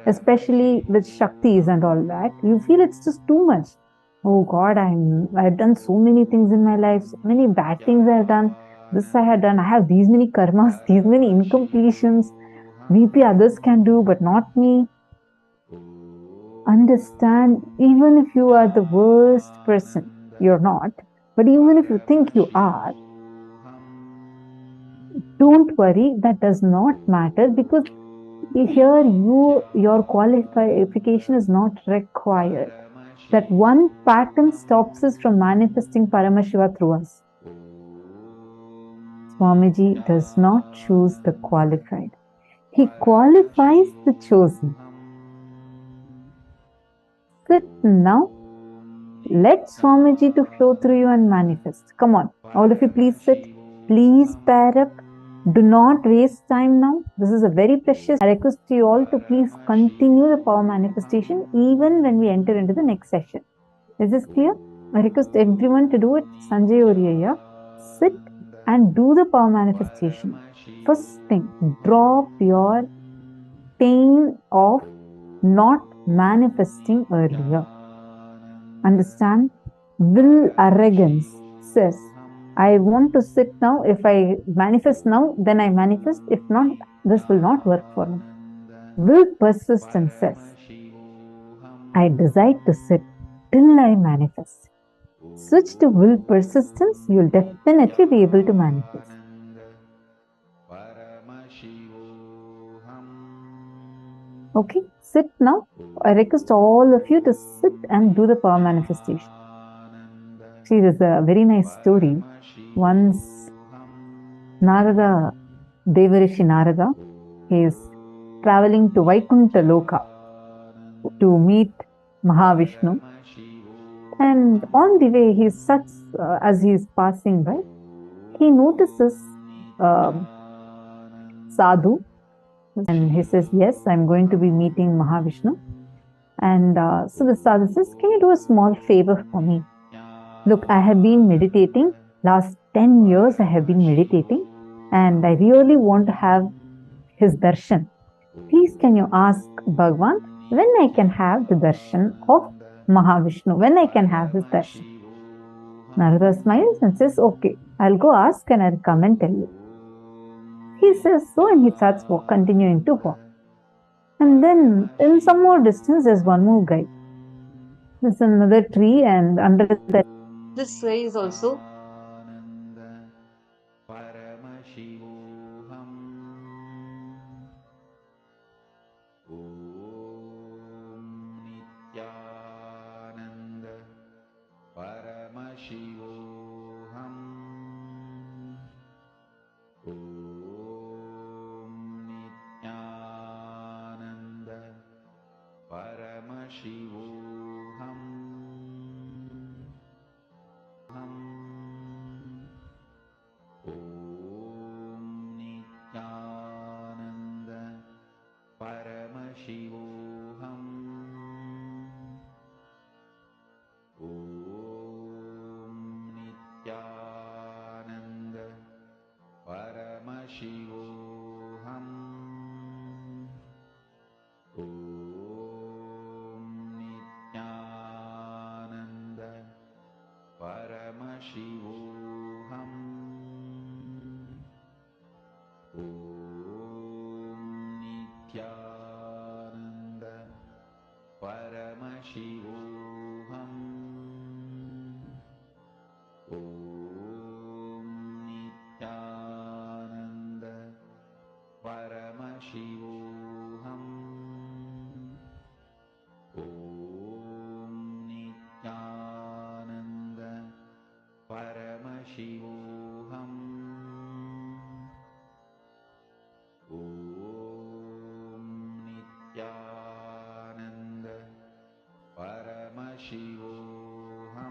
Especially with Shaktis and all that, you feel it's just too much. Oh God, I've done so many things in my life, so many bad things I've done. This I had done. I have these many karmas, these many incompletions. Maybe others can do, but not me. Understand, even if you are the worst person, you're not. But even if you think you are, don't worry, that does not matter, because here your qualification is not required. That one pattern stops us from manifesting Paramashiva through us. Swamiji does not choose the qualified. He qualifies the chosen. Sit now. Let Swamiji to flow through you and manifest. Come on, all of you please sit. Please pair up. Do not waste time now. This is a very precious. I request you all to please continue the power manifestation even when we enter into the next session. Is this clear? I request everyone to do it. Sanjay Oriya, sit and do the power manifestation. First thing, drop your pain of not manifesting earlier. Understand? Will arrogance says, I want to sit now. If I manifest now, then I manifest. If not, this will not work for me. Will persistence says, I decide to sit till I manifest. Switch to will persistence, you'll definitely be able to manifest. Okay, sit now. I request all of you to sit and do the power manifestation. See, there's a very nice story. Once Narada, Devarishi Narada, he is traveling to Vaikuntha Loka to meet Mahavishnu. And on the way, as he is passing by, he notices Sadhu, and he says, yes, I'm going to be meeting Mahavishnu. And so the Sadhu says, can you do a small favor for me? Look, I have been meditating. Last 10 years I have been meditating, and I really want to have his darshan. Please can you ask Bhagavan when I can have the darshan of Mahavishnu, when I can have his darshan? Narada smiles and says, okay, I'll go ask and I'll come and tell you. He says so, and he starts continuing to walk. And then in some more distance, there's one more guy. There's another tree, and under that, this guy is also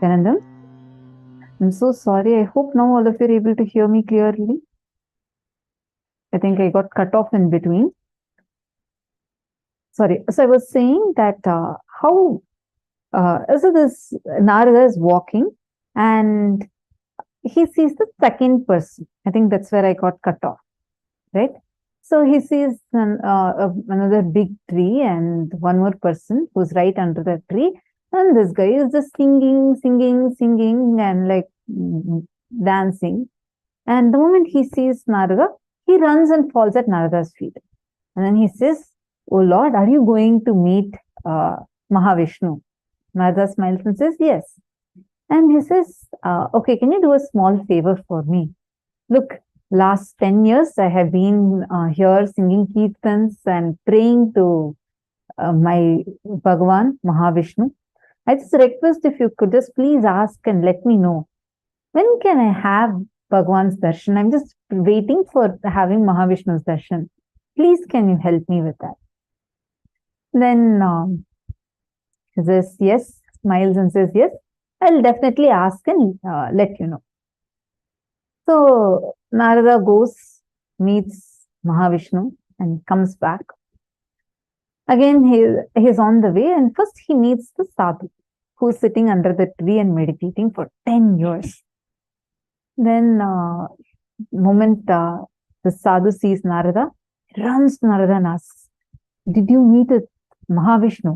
Nithyananda. I'm so sorry. I hope now all of you are able to hear me clearly. I think I got cut off in between. Sorry. So I was saying that so this Narada is walking and he sees the second person. I think that's where I got cut off, right? So he sees another big tree and one more person who's right under the tree. And this guy is just singing and like dancing. And the moment he sees Narada, he runs and falls at Narada's feet. And then he says, "Oh Lord, are you going to meet Mahavishnu?" Narada smiles and says, "Yes." And he says, "Okay, can you do a small favor for me? Look, last 10 years I have been here singing kirtans and praying to my Bhagavan, Mahavishnu. I just request if you could just please ask and let me know, when can I have Bhagavan's darshan? I'm just waiting for having Mahavishnu's darshan. Please, can you help me with that?" Then he says, "Yes," smiles and says, "Yes, I'll definitely ask and let you know." So Narada goes, meets Mahavishnu and comes back. Again, he's on the way and first he meets the sadhu who's sitting under the tree and meditating for 10 years. Then moment the sadhu sees Narada, he runs to Narada and asks, "Did you meet with Mahavishnu?"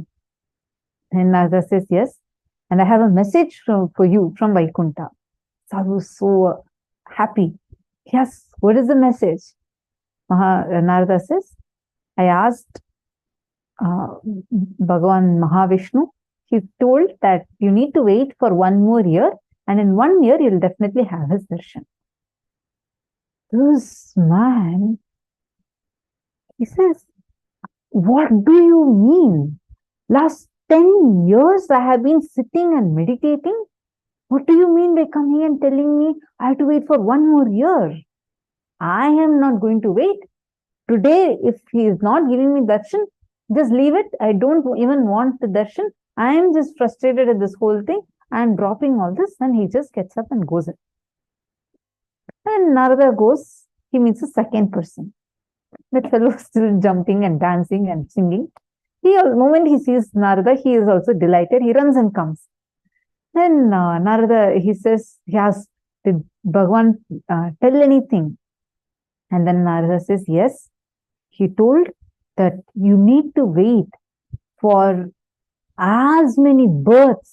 And Narada says, "Yes, and I have a message for you from Vaikunta." Sadhu is so happy. "Yes, what is the message?" Narada says, "I asked Bhagavan Mahavishnu. He told that you need to wait for 1 more year, and in 1 year you'll definitely have his darshan." This man, he says, "What do you mean? Last 10 years I have been sitting and meditating. What do you mean by coming and telling me I have to wait for 1 more year? I am not going to wait. Today, if he is not giving me darshan, just leave it. I don't even want the darshan. I am just frustrated at this whole thing. I am dropping all this." And he just gets up and goes in. And Narada goes, he meets the second person. That fellow is still jumping and dancing and singing. The moment he sees Narada, he is also delighted. He runs and comes. Then Narada, he says, he asks, "Did Bhagavan tell anything?" And then Narada says, "Yes. He told that you need to wait for as many births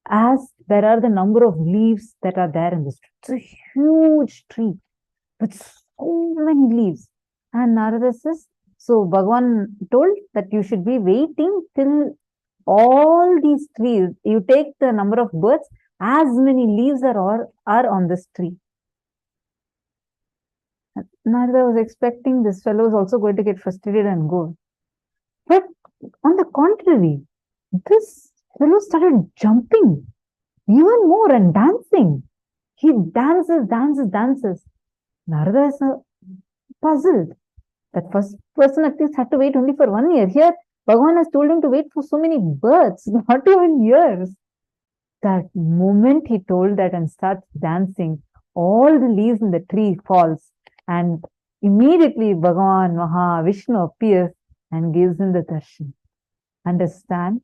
as there are the number of leaves that are there in this tree." It's a huge tree with so many leaves. And Narada says, so Bhagavan told that you should be waiting till all these trees, you take the number of birds, as many leaves are on this tree. Narada was expecting this fellow is also going to get frustrated and go. But on the contrary, this fellow started jumping even more and dancing. He dances. Narada is puzzled. That first person at least had to wait only for 1 year. Here, Bhagavan has told him to wait for so many births, not even years. That moment he told that and starts dancing, all the leaves in the tree falls. And immediately Bhagavan Mahavishnu appears and gives him the darshan. Understand?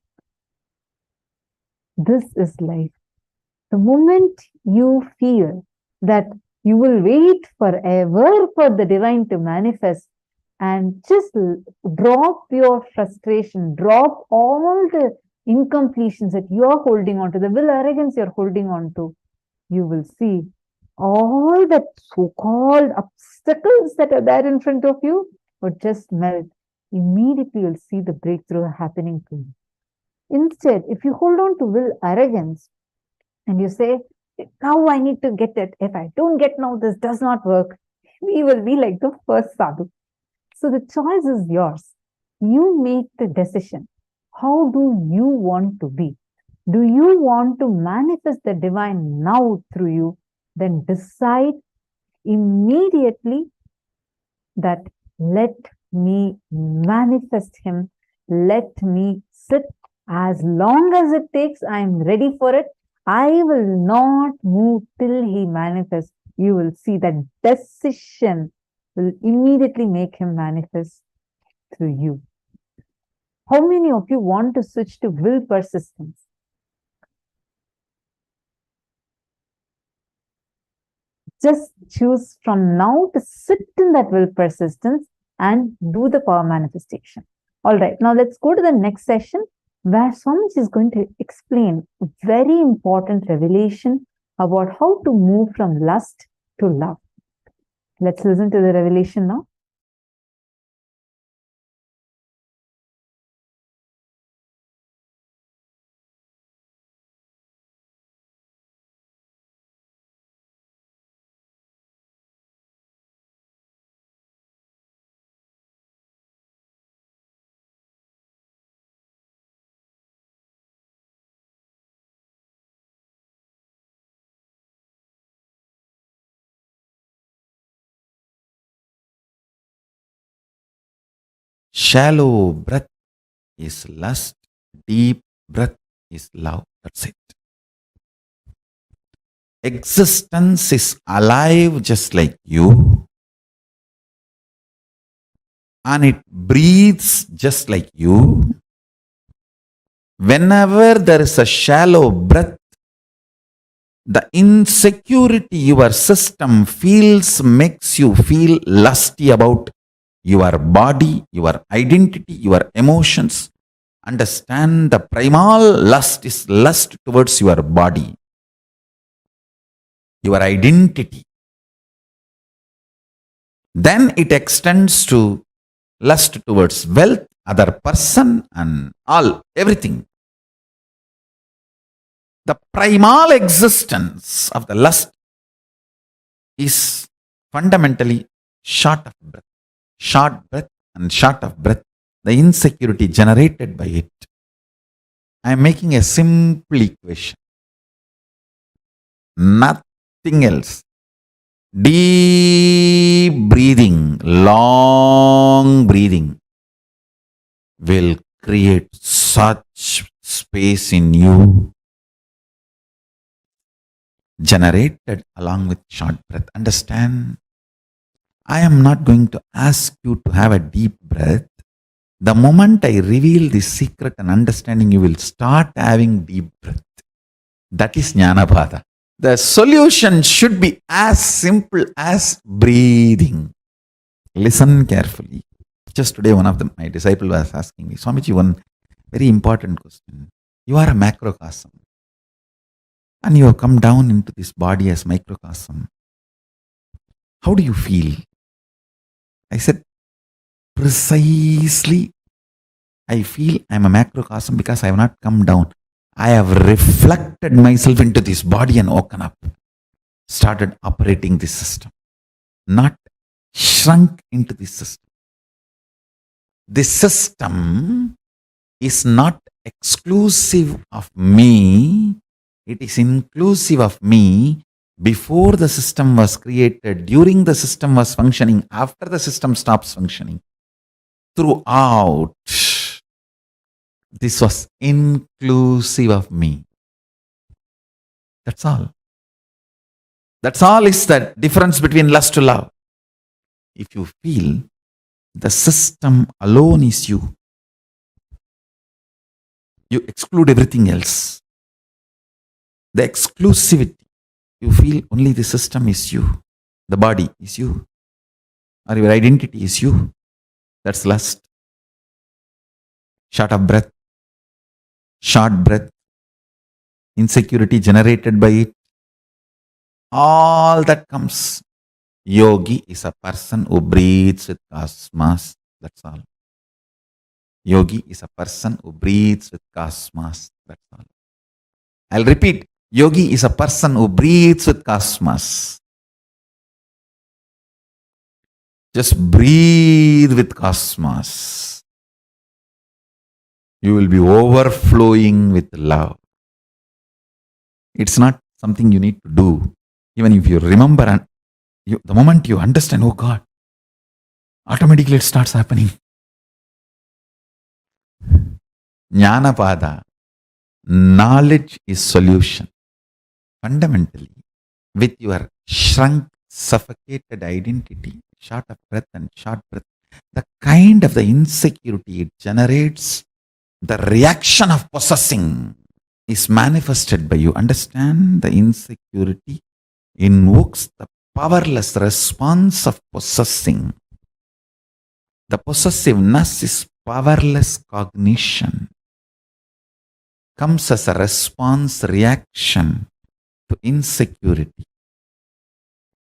This is life. The moment you feel that you will wait forever for the divine to manifest, and just drop your frustration, drop all the incompletions that you are holding on to, the will arrogance you're holding on to, you will see all the so-called obstacles that are there in front of you would just melt. Immediately you'll see the breakthrough happening to you. Instead, if you hold on to will arrogance and you say, now I need to get it. If I don't get now, this does not work. We will be like the first sadhu. So the choice is yours. You make the decision. How do you want to be? Do you want to manifest the divine now through you? Then decide immediately that let me manifest him. Let me sit as long as it takes. I am ready for it. I will not move till he manifests. You will see that decision will immediately make him manifest through you. How many of you want to switch to will persistence? Just choose from now to sit in that will persistence and do the power manifestation. All right, now let's go to the next session where Swamiji is going to explain a very important revelation about how to move from lust to love. Let's listen to the revelation now. Shallow breath is lust, deep breath is love. That's it. Existence is alive just like you, and it breathes just like you. Whenever there is a shallow breath, the insecurity your system feels makes you feel lusty about your body, your identity, your emotions. Understand the primal lust is lust towards your body, your identity. Then it extends to lust towards wealth, other person, and all, everything. The primal existence of the lust is fundamentally short of breath. Short breath and short of breath, the insecurity generated by it. I am making a simple equation. Nothing else. Deep breathing, long breathing will create such space in you, generated along with short breath. Understand? I am not going to ask you to have a deep breath. The moment I reveal this secret and understanding, you will start having deep breath. That is Jnanapada. The solution should be as simple as breathing. Listen carefully. Just today, one of my disciples was asking me, Swamiji, one very important question. You are a macrocosm, and you have come down into this body as microcosm. How do you feel? I said, precisely, I feel I am a macrocosm because I have not come down. I have reflected myself into this body and woken up, started operating this system, not shrunk into this system. This system is not exclusive of me, it is inclusive of me. Before the system was created, during the system was functioning, after the system stops functioning. Throughout, this was inclusive of me. That's all. That's all is the difference between lust to love. If you feel the system alone is you, you exclude everything else. The exclusivity. You feel only the system is you, the body is you, or your identity is you. That's lust. Short of breath, short breath, insecurity generated by it. All that comes. Yogi is a person who breathes with cosmos. That's all. Yogi is a person who breathes with cosmos. That's all. I'll repeat. Yogi is a person who breathes with cosmos. Just breathe with cosmos. You will be overflowing with love. It's not something you need to do. Even if you remember and the moment you understand, oh God, automatically it starts happening. Jnanapada. Knowledge is solution. fundamentally with your shrunk, suffocated identity, short of breath and short breath, the kind of the insecurity it generates, the reaction of possessing is manifested by you. Understand? The insecurity invokes the powerless response of possessing. The possessiveness is powerless cognition. Comes as a response reaction to insecurity.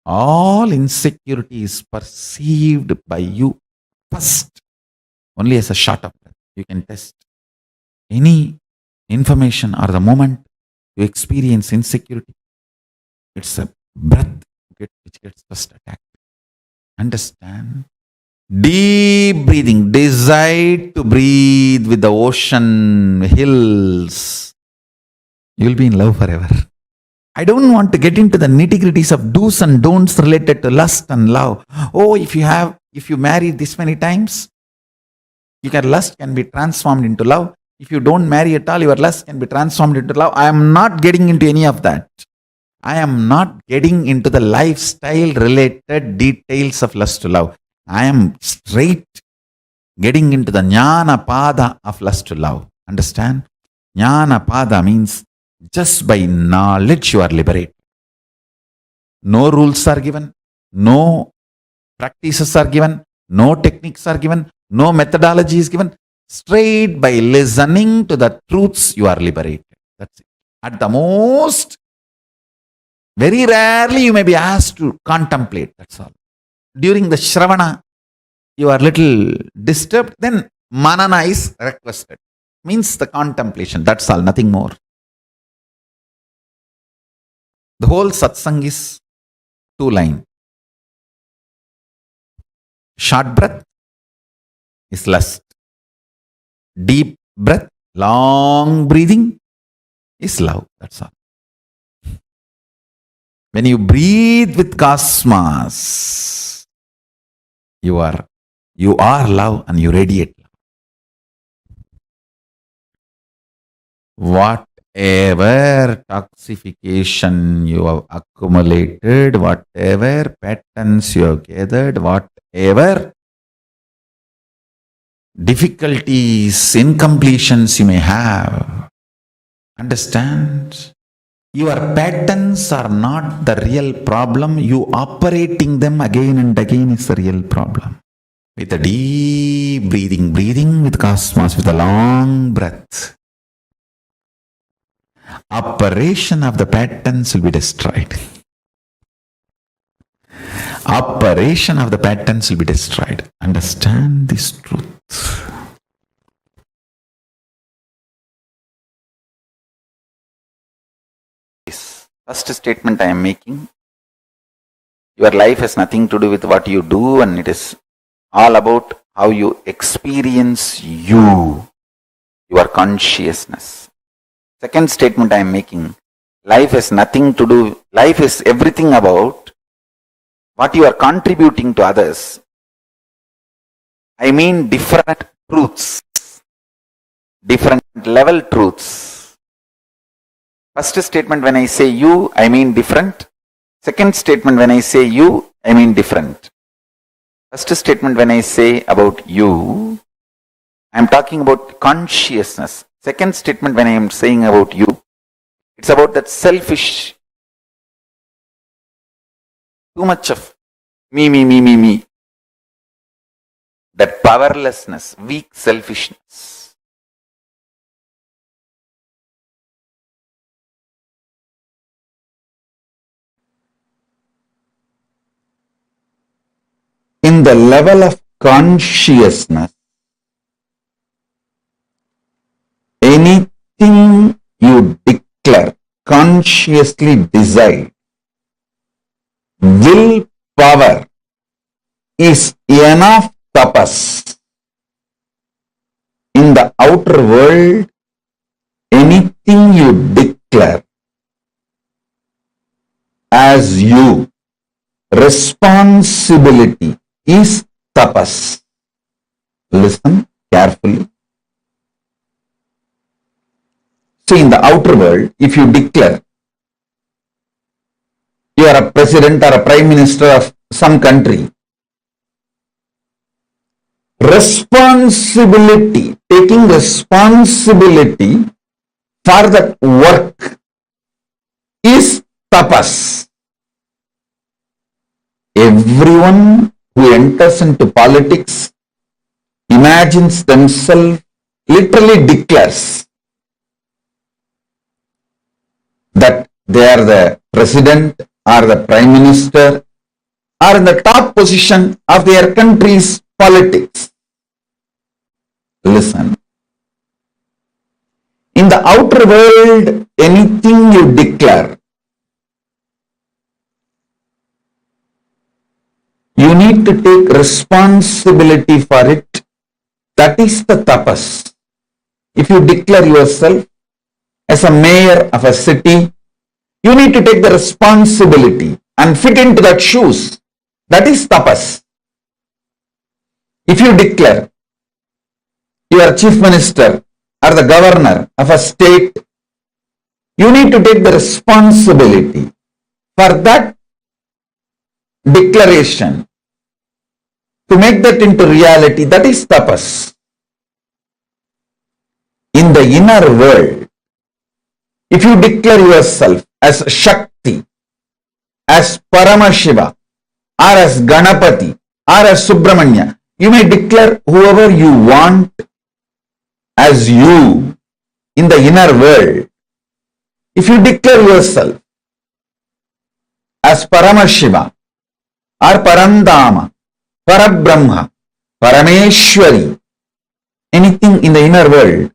All insecurity is perceived by you first, only as a short of breath. You can test any information or the moment you experience insecurity. It's a breath which gets first attacked. Understand? Deep breathing. Decide to breathe with the ocean, hills. You'll be in love forever. I don't want to get into the nitty-gritties of do's and don'ts related to lust and love. Oh, if you marry this many times, lust can be transformed into love. If you don't marry at all, your lust can be transformed into love. I am not getting into any of that. I am not getting into the lifestyle related details of lust to love. I am straight getting into the Jnana Pada of lust to love. Understand? Jnana Pada means just by knowledge you are liberated. No rules are given, no practices are given, no techniques are given, no methodology is given. Straight by listening to the truths you are liberated. That's it. At the most, very rarely you may be asked to contemplate. That's all. During the Shravana, you are little disturbed, then Manana is requested. Means the contemplation. That's all, nothing more. The whole satsang is 2 lines. Short breath is lust. Deep breath, long breathing is love. That's all. When you breathe with cosmos, you are love and you radiate love. Whatever toxification you have accumulated, whatever patterns you have gathered, whatever difficulties, incompletions you may have, understand? Your patterns are not the real problem. You operating them again and again is the real problem. With a deep breathing with cosmos, with a long breath, operation of the patterns will be destroyed. Operation of the patterns will be destroyed. Understand this truth. First statement I am making, your life has nothing to do with what you do, and it is all about how you experience your consciousness. Second statement I am making, life has nothing to do, life is everything about what you are contributing to others. I mean different truths, different level truths. First statement, when I say you, I mean different. Second statement, when I say you, I mean different. First statement, when I say about you, I am talking about consciousness. Second statement, when I am saying about you, it's about that selfish, too much of me. That powerlessness, weak selfishness. In the level of consciousness, anything you declare, consciously decide, willpower is enough tapas. In the outer world, anything you declare as you, responsibility is tapas. Listen carefully. See, in the outer world, if you declare, You are a president or a prime minister of some country. Responsibility, taking responsibility for that work is tapas. Everyone who enters into politics imagines themselves, literally declares that they are the president or the prime minister or in the top position of their country's politics. Listen. In the outer world, anything you declare, you need to take responsibility for it. That is the tapas. If you declare yourself as a mayor of a city, you need to take the responsibility and fit into that shoes. That is tapas. If you declare you are chief minister or the governor of a state, you need to take the responsibility for that declaration to make that into reality. That is tapas. In the inner world, if you declare yourself as Shakti, as Paramashiva, or as Ganapati, or as Subramanya, you may declare whoever you want as you in the inner world. If you declare yourself as Paramashiva, or Parandama, Parabrahma, Parameshwari, anything in the inner world,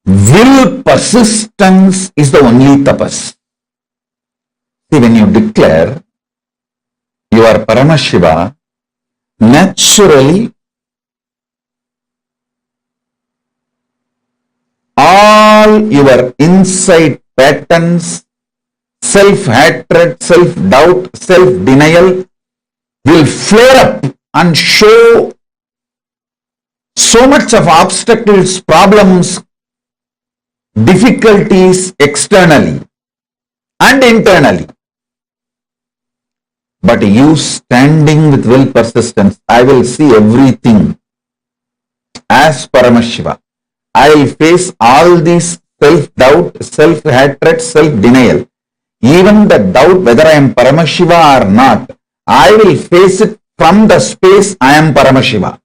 will persistence is the only tapas. See, when you declare you are Paramashiva, naturally all your inside patterns, self-hatred, self-doubt, self-denial will flare up and show so much of obstacles, problems, difficulties externally and internally. But you standing with will persistence, I will see everything as Paramashiva. I will face all these self-doubt, self-hatred, self-denial. Even the doubt whether I am Paramashiva or not, I will face it from the space I am Paramashiva.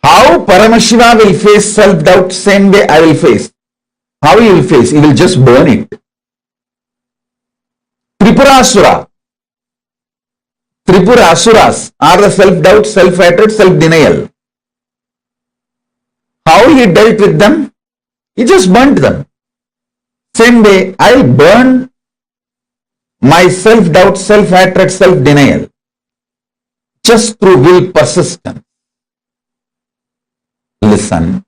How Paramashiva will face self-doubt, same way I will face. How he will face? He will just burn it. Tripura Asuras are the self-doubt, self-hatred, self-denial. How he dealt with them? He just burnt them. Same way, I will burn my self-doubt, self-hatred, self-denial just through will persistence. Listen.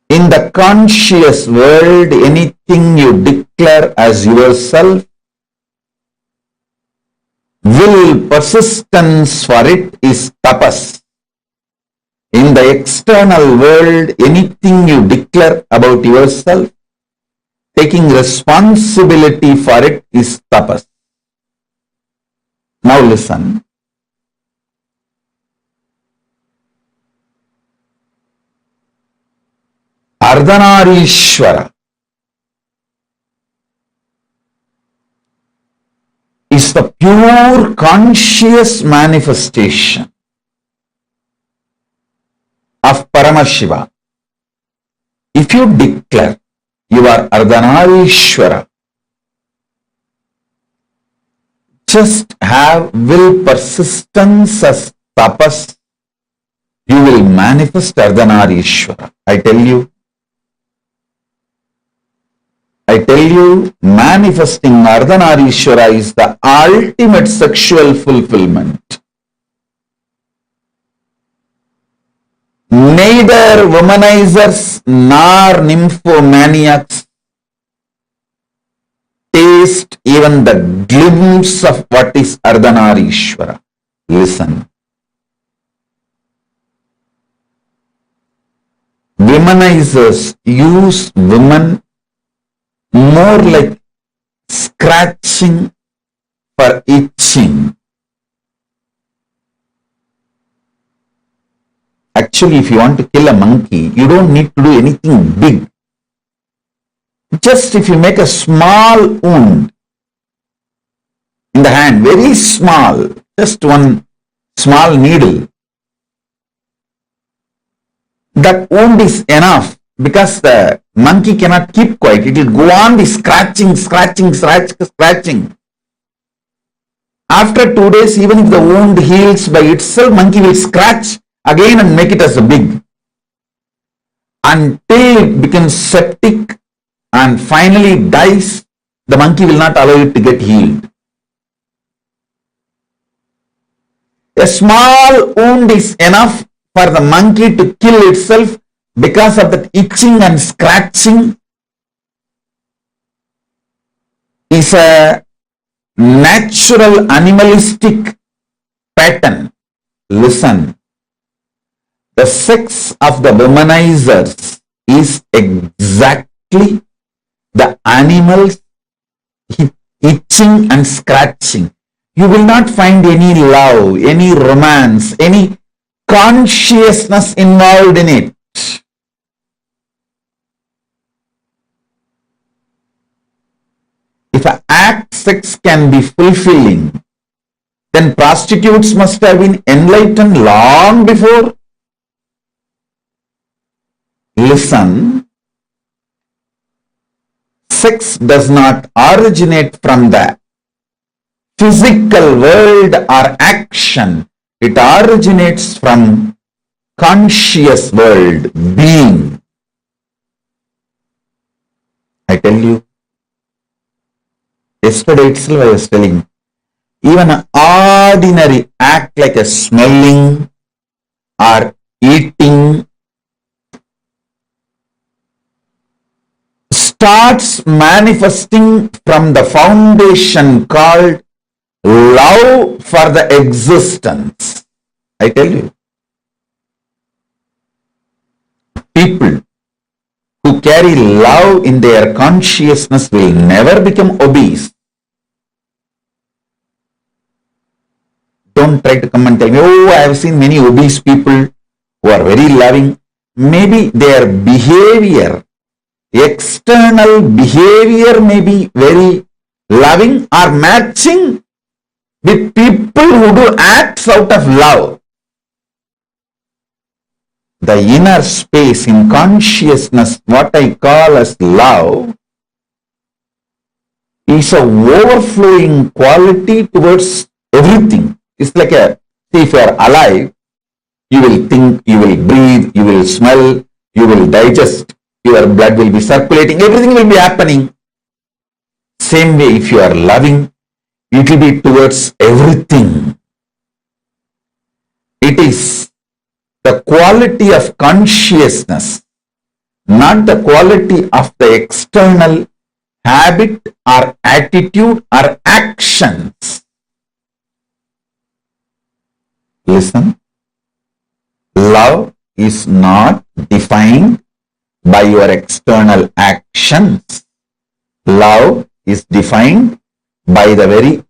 In the conscious world, anything you declare as yourself, will persistence for it is tapas. In the external world, anything you declare about yourself, taking responsibility for it is tapas. Now listen. Ardhanarishwara is the pure conscious manifestation of Paramashiva. If you declare you are Ardhanarishwara, just have will persistence as tapas, you will manifest Ardhanarishwara. I tell you, manifesting Ardhanarishwara is the ultimate sexual fulfillment. Neither womanizers nor nymphomaniacs taste even the glimpse of what is Ardhanarishwara. Listen. womanizers use women more like scratching for itching. Actually, if you want to kill a monkey, you don't need to do anything big. Just if you make a small wound in the hand, very small, just one small needle, that wound is enough, because the monkey cannot keep quiet. It will go on the scratching. After 2 days, even if the wound heals by itself, monkey will scratch again and make it as a big, until it becomes septic and finally dies. The monkey will not allow it to get healed. A small wound is enough for the monkey to kill itself because of that itching and scratching is a natural animalistic pattern. Listen, the sex of the womanizers is exactly the animals itching and scratching. You will not find any love, any romance, any consciousness involved in it. If an act sex can be fulfilling, then prostitutes must have been enlightened long before. Listen, sex does not originate from the physical world or action. It originates from conscious world, being. I tell you, yesterday itself I was telling, even an ordinary act like a smelling or eating starts manifesting from the foundation called love for the existence. I tell you, people who carry love in their consciousness will never become obese. Don't try to come and tell me, oh, I have seen many obese people who are very loving. Maybe their behavior, external behavior may be very loving or matching with people who do acts out of love. The inner space in consciousness, what I call as love, is a overflowing quality towards everything. It's like a, see, if you are alive, you will think, you will breathe, you will smell, you will digest, your blood will be circulating, everything will be happening. Same way, if you are loving, it will be towards everything. It is the quality of consciousness, not the quality of the external habit or attitude or actions. Listen, love is not defined by your external actions. Love is defined by the very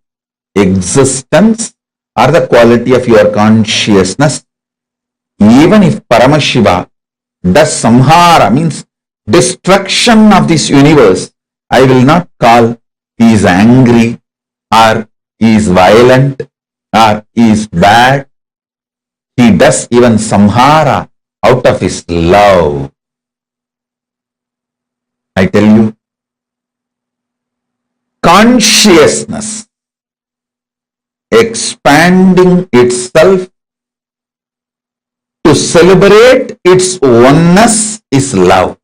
existence or the quality of your consciousness. Even if Paramashiva does samhara, means destruction of this universe, I will not call he is angry or he is violent or he is bad. He does even samhara out of his love. I tell you, consciousness expanding itself to celebrate its oneness is love.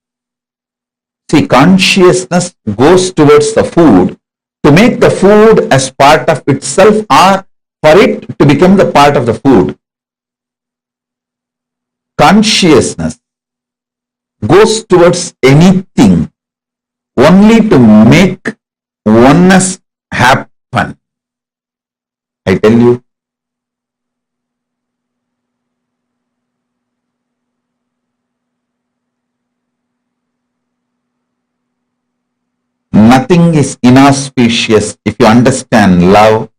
See, consciousness goes towards the food to make the food as part of itself or for it to become the part of the food. Consciousness goes towards anything only to make oneness happen. I tell you, nothing is inauspicious if you understand love.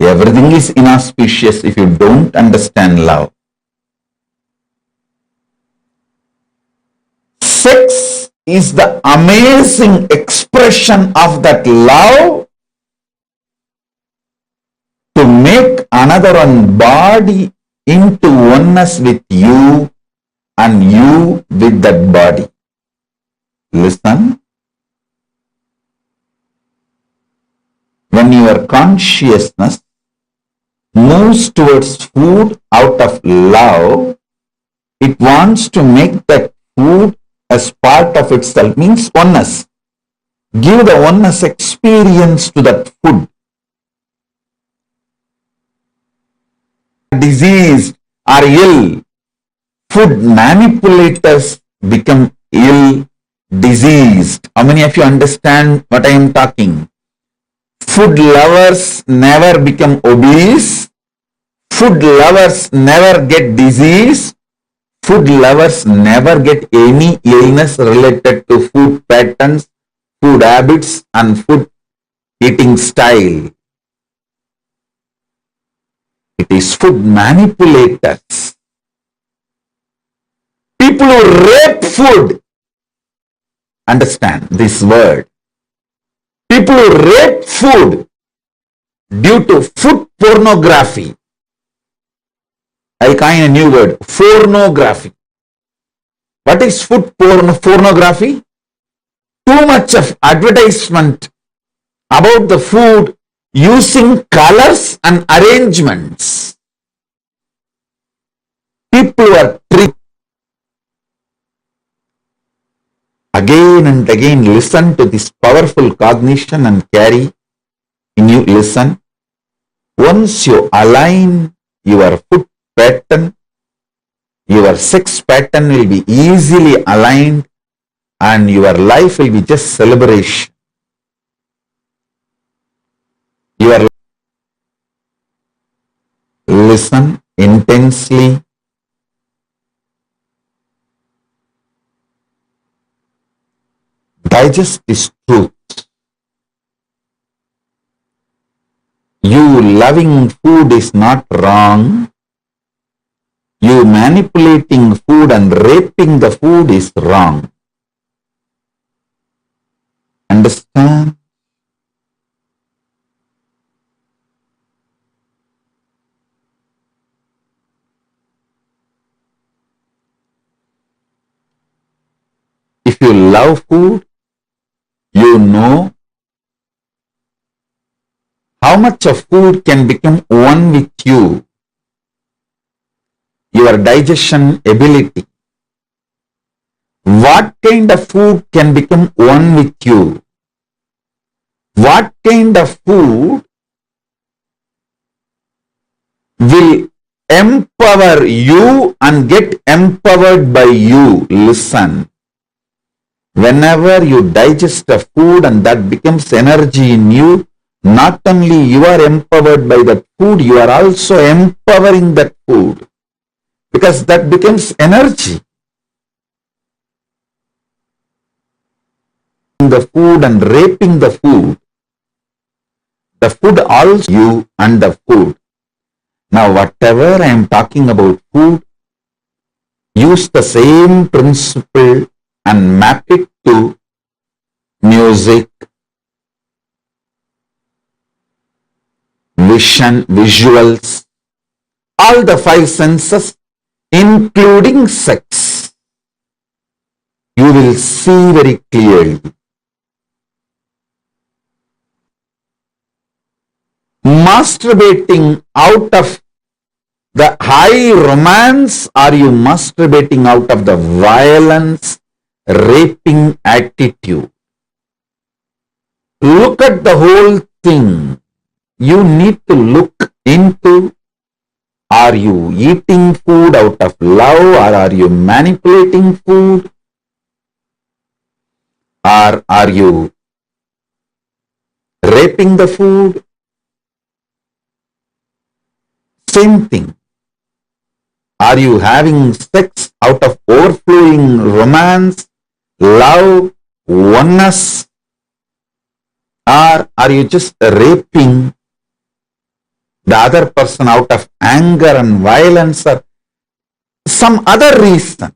Everything is inauspicious if you don't understand love. Sex is the amazing expression of that love to make another one body into oneness with you and you with that body. Listen. When your consciousness moves towards food out of love, it wants to make that food as part of itself, means oneness. Give the oneness experience to that food. Diseased or ill, food manipulators become ill, diseased. How many of you understand what I am talking? Food lovers never become obese. Food lovers never get disease. Food lovers never get any illness related to food patterns, food habits, and food eating style. It is food manipulators. People who rape food. Understand this word. People who rape food due to food pornography. I coin a new word, pornography. What is food pornography? Too much of advertisement about the food using colors and arrangements. People are tricked. Again and again listen to this powerful cognition and carry in you. Listen. Once you align your food pattern, your sex pattern will be easily aligned and your life will be just celebration. Your listen intensely. Digest this truth. You loving food is not wrong. You manipulating food and raping the food is wrong. Understand? If you love food, you know how much of food can become one with you. Your digestion ability. What kind of food can become one with you? What kind of food will empower you and get empowered by you? Listen. Whenever you digest a food and that becomes energy in you, not only you are empowered by that food, you are also empowering that food. Because that becomes energy. The food and raping the food also you and the food. Now whatever I am talking about food, use the same principle and map it to music, vision, visuals, all the five senses, including sex. You will see very clearly. Masturbating out of the high romance, or you masturbating out of the violence, raping attitude? Look at the whole thing. You need to look into, are you eating food out of love, or are you manipulating food, or are you raping the food? Same thing. Are you having sex out of overflowing romance, love, oneness, Or are you just raping the other person out of anger and violence or some other reason?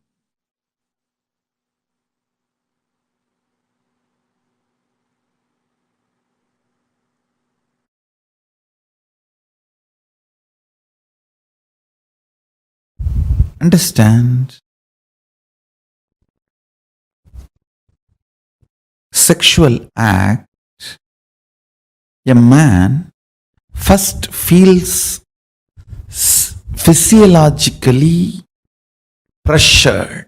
Understand? Sexual act, a man first feels physiologically pressured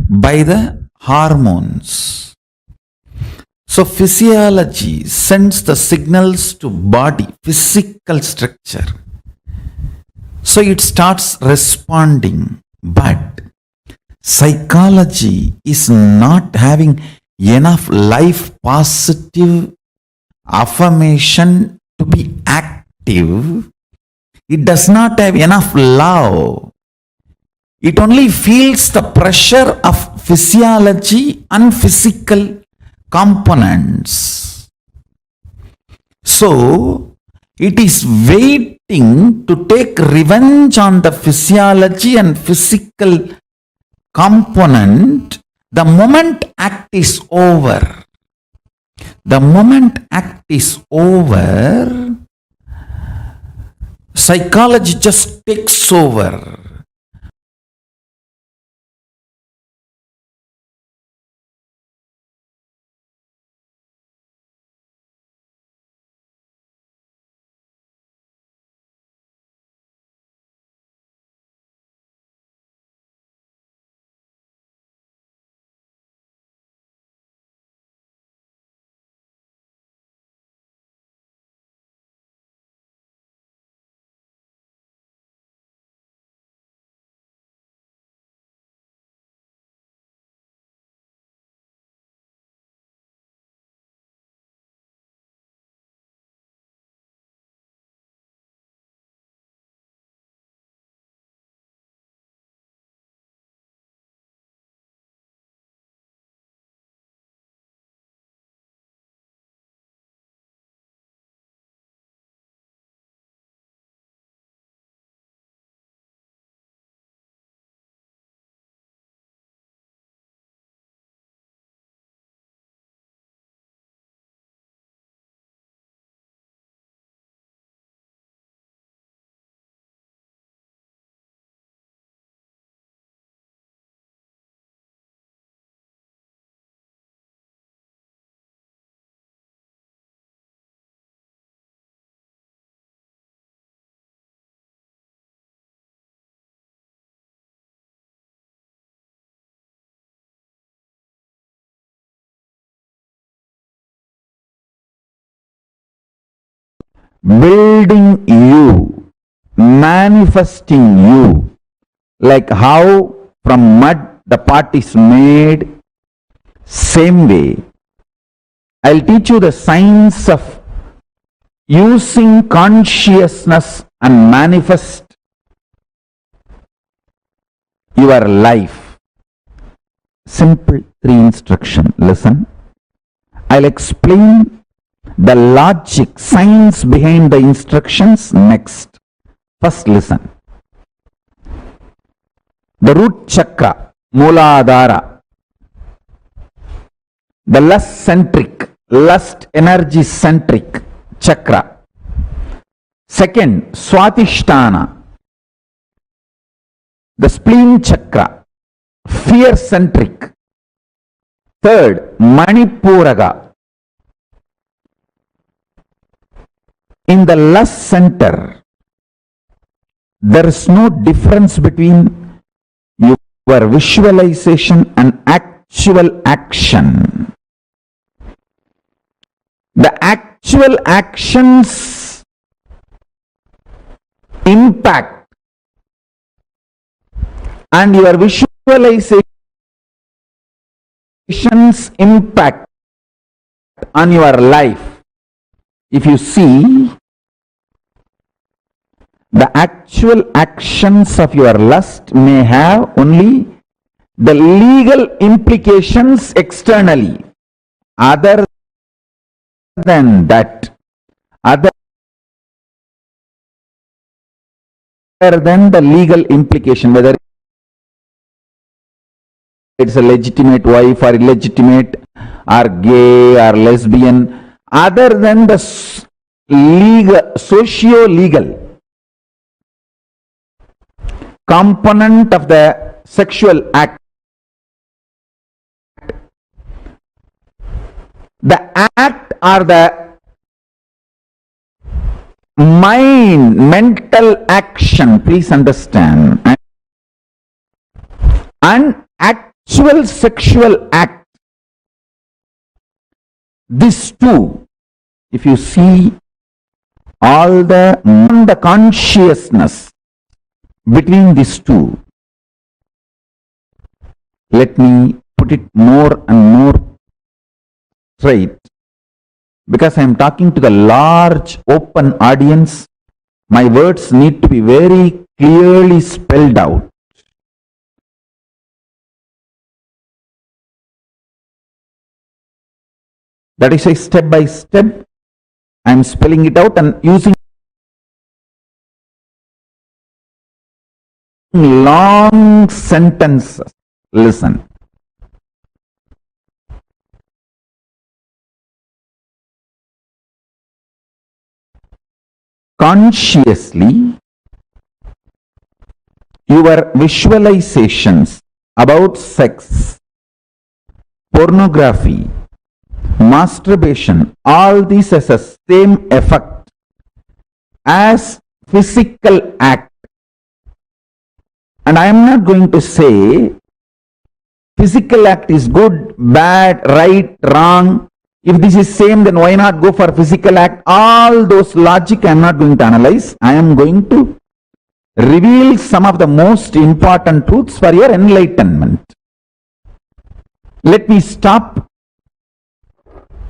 by the hormones. So physiology sends the signals to body, physical structure. So it starts responding, but psychology is not having enough life positive affirmation to be active. It does not have enough love. It only feels the pressure of physiology and physical components. So it is waiting to take revenge on the physiology and physical component the moment act is over. The moment act is over, psychology just takes over. Building you, manifesting you, like how from mud the pot is made, same way. I'll teach you the science of using consciousness and manifest your life. Simple 3 instruction. Listen. I'll explain the logic, science behind the instructions next. First listen. The root chakra, Mooladhara, the lust energy centric chakra. Second, Swatisthana, the spleen chakra, fear centric. Third, Manipuraga, in the lust center. There is no difference between your visualization and actual action. The actual actions impact and your visualizations impact on your life. If you see, the actual actions of your lust may have only the legal implications externally. Other than that, other than the legal implication, whether it's a legitimate wife or illegitimate or gay or lesbian, other than the legal, socio-legal component of the sexual act, the act or the mental action, please understand, and actual sexual act, these two, if you see all the consciousness between these two, let me put it more and more straight, because I am talking to the large open audience. My words need to be very clearly spelled out. That is why step by step I am spelling it out and using long sentences. Listen. Consciously, your visualizations about sex, pornography, masturbation, all these has the same effect as physical act. And I am not going to say physical act is good, bad, right, wrong. If this is same, then why not go for physical act? All those logic I am not going to analyze. I am going to reveal some of the most important truths for your enlightenment. Let me stop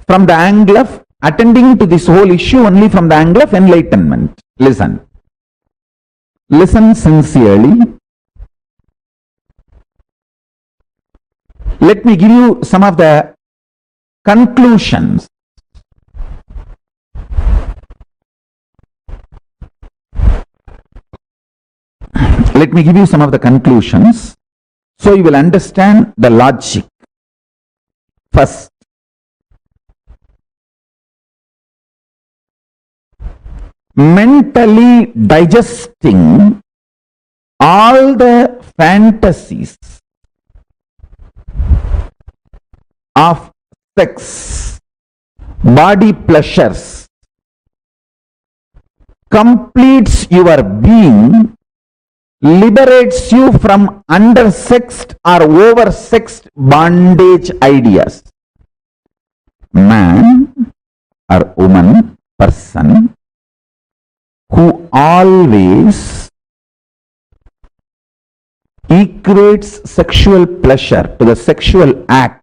from the angle of attending to this whole issue only from the angle of enlightenment. Listen. Listen sincerely. Let me give you some of the conclusions. Let me give you some of the conclusions so you will understand the logic. First, mentally digesting all the fantasies of sex, body pleasures, completes your being, liberates you from undersexed or oversexed bondage ideas. Man or woman, person who always equates sexual pleasure to the sexual act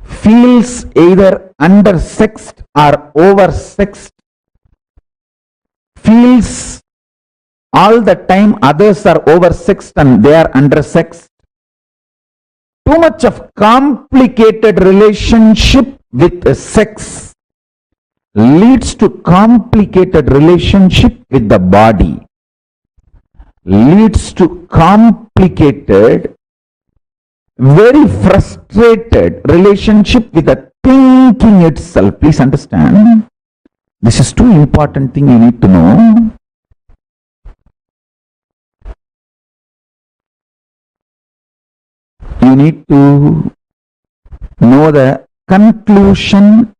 feels either undersexed or oversexed, feels all the time others are oversexed and they are undersexed. Too much of complicated relationship with sex leads to complicated relationship with the body, leads to complicated, very frustrated relationship with the thinking itself. Please understand, this is too important thing you need to know. You need to know the conclusion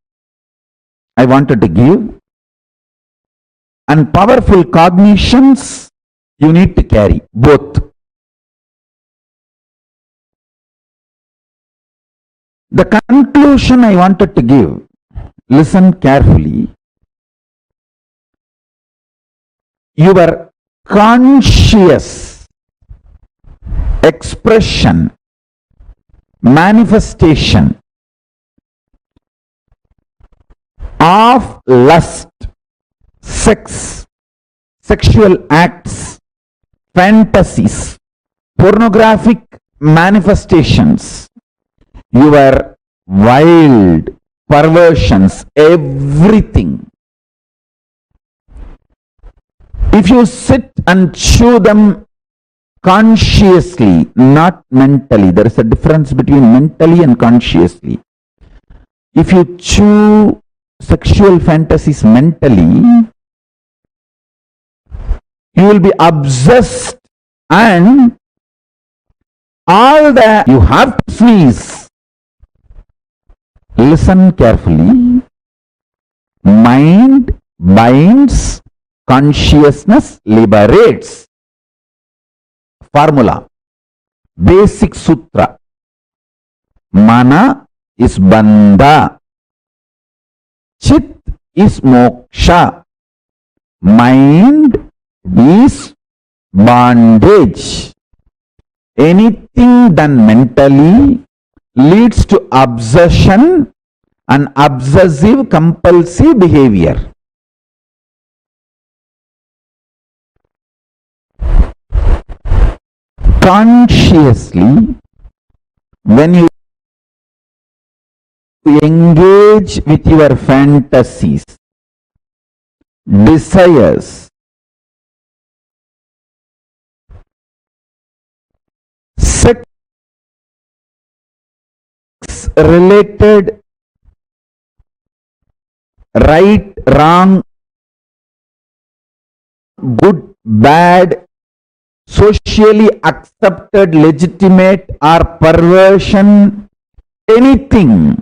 I wanted to give, and powerful cognitions you need to carry, both. The conclusion I wanted to give, listen carefully. Your conscious expression, manifestation of lust, sex, sexual acts, fantasies, pornographic manifestations, your wild, perversions, everything. If you sit and chew them consciously, not mentally, there is a difference between mentally and consciously. If you chew sexual fantasies mentally, you will be obsessed, and all that you have to sneeze. Listen carefully. Mind binds, consciousness liberates. Formula. Basic sutra. Mana is bandha. Chit is moksha. Mind is bondage. Anything done mentally leads to obsession and obsessive compulsive behavior. Consciously, when you engage with your fantasies, desires, sex related right, wrong, good, bad, socially accepted, legitimate or perversion, anything.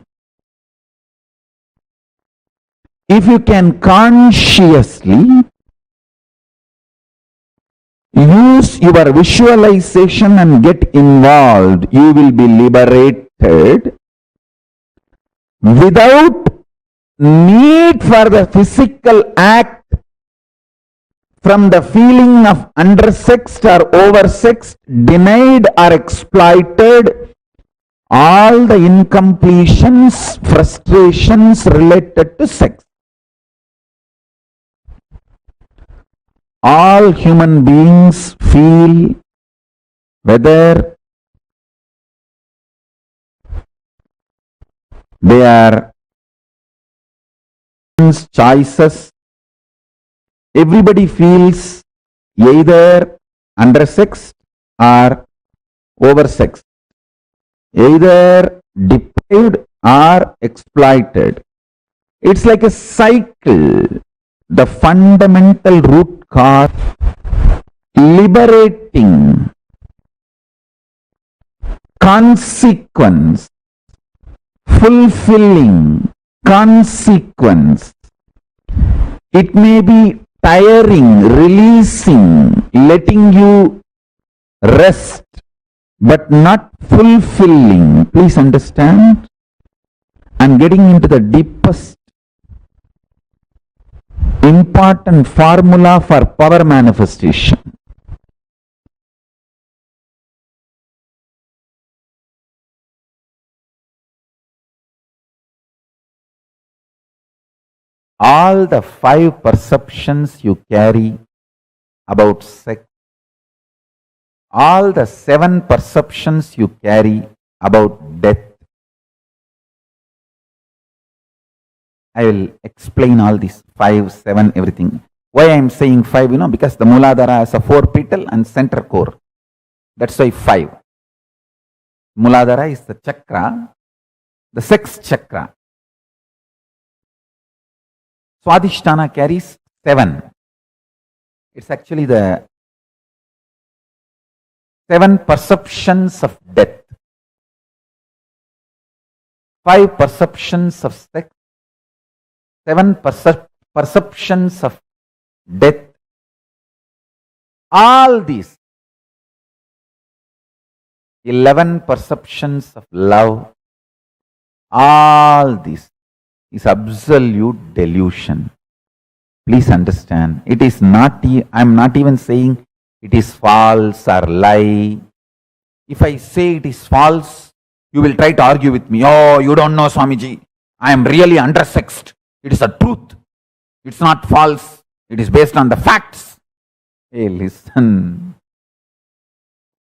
If you can consciously use your visualization and get involved, you will be liberated without need for the physical act from the feeling of undersexed or oversexed, denied or exploited, all the incompletions, frustrations related to sex. All human beings feel whether they are choices. Everybody feels either undersexed or oversexed, either deprived or exploited. It's like a cycle. The fundamental root cause, liberating, consequence, fulfilling, consequence. It may be tiring, releasing, letting you rest, but not fulfilling. Please understand. I'm getting into the deepest important formula for power manifestation. All the 5 perceptions you carry about sex, all the 7 perceptions you carry about death. I will explain all these 5, 7, everything. Why I am saying 5, because the Mooladhara has a 4 petal and center core. That's why 5. Mooladhara is the chakra, the sex chakra. Swadhisthana carries 7. It's actually the 7 perceptions of death, 5 perceptions of sex, 7 perceptions of death. All these 11 perceptions of love, all this is absolute delusion. Please understand. It is not, I am not even saying it is false or lie. If I say it is false, you will try to argue with me. Oh, you don't know, Swamiji. I am really undersexed. It is a truth. It's not false. It is based on the facts. Hey, listen.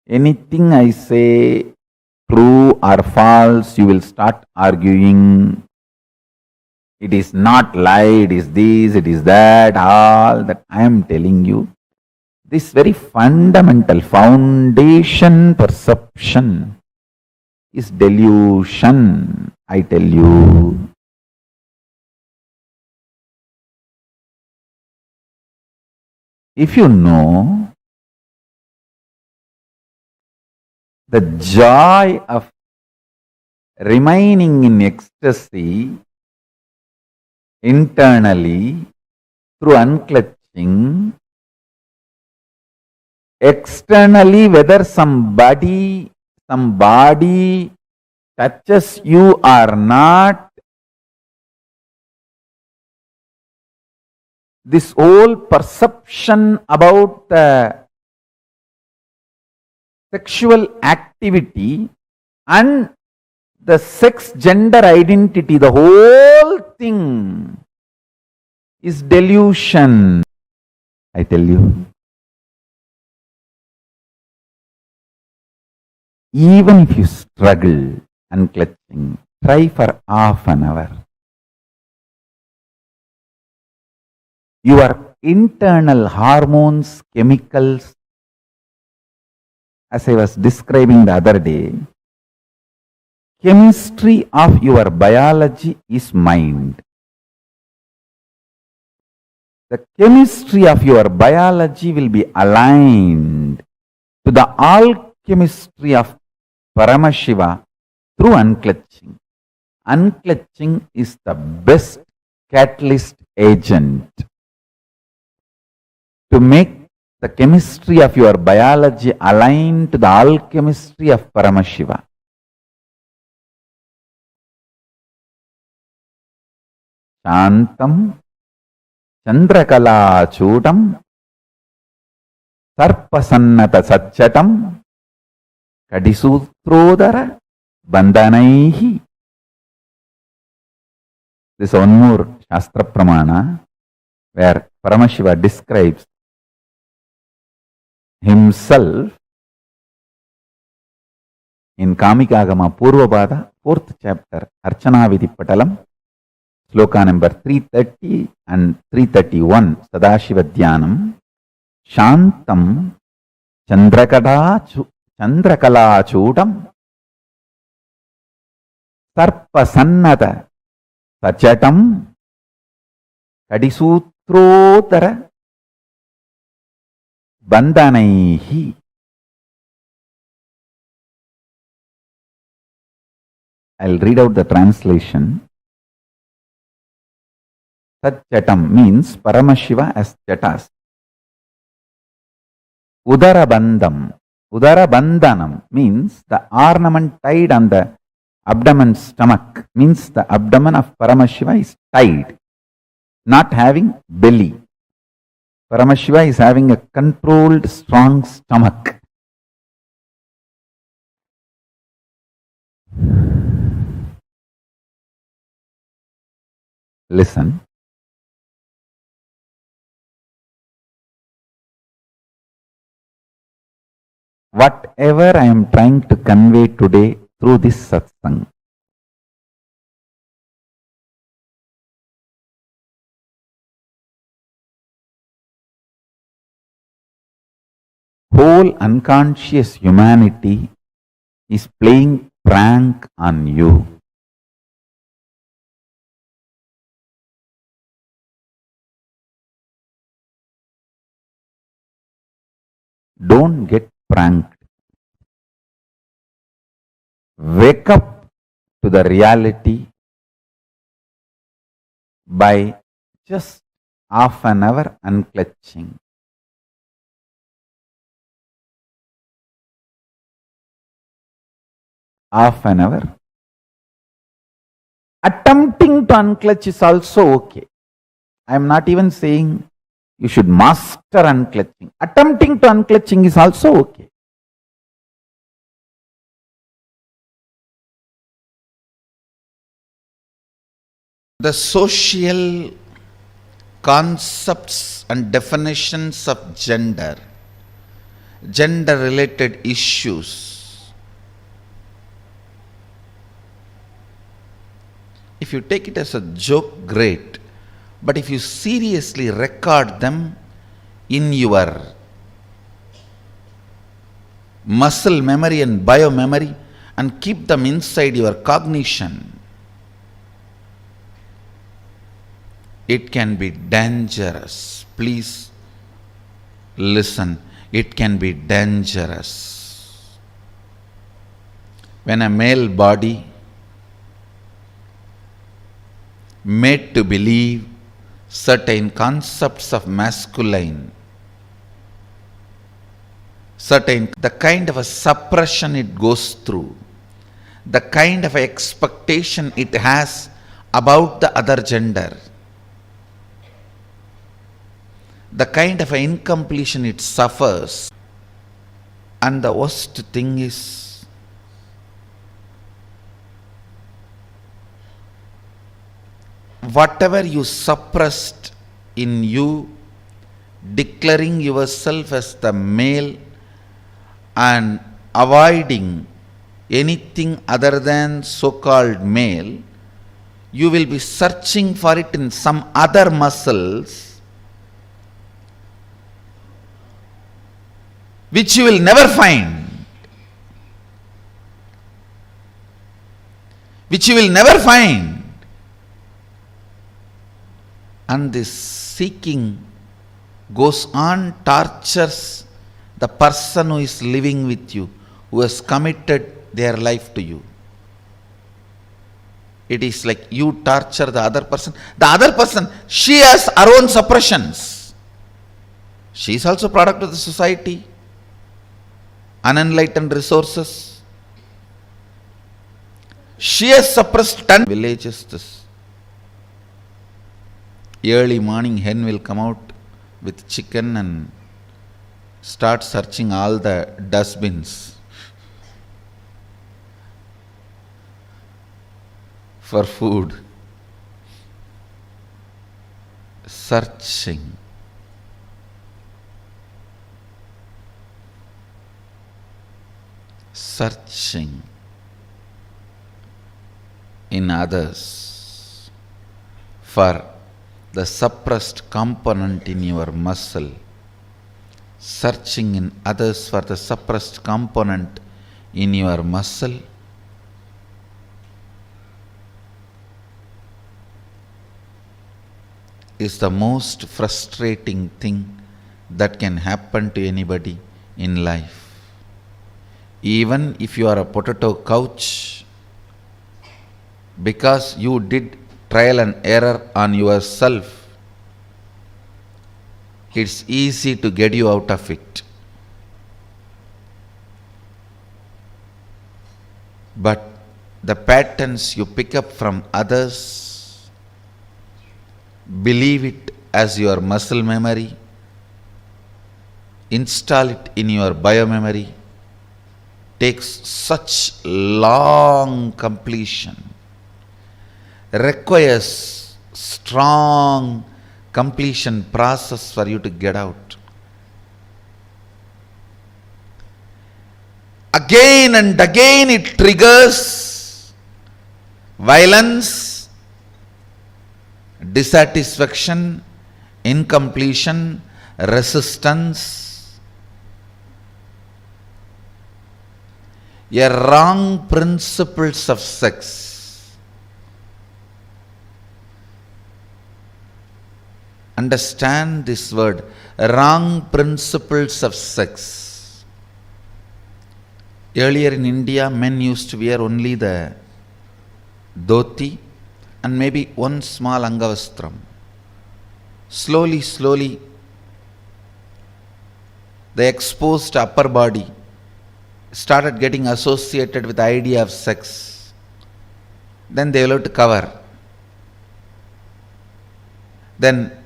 Anything I say, true or false, you will start arguing. It is not lie, it is this, it is that, all that. I am telling you, this very fundamental foundation perception is delusion, I tell you. If you know the joy of remaining in ecstasy internally through unclutching, externally whether somebody touches you or not, this whole perception about the sexual activity and the sex gender identity, the whole thing is delusion, I tell you. Even if you struggle unclutching, try for half an hour. Your internal hormones, chemicals, as I was describing the other day, chemistry of your biology is mind. The chemistry of your biology will be aligned to the alchemistry of Paramashiva through unclutching. Unclutching is the best catalyst agent to make the chemistry of your biology aligned to the alchemistry of Paramashiva. Shantam Chandrakala Chutam Sarpasannata Satchatam Kadisutrodara Bandhanaihi. This one more Shastra Pramana where Paramashiva describes himself in Kamikagama Purvapada, 4th chapter, Archana Vidhi Patalam, Sloka number 330 and 331, Sadashiva Dhyanam, Shantam Chandrakala Chutam Sarpasannata Sachatam Kadisutrodara Bandhanaihi. I'll read out the translation. Satchatam means Paramashiva as Jatas. Udarabandhanam means the ornament tied on the abdomen stomach, means the abdomen of Paramashiva is tied, not having belly. Paramashiva is having a controlled, strong stomach. Listen. Whatever I am trying to convey today through this satsang, whole unconscious humanity is playing prank on you. Don't get pranked. Wake up to the reality by just half an hour unclutching. Half an hour. Attempting to unclutch is also okay. I am not even saying you should master unclutching. Attempting to unclutching is also okay. The social concepts and definitions of gender related issues. If if you take it as a joke, great. But if you seriously record them in your muscle memory and biomemory and keep them inside your cognition, it can be dangerous. Please listen, it can be dangerous. When a male body made to believe certain concepts of masculine, the kind of a suppression it goes through, the kind of expectation it has about the other gender, the kind of incompletion it suffers. And the worst thing is, whatever you suppressed in you, declaring yourself as the male and avoiding anything other than so-called male, you will be searching for it in some other muscles, which you will never find. Which you will never find. And this seeking goes on, tortures the person who is living with you, who has committed their life to you. It is like you torture the other person. The other person, she has her own suppressions. She is also product of the society, unenlightened resources. She has suppressed 10 villages. This early morning hen will come out with chicken and start searching all the dustbins for food. Searching. Searching in others for the suppressed component in your muscle, searching in others for the suppressed component in your muscle, is the most frustrating thing that can happen to anybody in life. Even if you are a potato couch, because you did trial and error on yourself, it's easy to get you out of it. But the patterns you pick up from others, believe it as your muscle memory, install it in your biomemory, takes such long completion, requires strong completion process for you to get out. Again and again it triggers violence, dissatisfaction, incompletion, resistance, a wrong principles of sex. Understand this word, wrong principles of sex. Earlier in India, men used to wear only the dhoti and maybe one small angavastram. Slowly, the exposed upper body started getting associated with the idea of sex. Then they will have to cover. Then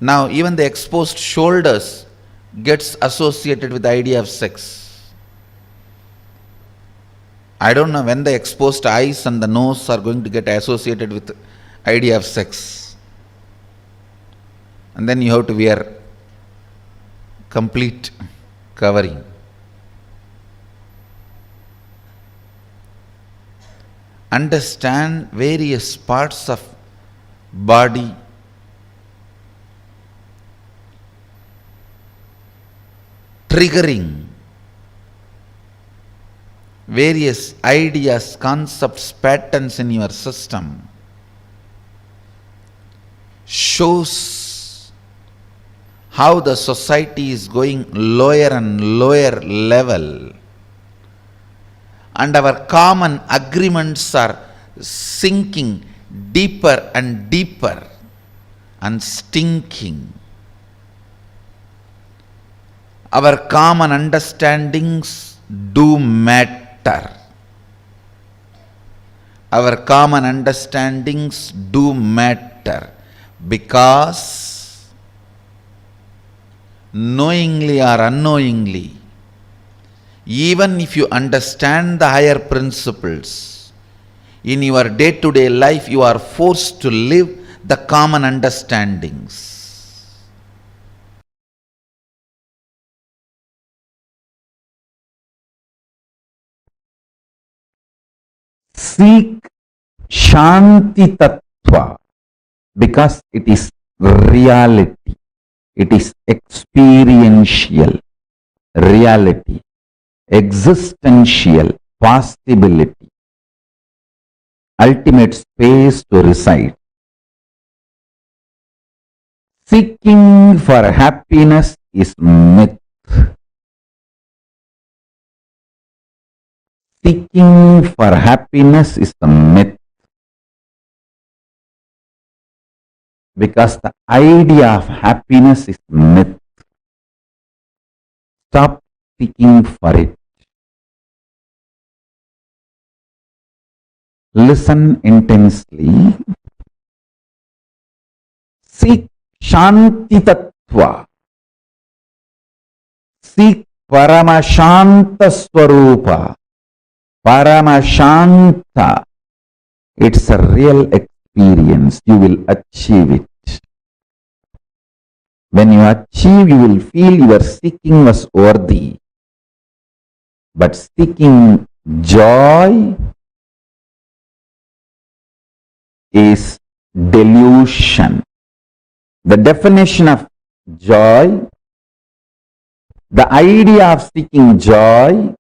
now even the exposed shoulders gets associated with the idea of sex. I don't know when the exposed eyes and the nose are going to get associated with the idea of sex. And then you have to wear complete covering. understand various parts of body, triggering various ideas, concepts, patterns in your system, shows how the society is going lower and lower level, and our common agreements are sinking deeper and deeper and stinking. Our common understandings do matter. Our common understandings do matter because knowingly or unknowingly, even if you understand the higher principles, in your day-to-day life you are forced to live the common understandings. Seek Shanti Tattva because it is reality. It is experiential reality, existential possibility, ultimate space to reside. Seeking for happiness is myth. Seeking for happiness is the myth. Because the idea of happiness is myth. Stop seeking for it. Listen intensely. Seek Shanti Tattva. Seek Paramashanta Swarupa. Paramashanta. It's a real experience. You will achieve it. When you achieve, you will feel your seeking was worthy. But seeking joy is delusion. The definition of joy, the idea of seeking joy,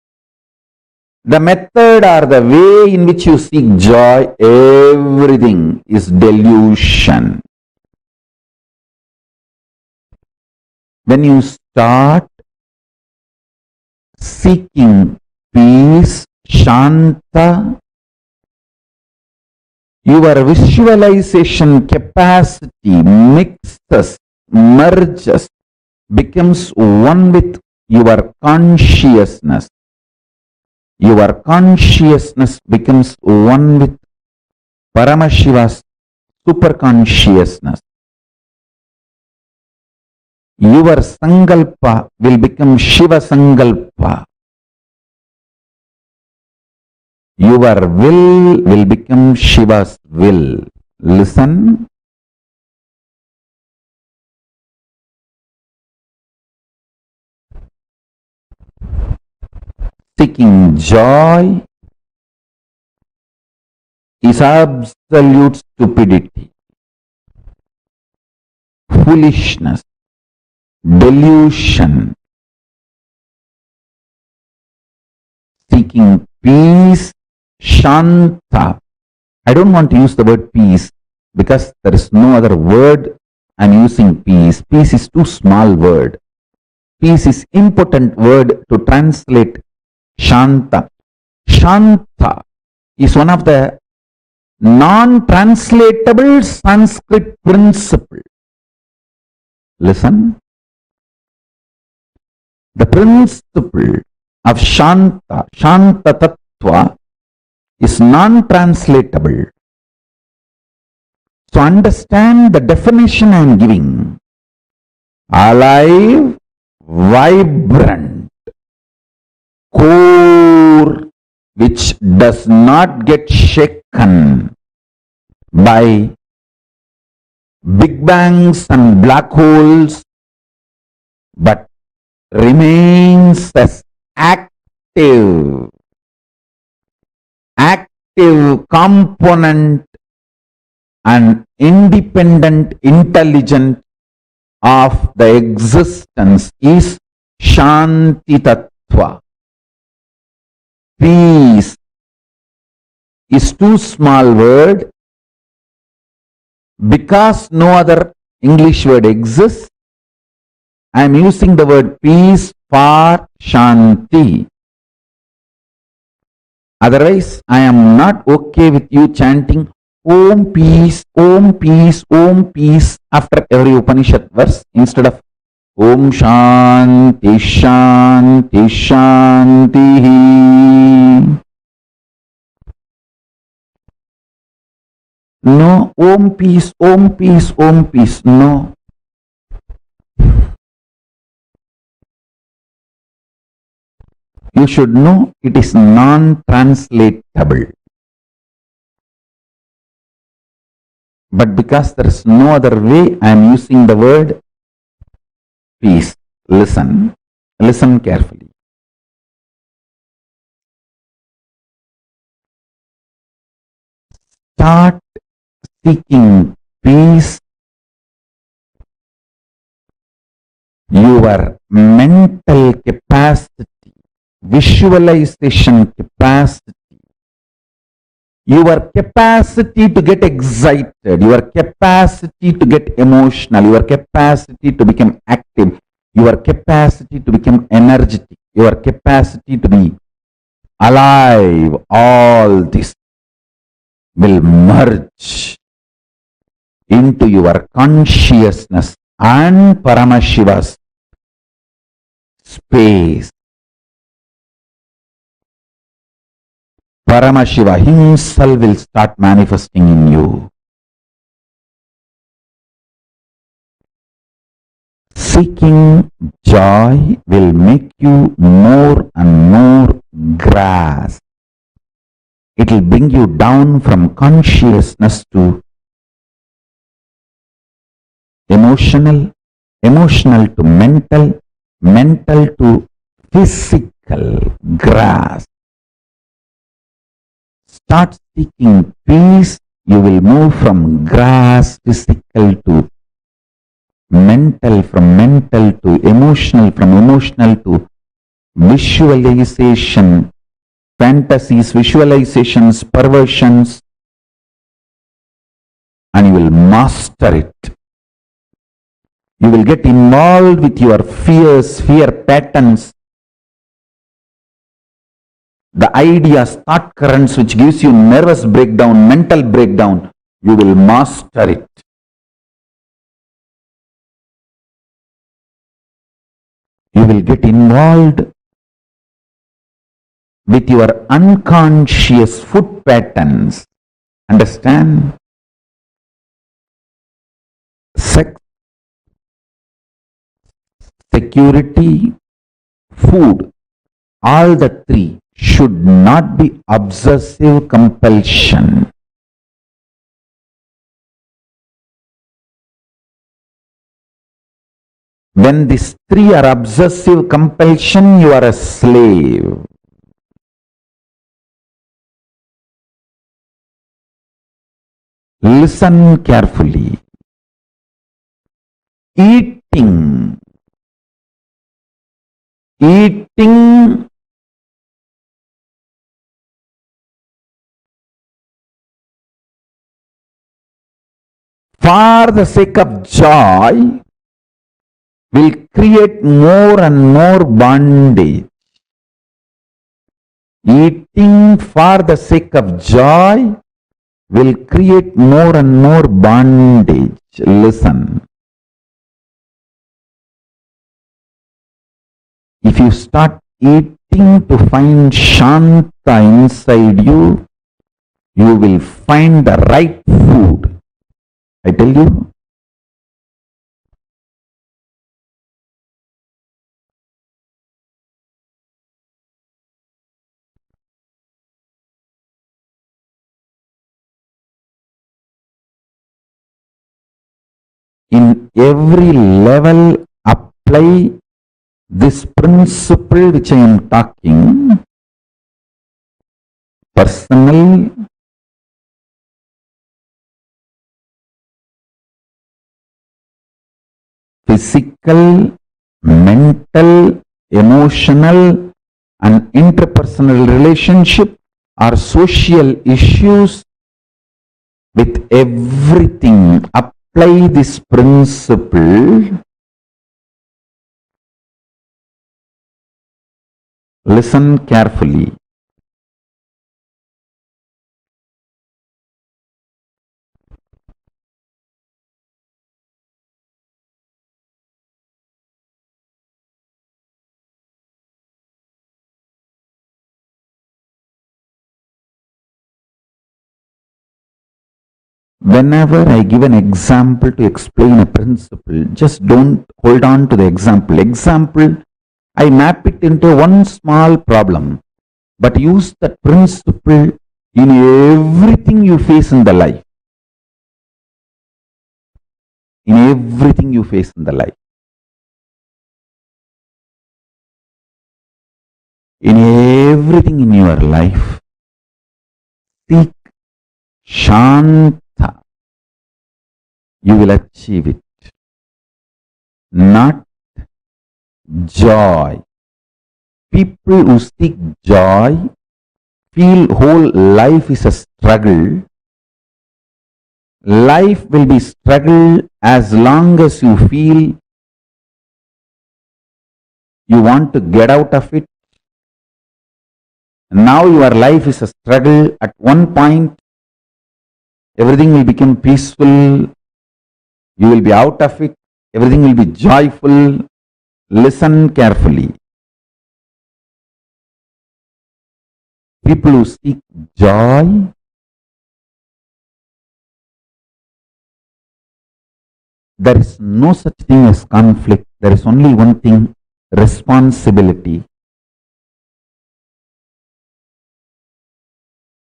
the method or the way in which you seek joy, everything is delusion. When you start seeking peace, Shanta, your visualization capacity mixes, merges, becomes one with your consciousness. Your consciousness becomes one with Paramashiva's super consciousness. Your Sankalpa will become Shiva Sankalpa. Your will become Shiva's will. Listen. Seeking joy is absolute stupidity, foolishness, delusion. Seeking peace, Shanta. I don't want to use the word peace because there is no other word. I'm using peace. Peace is too small word. Peace is impotent word to translate Shanta. Shanta is one of the non-translatable Sanskrit principle. Listen. The principle of Shanta, Shanta Tattva, is non-translatable. So understand the definition I am giving. Alive, vibrant, core, which does not get shaken by big bangs and black holes, but remains as active active component and independent intelligence of the existence is Shanti Tattva. Peace is too small word because no other English word exists. I am using the word peace for Shanti. Otherwise, I am not okay with you chanting Om peace, Om peace, Om peace after every Upanishad verse instead of Om Shanti, Shanti, Shanti. No, Om peace, Om peace, Om peace. No. You should know it is non-translatable. But because there is no other way, I am using the word peace. Listen. Listen carefully. Start seeking peace. Your mental capacity, visualization capacity, your capacity to get excited, your capacity to get emotional, your capacity to become active, your capacity to become energetic, your capacity to be alive, all this will merge into your consciousness and Paramashiva's space. Paramashiva himself will start manifesting in you. Seeking joy will make you more and more grasp. It will bring you down from consciousness to emotional, emotional to mental, mental to physical grasp. Start seeking peace, you will move from grass, physical to mental, from mental to emotional, from emotional to visualization, fantasies, visualizations, perversions, and you will master it. You will get involved with your fears, fear patterns, the ideas, thought currents which gives you nervous breakdown, mental breakdown, you will master it. You will get involved with your unconscious food patterns. Understand? Sex, security, food, all the three should not be obsessive compulsion. When these three are obsessive compulsion, you are a slave. Listen carefully. Eating for the sake of joy will create more and more bondage. Eating for the sake of joy will create more and more bondage. Listen. If you start eating to find Shanta inside you, you will find the right food. I tell you. In every level, apply this principle which I am talking. Personal, physical, mental, emotional, and interpersonal relationship or social issues, with everything, apply this principle. Listen carefully. Whenever I give an example to explain a principle, just don't hold on to the example. Example, I map it into one small problem, but use that principle in everything you face in the life. In everything you face in the life. In everything in your life, seek Shanta. You will achieve it. Not joy. People who seek joy feel whole life is a struggle. Life will be struggle as long as you feel you want to get out of it. Now your life is a struggle. At one point, everything will become peaceful. You will be out of it. Everything will be joyful. Listen carefully. People who seek joy there is no such thing as conflict. There is only one thing, responsibility.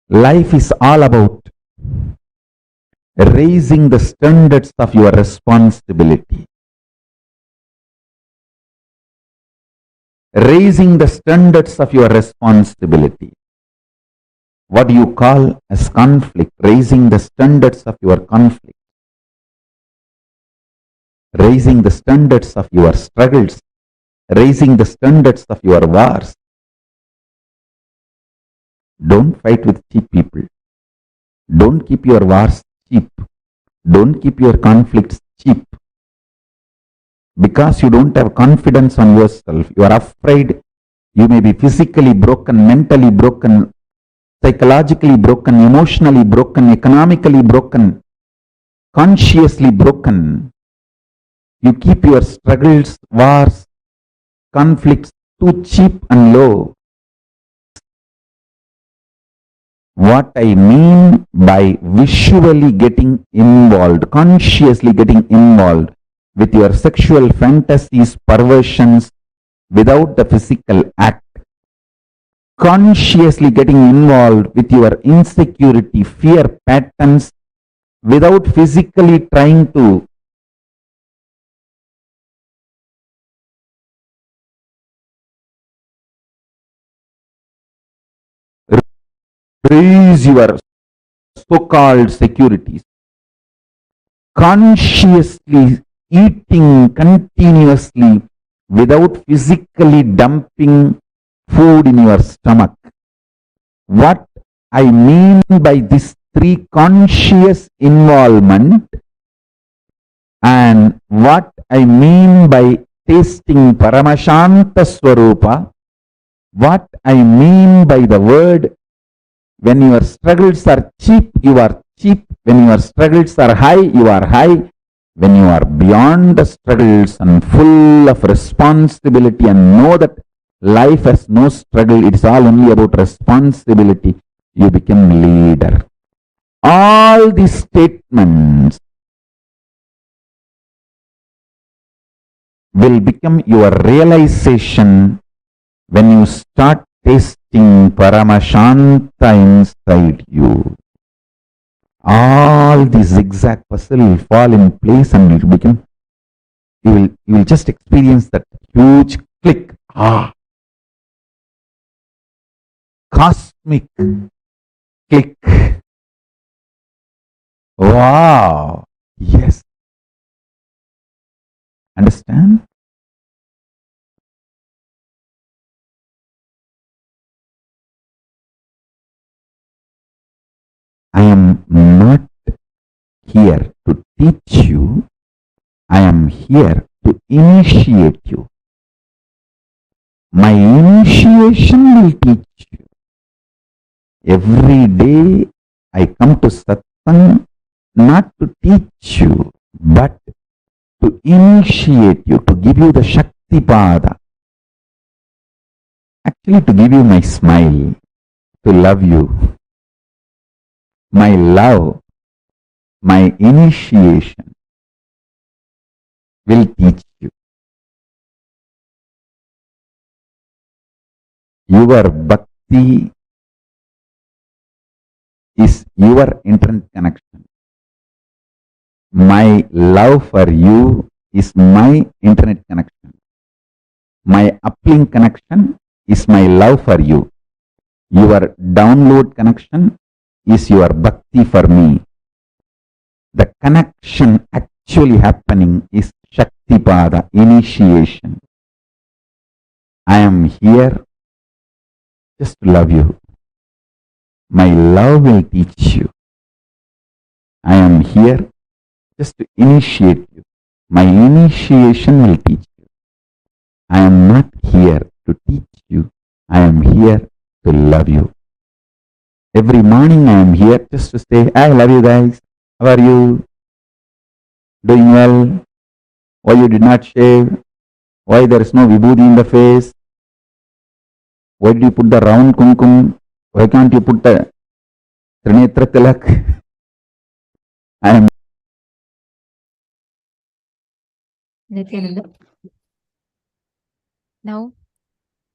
Life is all about raising the standards of your responsibility. Raising the standards of your responsibility. What do you call as conflict? Raising the standards of your conflict. Raising the standards of your struggles. Raising the standards of your wars. Don't fight with cheap people. Don't keep your wars cheap. Don't keep your conflicts cheap. Because you don't have confidence on yourself. You are afraid you may be physically broken, mentally broken, psychologically broken, emotionally broken, economically broken, consciously broken. You keep your struggles, wars, conflicts too cheap and low. What I mean by visually getting involved, consciously getting involved with your sexual fantasies, perversions, without the physical act. Consciously getting involved with your insecurity, fear patterns, without physically trying to raise your so-called securities. Consciously eating continuously without physically dumping food in your stomach. What I mean by this three, conscious involvement, and what I mean by tasting Paramashanta Swarupa, what I mean by the word, when your struggles are cheap, you are cheap. When your struggles are high, you are high. When you are beyond the struggles and full of responsibility and know that life has no struggle, it is all only about responsibility, you become leader. All these statements will become your realization when you start tasting Paramashanta inside you. All these zigzag puzzle will fall in place and it will become, you will just experience that huge click. Cosmic click. Wow. Yes. Understand? I am not here to teach you. I am here to initiate you. My initiation will teach you. Every day I come to satsang not to teach you, but to initiate you, to give you the Shakti Pada. Actually, to give you my smile, to love you. My love, my initiation will teach you. Your bhakti is your internet connection. My love for you is my internet connection. My uplink connection is my love for you. Your download connection is your bhakti for me. The connection actually happening is Shakti Pada, initiation. I am here just to love you. My love will teach you. I am here just to initiate you. My initiation will teach you. I am not here to teach you. I am here to love you. Every morning I am here just to say, I love you guys. How are you? Doing well? Why you did not shave? Why there is no vibhuti in the face? Why did you put the round kumkum? Why can't you put the Trinetra Tilak? I am Nithyananda. Now,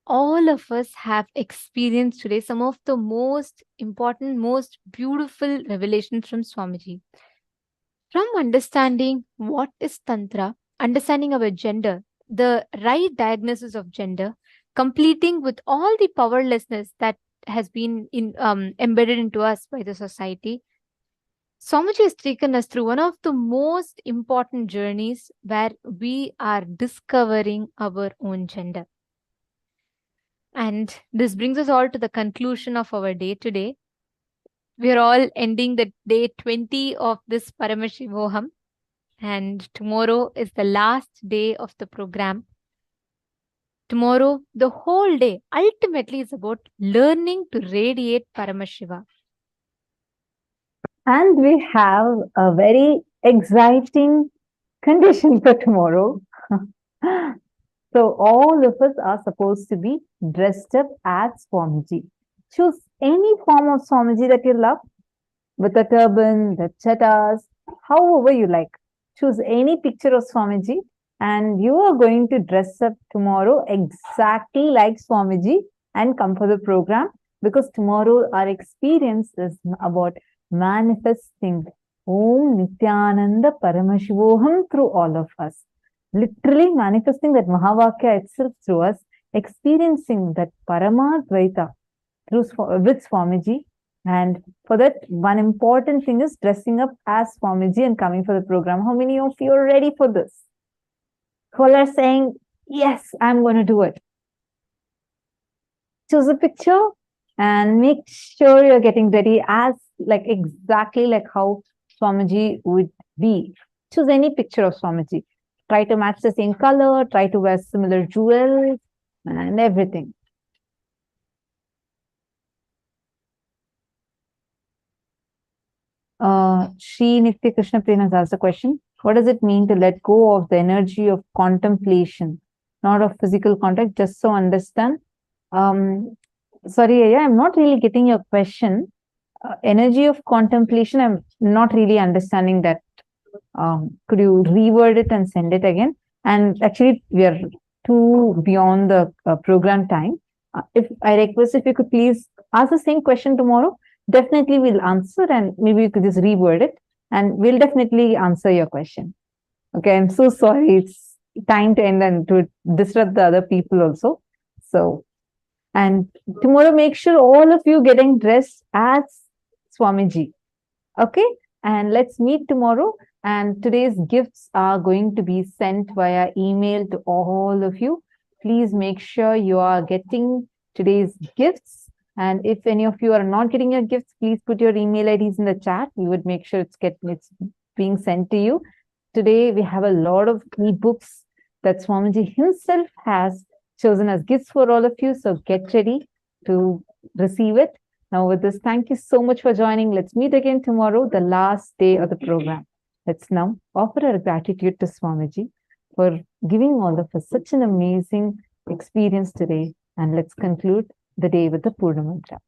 all of us have experienced today some of the most important, most beautiful revelations from Swamiji. From understanding what is Tantra, understanding our gender, the right diagnosis of gender, completing with all the powerlessness that has been embedded into us by the society, Swamiji has taken us through one of the most important journeys where we are discovering our own gender. And this brings us all to the conclusion of our day today. We are all ending the day 20 of this Paramashivoham, and tomorrow is the last day of the program. Tomorrow, the whole day ultimately is about learning to radiate Paramashiva. And we have a very exciting condition for tomorrow. So all of us are supposed to be dressed up as Swamiji. Choose any form of Swamiji that you love, with a turban, the chattas, however you like. Choose any picture of Swamiji and you are going to dress up tomorrow exactly like Swamiji and come for the program, because tomorrow our experience is about manifesting Om Nithyananda Paramashivoham through all of us. Literally manifesting that Mahavakya itself through us, experiencing that Paramadvaita with Swamiji. And for that, one important thing is dressing up as Swamiji and coming for the program. How many of you are ready for this? Who are saying, yes, I'm going to do it? Choose a picture and make sure you're getting ready as exactly like how Swamiji would be. Choose any picture of Swamiji. Try to match the same color, try to wear similar jewels and everything. Shri Nitya Krishna Prem has asked a question. What does it mean to let go of the energy of contemplation, not of physical contact, just so understand? Sorry, I'm not really getting your question. Energy of contemplation, I'm not really understanding that. Could you reword it and send it again? And actually, we are too beyond the program time. If I request, if you could please ask the same question tomorrow, definitely we'll answer, and maybe you could just reword it and we'll definitely answer your question. Okay, I'm so sorry. It's time to end and to disrupt the other people also. So, and tomorrow, make sure all of you getting dressed as Swamiji. Okay, and let's meet tomorrow. And today's gifts are going to be sent via email to all of you. Please make sure you are getting today's gifts. And if any of you are not getting your gifts, please put your email IDs in the chat. We would make sure it's being sent to you. Today, we have a lot of ebooks that Swamiji himself has chosen as gifts for all of you. So get ready to receive it. Now with this, thank you so much for joining. Let's meet again tomorrow, the last day of the program. Let's now offer our gratitude to Swamiji for giving all of us such an amazing experience today. And let's conclude the day with the Purna Mantra.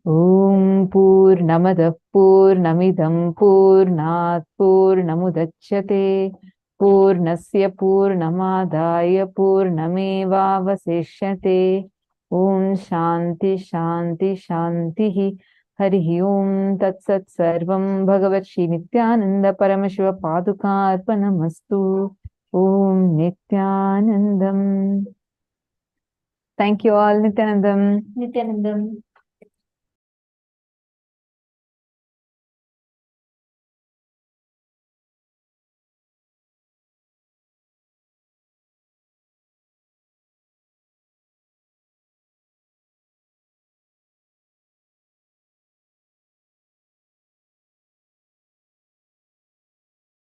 Om Purnamada Purnamidam Purnat Purnamudachyate Purnasya Purnamadaya Purnameva Vasishyate. Om Shanti Shanti Shanti Hari Om Tat Sat Sarvam Bhagavat Shri Nithyananda Paramashiva Paduka Arpanamastu. Om Nithyanandam. Thank you all, Nithyanandam. Nithyanandam.